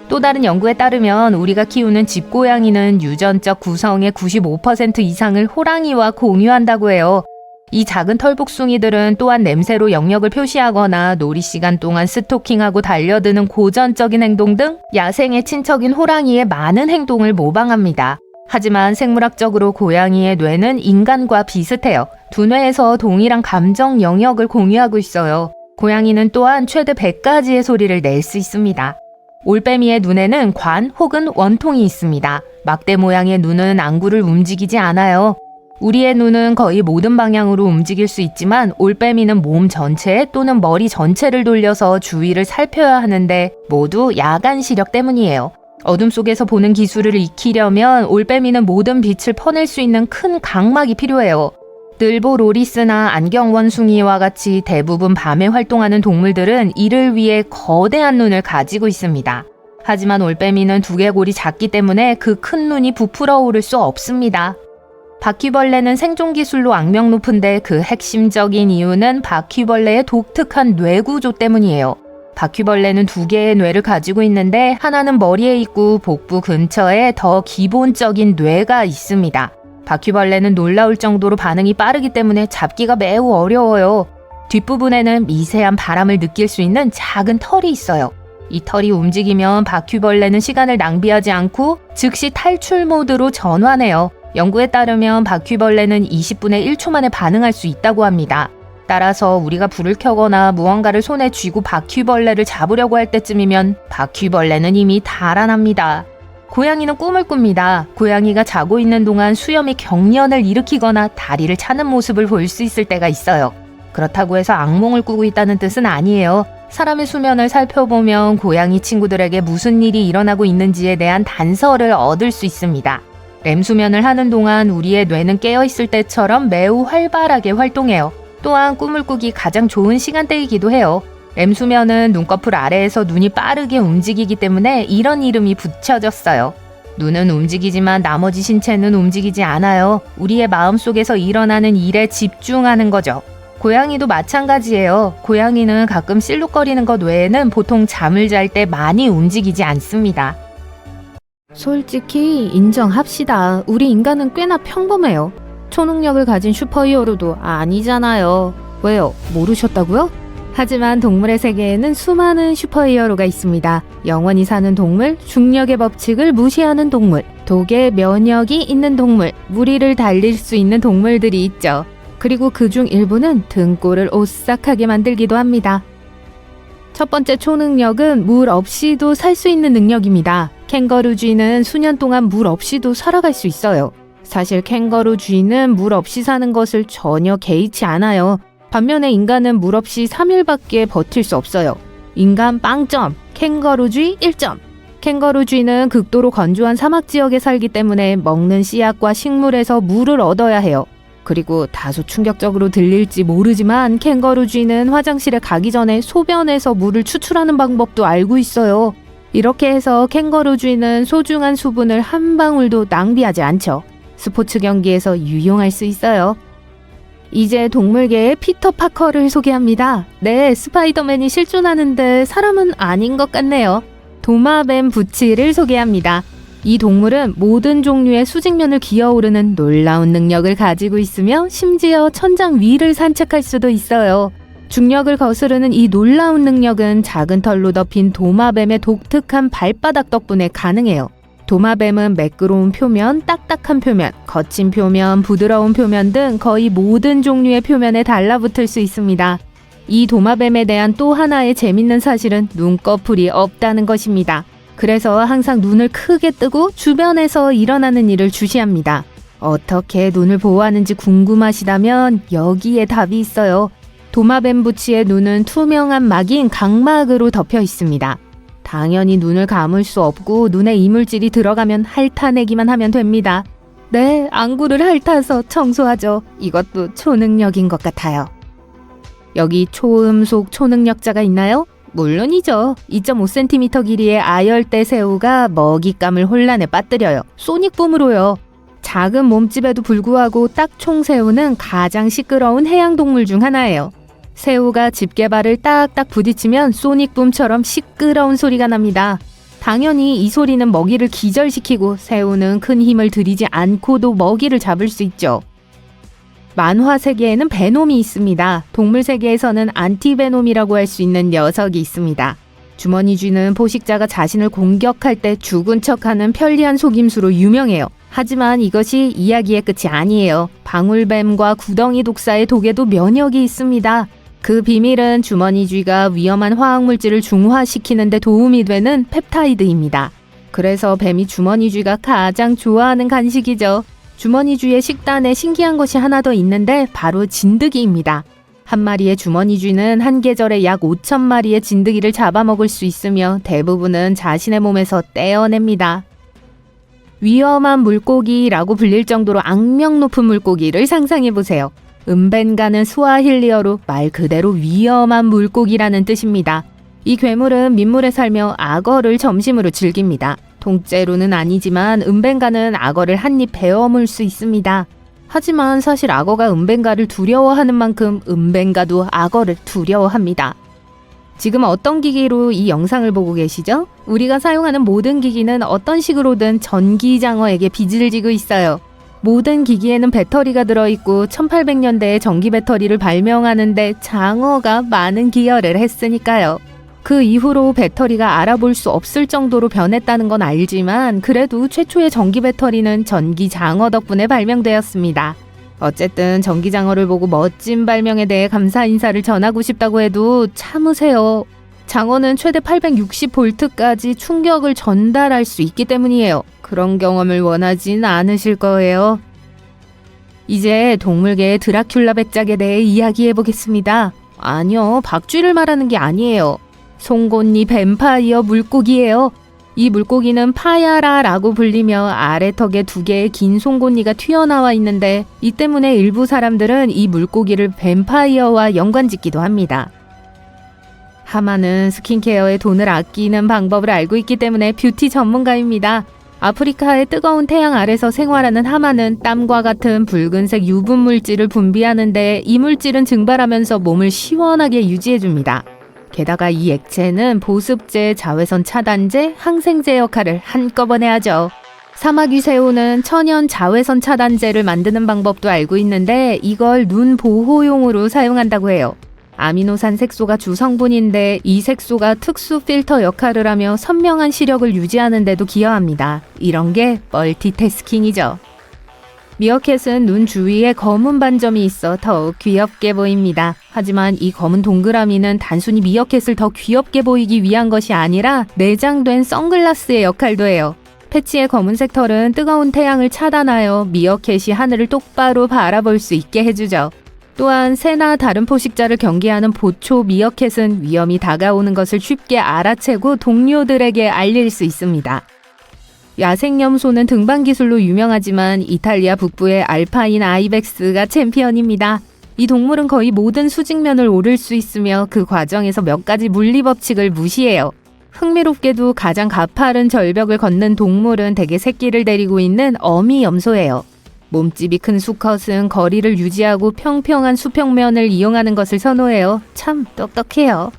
또 다른 연구에 따르면 우리가 키우는 집고양이는 유전적 구성의 95% 이상을 호랑이와 공유한다고 해요. 이 작은 털복숭이들은 또한 냄새로 영역을 표시하거나 놀이 시간 동안 스토킹하고 달려드는 고전적인 행동 등 야생의 친척인 호랑이의 많은 행동을 모방합니다. 하지만 생물학적으로 고양이의 뇌는 인간과 비슷해요. 두 뇌에서 동일한 감정 영역을 공유하고 있어요. 고양이는 또한 최대 100가지의 소리를 낼 수 있습니다. 올빼미의 눈에는 관 혹은 원통이 있습니다. 막대 모양의 눈은 안구를 움직이지 않아요. 우리의 눈은 거의 모든 방향으로 움직일 수 있지만 올빼미는 몸 전체 또는 머리 전체를 돌려서 주위를 살펴야 하는데 모두 야간 시력 때문이에요. 어둠 속에서 보는 기술을 익히려면 올빼미는 모든 빛을 퍼낼 수 있는 큰 각막이 필요해요. 늘보 로리스나 안경원숭이와 같이 대부분 밤에 활동하는 동물들은 이를 위해 거대한 눈을 가지고 있습니다. 하지만 올빼미는 두개골이 작기 때문에 그 큰 눈이 부풀어 오를 수 없습니다. 바퀴벌레는 생존 기술로 악명 높은데 그 핵심적인 이유는 바퀴벌레의 독특한 뇌 구조 때문이에요. 바퀴벌레는 2개의 뇌를 가지고 있는데 하나는 머리에 있고 복부 근처에 더 기본적인 뇌가 있습니다. 바퀴벌레는 놀라울 정도로 반응이 빠르기 때문에 잡기가 매우 어려워요. 뒷부분에는 미세한 바람을 느낄 수 있는 작은 털이 있어요. 이 털이 움직이면 바퀴벌레는 시간을 낭비하지 않고 즉시 탈출 모드로 전환해요. 연구에 따르면 바퀴벌레는 20분에 1초 만에 반응할 수 있다고 합니다. 따라서 우리가 불을 켜거나 무언가를 손에 쥐고 바퀴벌레를 잡으려고 할 때쯤이면 바퀴벌레는 이미 달아납니다. 고양이는 꿈을 꿉니다. 고양이가 자고 있는 동안 수염이 경련을 일으키거나 다리를 차는 모습을 볼 수 있을 때가 있어요. 그렇다고 해서 악몽을 꾸고 있다는 뜻은 아니에요. 사람의 수면을 살펴보면 고양이 친구들에게 무슨 일이 일어나고 있는지에 대한 단서를 얻을 수 있습니다. 렘수면을 하는 동안 우리의 뇌는 깨어있을 때처럼 매우 활발하게 활동해요. 또한 꿈을 꾸기 가장 좋은 시간대이기도 해요. 렘수면은 눈꺼풀 아래에서 눈이 빠르게 움직이기 때문에 이런 이름이 붙여졌어요. 눈은 움직이지만 나머지 신체는 움직이지 않아요. 우리의 마음속에서 일어나는 일에 집중하는 거죠. 고양이도 마찬가지예요. 고양이는 가끔 실룩거리는 것 외에는 보통 잠을 잘 때 많이 움직이지 않습니다. 솔직히 인정합시다. 우리 인간은 꽤나 평범해요. 초능력을 가진 슈퍼히어로도 아니잖아요. 왜요? 모르셨다고요? 하지만 동물의 세계에는 수많은 슈퍼히어로가 있습니다. 영원히 사는 동물, 중력의 법칙을 무시하는 동물, 독의 면역이 있는 동물, 무리를 달릴 수 있는 동물들이 있죠. 그리고 그중 일부는 등골을 오싹하게 만들기도 합니다. 첫 번째 초능력은 물 없이도 살 수 있는 능력입니다. 캥거루 쥐는 수년 동안 물 없이도 살아갈 수 있어요. 사실 캥거루 쥐는 물 없이 사는 것을 전혀 개의치 않아요. 반면에 인간은 물 없이 3일밖에 버틸 수 없어요. 인간 빵점, 캥거루 쥐 1점. 캥거루 쥐는 극도로 건조한 사막 지역에 살기 때문에 먹는 씨앗과 식물에서 물을 얻어야 해요. 그리고 다소 충격적으로 들릴지 모르지만 캥거루 쥐는 화장실에 가기 전에 소변에서 물을 추출하는 방법도 알고 있어요. 이렇게 해서 캥거루 쥐는 소중한 수분을 한 방울도 낭비하지 않죠. 스포츠 경기에서 유용할 수 있어요. 이제 동물계의 피터 파커를 소개합니다. 네, 스파이더맨이 실존하는데 사람은 아닌 것 같네요. 도마뱀 부치를 소개합니다. 이 동물은 모든 종류의 수직면을 기어오르는 놀라운 능력을 가지고 있으며 심지어 천장 위를 산책할 수도 있어요. 중력을 거스르는 이 놀라운 능력은 작은 털로 덮인 도마뱀의 독특한 발바닥 덕분에 가능해요. 도마뱀은 매끄러운 표면, 딱딱한 표면, 거친 표면, 부드러운 표면 등 거의 모든 종류의 표면에 달라붙을 수 있습니다. 이 도마뱀에 대한 또 하나의 재밌는 사실은 눈꺼풀이 없다는 것입니다. 그래서 항상 눈을 크게 뜨고 주변에서 일어나는 일을 주시합니다. 어떻게 눈을 보호하는지 궁금하시다면 여기에 답이 있어요. 도마뱀 부치의 눈은 투명한 막인 각막으로 덮여 있습니다. 당연히 눈을 감을 수 없고 눈에 이물질이 들어가면 핥아내기만 하면 됩니다. 네, 안구를 핥아서 청소하죠. 이것도 초능력인 것 같아요. 여기 초음속 초능력자가 있나요? 물론이죠. 2.5cm 길이의 아열대 새우가 먹잇감을 혼란에 빠뜨려요. 소닉붐으로요. 작은 몸집에도 불구하고 딱총새우는 가장 시끄러운 해양동물 중 하나예요. 새우가 집게발을 딱딱 부딪히면 소닉붐처럼 시끄러운 소리가 납니다. 당연히 이 소리는 먹이를 기절시키고 새우는 큰 힘을 들이지 않고도 먹이를 잡을 수 있죠. 만화 세계에는 베놈이 있습니다. 동물 세계에서는 안티베놈이라고 할 수 있는 녀석이 있습니다. 주머니 쥐는 포식자가 자신을 공격할 때 죽은 척하는 편리한 속임수로 유명해요. 하지만 이것이 이야기의 끝이 아니에요. 방울뱀과 구덩이 독사의 독에도 면역이 있습니다. 그 비밀은 주머니쥐가 위험한 화학물질을 중화시키는 데 도움이 되는 펩타이드입니다. 그래서 뱀이 주머니쥐가 가장 좋아하는 간식이죠. 주머니쥐의 식단에 신기한 것이 하나 더 있는데 바로 진드기입니다. 한 마리의 주머니쥐는 한 계절에 약 5,000마리의 진드기를 잡아먹을 수 있으며 대부분은 자신의 몸에서 떼어냅니다. 위험한 물고기라고 불릴 정도로 악명 높은 물고기를 상상해보세요. 은벤가는 스와힐리어로 말 그대로 위험한 물고기라는 뜻입니다. 이 괴물은 민물에 살며 악어를 점심으로 즐깁니다. 통째로는 아니지만 은벤가는 악어를 한 입 베어물 수 있습니다. 하지만 사실 악어가 은벤가를 두려워하는 만큼 은벤가도 악어를 두려워합니다. 지금 어떤 기기로 이 영상을 보고 계시죠? 우리가 사용하는 모든 기기는 어떤 식으로든 전기장어에게 빚을 지고 있어요. 모든 기기에는 배터리가 들어있고 1800년대에 전기 배터리를 발명하는데 장어가 많은 기여를 했으니까요. 그 이후로 배터리가 알아볼 수 없을 정도로 변했다는 건 알지만 그래도 최초의 전기 배터리는 전기장어 덕분에 발명되었습니다. 어쨌든 전기장어를 보고 멋진 발명에 대해 감사 인사를 전하고 싶다고 해도 참으세요. 장어는 최대 860V까지 충격을 전달할 수 있기 때문이에요. 그런 경험을 원하진 않으실 거예요. 이제 동물계의 드라큘라 백작에 대해 이야기해 보겠습니다. 아니요, 박쥐를 말하는 게 아니에요. 송곳니 뱀파이어 물고기예요. 이 물고기는 파야라라고 불리며 아래턱에 2개의 긴 송곳니가 튀어나와 있는데 이 때문에 일부 사람들은 이 물고기를 뱀파이어와 연관짓기도 합니다. 하마는 스킨케어에 돈을 아끼는 방법을 알고 있기 때문에 뷰티 전문가입니다. 아프리카의 뜨거운 태양 아래서 생활하는 하마는 땀과 같은 붉은색 유분 물질을 분비하는데 이 물질은 증발하면서 몸을 시원하게 유지해줍니다. 게다가 이 액체는 보습제, 자외선 차단제, 항생제 역할을 한꺼번에 하죠. 사마귀새우는 천연 자외선 차단제를 만드는 방법도 알고 있는데 이걸 눈 보호용으로 사용한다고 해요. 아미노산 색소가 주성분인데 이 색소가 특수 필터 역할을 하며 선명한 시력을 유지하는 데도 기여합니다. 이런 게 멀티태스킹이죠. 미어캣은 눈 주위에 검은 반점이 있어 더욱 귀엽게 보입니다. 하지만 이 검은 동그라미는 단순히 미어캣을 더 귀엽게 보이기 위한 것이 아니라 내장된 선글라스의 역할도 해요. 패치의 검은색 털은 뜨거운 태양을 차단하여 미어캣이 하늘을 똑바로 바라볼 수 있게 해주죠. 또한 새나 다른 포식자를 경계하는 보초 미어캣은 위험이 다가오는 것을 쉽게 알아채고 동료들에게 알릴 수 있습니다. 야생염소는 등반 기술로 유명하지만 이탈리아 북부의 알파인 아이벡스가 챔피언입니다. 이 동물은 거의 모든 수직면을 오를 수 있으며 그 과정에서 몇 가지 물리법칙을 무시해요. 흥미롭게도 가장 가파른 절벽을 걷는 동물은 대개 새끼를 데리고 있는 어미염소예요. 몸집이 큰 수컷은 거리를 유지하고 평평한 수평면을 이용하는 것을 선호해요. 참 똑똑해요.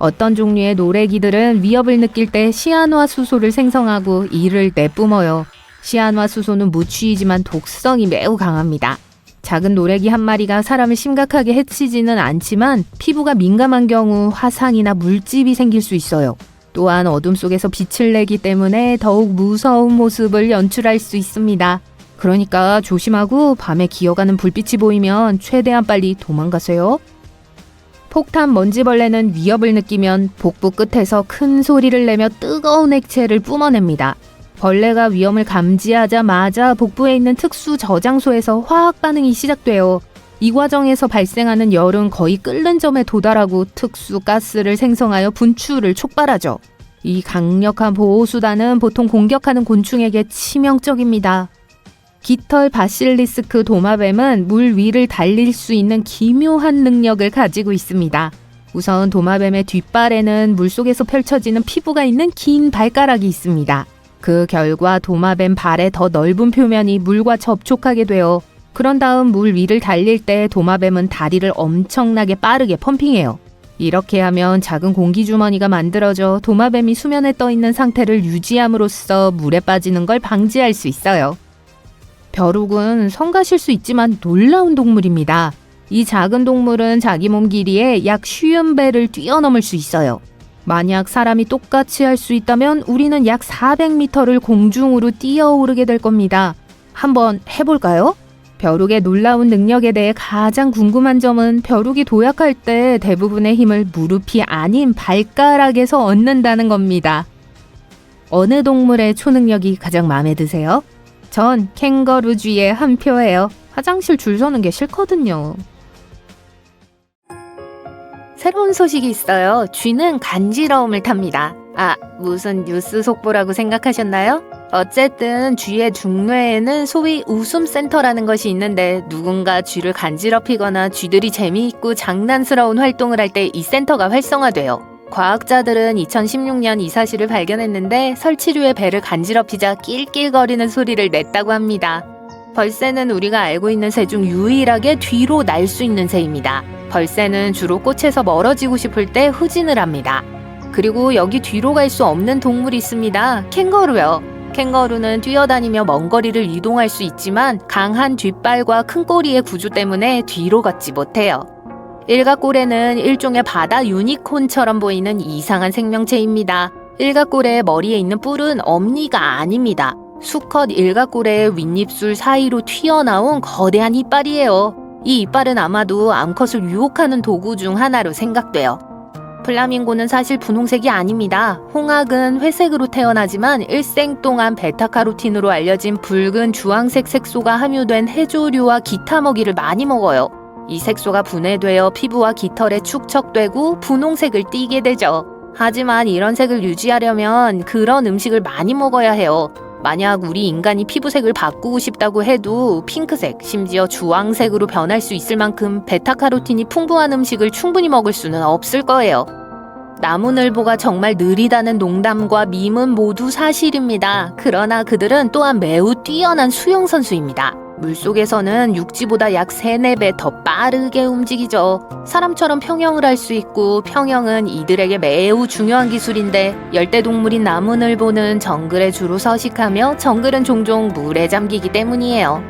어떤 종류의 노래기들은 위협을 느낄 때 시안화수소를 생성하고 이를 내뿜어요. 시안화수소는 무취이지만 독성이 매우 강합니다. 작은 노래기 한 마리가 사람을 심각하게 해치지는 않지만 피부가 민감한 경우 화상이나 물집이 생길 수 있어요. 또한 어둠 속에서 빛을 내기 때문에 더욱 무서운 모습을 연출할 수 있습니다. 그러니까 조심하고 밤에 기어가는 불빛이 보이면 최대한 빨리 도망가세요. 폭탄 먼지벌레는 위협을 느끼면 복부 끝에서 큰 소리를 내며 뜨거운 액체를 뿜어냅니다. 벌레가 위험을 감지하자마자 복부에 있는 특수 저장소에서 화학 반응이 시작돼요. 이 과정에서 발생하는 열은 거의 끓는 점에 도달하고 특수 가스를 생성하여 분출을 촉발하죠. 이 강력한 보호수단은 보통 공격하는 곤충에게 치명적입니다. 깃털 바실리스크 도마뱀은 물 위를 달릴 수 있는 기묘한 능력을 가지고 있습니다. 우선 도마뱀의 뒷발에는 물속에서 펼쳐지는 피부가 있는 긴 발가락이 있습니다. 그 결과 도마뱀 발의 더 넓은 표면이 물과 접촉하게 되어 그런 다음 물 위를 달릴 때 도마뱀은 다리를 엄청나게 빠르게 펌핑해요. 이렇게 하면 작은 공기주머니가 만들어져 도마뱀이 수면에 떠 있는 상태를 유지함으로써 물에 빠지는 걸 방지할 수 있어요. 벼룩은 성가실 수 있지만 놀라운 동물입니다. 이 작은 동물은 자기 몸 길이의 약 50배를 뛰어넘을 수 있어요. 만약 사람이 똑같이 할 수 있다면 우리는 약 400m를 공중으로 뛰어오르게 될 겁니다. 한번 해볼까요? 벼룩의 놀라운 능력에 대해 가장 궁금한 점은 벼룩이 도약할 때 대부분의 힘을 무릎이 아닌 발가락에서 얻는다는 겁니다. 어느 동물의 초능력이 가장 마음에 드세요? 전 캥거루쥐에 한 표예요. 화장실 줄 서는 게 싫거든요. 새로운 소식이 있어요. 쥐는 간지러움을 탑니다. 아, 무슨 뉴스 속보라고 생각하셨나요? 어쨌든 쥐의 중뇌에는 소위 웃음센터라는 것이 있는데 누군가 쥐를 간지럽히거나 쥐들이 재미있고 장난스러운 활동을 할 때 이 센터가 활성화돼요. 과학자들은 2016년 이 사실을 발견했는데 설치류의 배를 간지럽히자 낄낄거리는 소리를 냈다고 합니다. 벌새는 우리가 알고 있는 새 중 유일하게 뒤로 날 수 있는 새입니다. 벌새는 주로 꽃에서 멀어지고 싶을 때 후진을 합니다. 그리고 여기 뒤로 갈 수 없는 동물이 있습니다. 캥거루요. 캥거루는 뛰어다니며 먼 거리를 이동할 수 있지만 강한 뒷발과 큰 꼬리의 구조 때문에 뒤로 걷지 못해요. 일각고래는 일종의 바다 유니콘처럼 보이는 이상한 생명체입니다. 일각고래의 머리에 있는 뿔은 엄니가 아닙니다. 수컷 일각고래의 윗입술 사이로 튀어나온 거대한 이빨이에요. 이 이빨은 아마도 암컷을 유혹하는 도구 중 하나로 생각돼요. 플라밍고는 사실 분홍색이 아닙니다. 홍학은 회색으로 태어나지만 일생 동안 베타카로틴으로 알려진 붉은 주황색 색소가 함유된 해조류와 기타 먹이를 많이 먹어요. 이 색소가 분해되어 피부와 깃털에 축적되고 분홍색을 띠게 되죠. 하지만 이런 색을 유지하려면 그런 음식을 많이 먹어야 해요. 만약 우리 인간이 피부색을 바꾸고 싶다고 해도 핑크색, 심지어 주황색으로 변할 수 있을 만큼 베타카로틴이 풍부한 음식을 충분히 먹을 수는 없을 거예요. 나무늘보가 정말 느리다는 농담과 밈은 모두 사실입니다. 그러나 그들은 또한 매우 뛰어난 수영선수입니다. 물속에서는 육지보다 약 3-4배 더 빠르게 움직이죠. 사람처럼 평형을 할 수 있고 평형은 이들에게 매우 중요한 기술인데 열대동물인 나무늘보는 정글에 주로 서식하며 정글은 종종 물에 잠기기 때문이에요.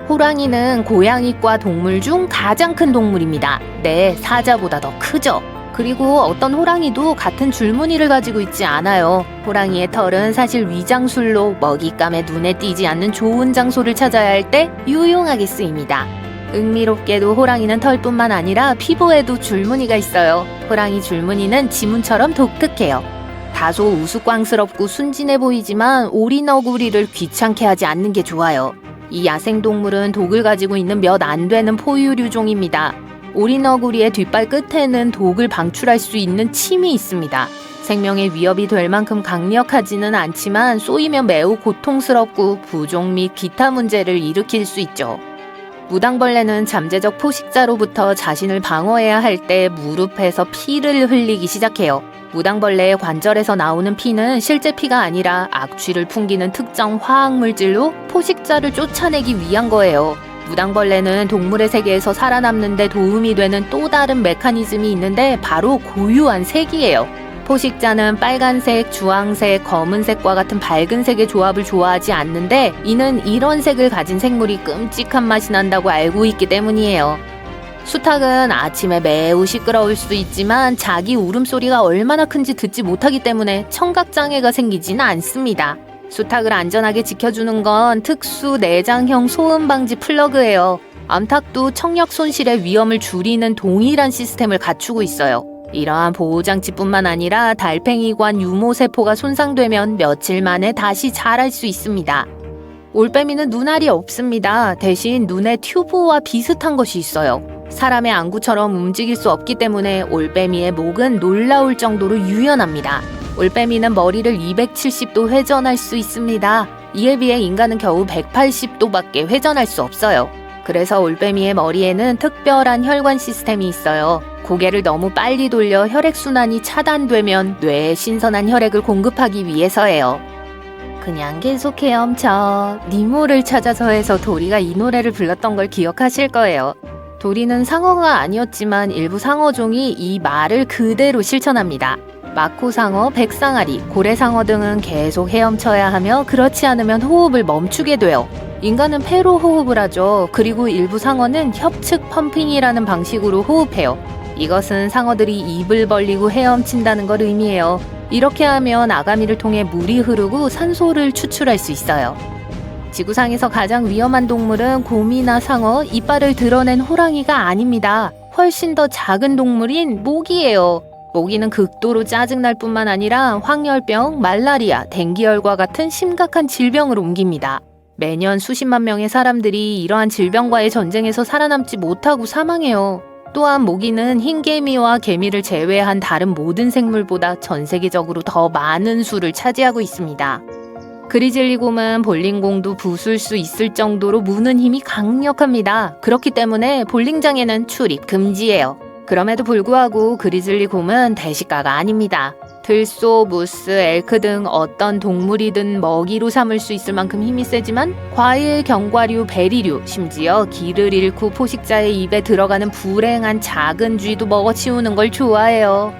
호랑이는 고양이과 동물 중 가장 큰 동물입니다. 네, 사자보다 더 크죠. 그리고 어떤 호랑이도 같은 줄무늬를 가지고 있지 않아요. 호랑이의 털은 사실 위장술로 먹잇감에 눈에 띄지 않는 좋은 장소를 찾아야 할 때 유용하게 쓰입니다. 흥미롭게도 호랑이는 털뿐만 아니라 피부에도 줄무늬가 있어요. 호랑이 줄무늬는 지문처럼 독특해요. 다소 우스꽝스럽고 순진해 보이지만 오리너구리를 귀찮게 하지 않는 게 좋아요. 이 야생동물은 독을 가지고 있는 몇 안 되는 포유류종입니다. 오리너구리의 뒷발 끝에는 독을 방출할 수 있는 침이 있습니다. 생명에 위협이 될 만큼 강력하지는 않지만 쏘이면 매우 고통스럽고 부종 및 기타 문제를 일으킬 수 있죠. 무당벌레는 잠재적 포식자로부터 자신을 방어해야 할 때 무릎에서 피를 흘리기 시작해요. 무당벌레의 관절에서 나오는 피는 실제 피가 아니라 악취를 풍기는 특정 화학물질로 포식자를 쫓아내기 위한 거예요. 무당벌레는 동물의 세계에서 살아남는 데 도움이 되는 또 다른 메커니즘이 있는데 바로 고유한 색이에요. 포식자는 빨간색, 주황색, 검은색과 같은 밝은 색의 조합을 좋아하지 않는데 이는 이런 색을 가진 생물이 끔찍한 맛이 난다고 알고 있기 때문이에요. 수탉은 아침에 매우 시끄러울 수 있지만 자기 울음소리가 얼마나 큰지 듣지 못하기 때문에 청각장애가 생기지는 않습니다. 수탉을 안전하게 지켜주는 건 특수 내장형 소음 방지 플러그예요. 암탉도 청력 손실의 위험을 줄이는 동일한 시스템을 갖추고 있어요. 이러한 보호장치뿐만 아니라 달팽이관 유모세포가 손상되면 며칠 만에 다시 자랄 수 있습니다. 올빼미는 눈알이 없습니다. 대신 눈에 튜브와 비슷한 것이 있어요. 사람의 안구처럼 움직일 수 없기 때문에 올빼미의 목은 놀라울 정도로 유연합니다. 올빼미는 머리를 270도 회전할 수 있습니다. 이에 비해 인간은 겨우 180도밖에 회전할 수 없어요. 그래서 올빼미의 머리에는 특별한 혈관 시스템이 있어요. 고개를 너무 빨리 돌려 혈액순환이 차단되면 뇌에 신선한 혈액을 공급하기 위해서예요. 그냥 계속 헤엄쳐. 니모를 찾아서에서 도리가 이 노래를 불렀던 걸 기억하실 거예요. 도리는 상어가 아니었지만 일부 상어종이 이 말을 그대로 실천합니다. 마코상어, 백상아리, 고래상어 등은 계속 헤엄쳐야 하며 그렇지 않으면 호흡을 멈추게 돼요. 인간은 폐로 호흡을 하죠. 그리고 일부 상어는 협측 펌핑이라는 방식으로 호흡해요. 이것은 상어들이 입을 벌리고 헤엄친다는 걸 의미해요. 이렇게 하면 아가미를 통해 물이 흐르고 산소를 추출할 수 있어요. 지구상에서 가장 위험한 동물은 곰이나 상어, 이빨을 드러낸 호랑이가 아닙니다. 훨씬 더 작은 동물인 모기예요. 모기는 극도로 짜증날 뿐만 아니라 황열병, 말라리아, 댕기열과 같은 심각한 질병을 옮깁니다. 매년 수십만 명의 사람들이 이러한 질병과의 전쟁에서 살아남지 못하고 사망해요. 또한 모기는 흰개미와 개미를 제외한 다른 모든 생물보다 전 세계적으로 더 많은 수를 차지하고 있습니다. 그리즐리 곰은 볼링공도 부술 수 있을 정도로 무는 힘이 강력합니다. 그렇기 때문에 볼링장에는 출입 금지예요. 그럼에도 불구하고 그리즐리 곰은 대식가가 아닙니다. 들소, 무스, 엘크 등 어떤 동물이든 먹이로 삼을 수 있을 만큼 힘이 세지만 과일, 견과류, 베리류, 심지어 길을 잃고 포식자의 입에 들어가는 불행한 작은 쥐도 먹어치우는 걸 좋아해요.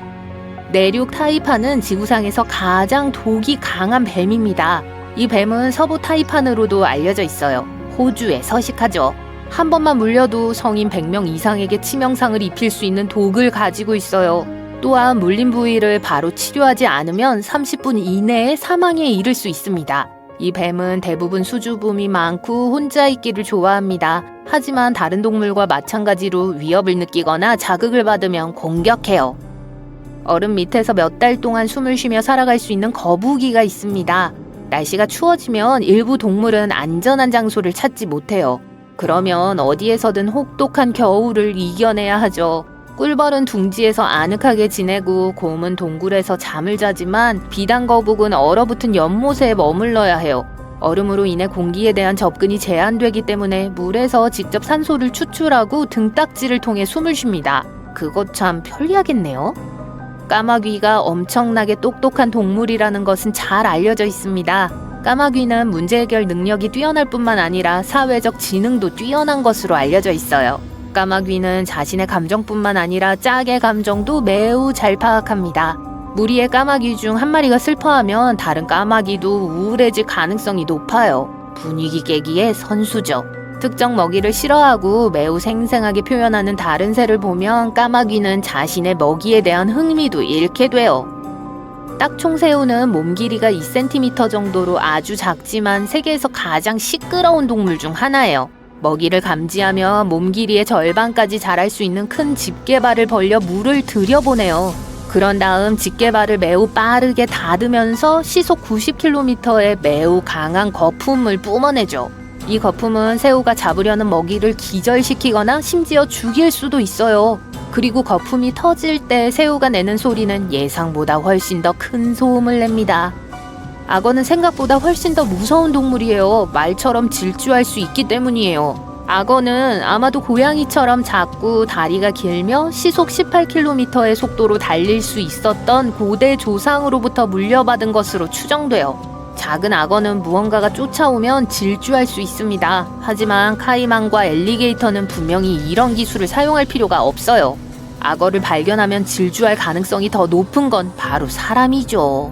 내륙 타이판은 지구상에서 가장 독이 강한 뱀입니다. 이 뱀은 서부 타이판으로도 알려져 있어요. 호주에 서식하죠. 한 번만 물려도 성인 100명 이상에게 치명상을 입힐 수 있는 독을 가지고 있어요. 또한 물린 부위를 바로 치료하지 않으면 30분 이내에 사망에 이를 수 있습니다. 이 뱀은 대부분 수줍음이 많고 혼자 있기를 좋아합니다. 하지만 다른 동물과 마찬가지로 위협을 느끼거나 자극을 받으면 공격해요. 얼음 밑에서 몇 달 동안 숨을 쉬며 살아갈 수 있는 거북이가 있습니다. 날씨가 추워지면 일부 동물은 안전한 장소를 찾지 못해요. 그러면 어디에서든 혹독한 겨울을 이겨내야 하죠. 꿀벌은 둥지에서 아늑하게 지내고 곰은 동굴에서 잠을 자지만 비단거북은 얼어붙은 연못에 머물러야 해요. 얼음으로 인해 공기에 대한 접근이 제한되기 때문에 물에서 직접 산소를 추출하고 등딱지를 통해 숨을 쉽니다. 그것 참 편리하겠네요. 까마귀가 엄청나게 똑똑한 동물이라는 것은 잘 알려져 있습니다. 까마귀는 문제 해결 능력이 뛰어날 뿐만 아니라 사회적 지능도 뛰어난 것으로 알려져 있어요. 까마귀는 자신의 감정뿐만 아니라 짝의 감정도 매우 잘 파악합니다. 무리의 까마귀 중 한 마리가 슬퍼하면 다른 까마귀도 우울해질 가능성이 높아요. 분위기 깨기의 선수죠. 특정 먹이를 싫어하고 매우 생생하게 표현하는 다른 새를 보면 까마귀는 자신의 먹이에 대한 흥미도 잃게 돼요. 딱총새우는 몸 길이가 2cm 정도로 아주 작지만 세계에서 가장 시끄러운 동물 중 하나예요. 먹이를 감지하며 몸 길이의 절반까지 자랄 수 있는 큰 집게발을 벌려 물을 들여보내요. 그런 다음 집게발을 매우 빠르게 닫으면서 시속 90km의 매우 강한 거품을 뿜어내죠. 이 거품은 새우가 잡으려는 먹이를 기절시키거나 심지어 죽일 수도 있어요. 그리고 거품이 터질 때 새우가 내는 소리는 예상보다 훨씬 더 큰 소음을 냅니다. 악어는 생각보다 훨씬 더 무서운 동물이에요. 말처럼 질주할 수 있기 때문이에요. 악어는 아마도 고양이처럼 작고 다리가 길며 시속 18km의 속도로 달릴 수 있었던 고대 조상으로부터 물려받은 것으로 추정돼요. 작은 악어는 무언가가 쫓아오면 질주할 수 있습니다. 하지만 카이만과 엘리게이터는 분명히 이런 기술을 사용할 필요가 없어요. 악어를 발견하면 질주할 가능성이 더 높은 건 바로 사람이죠.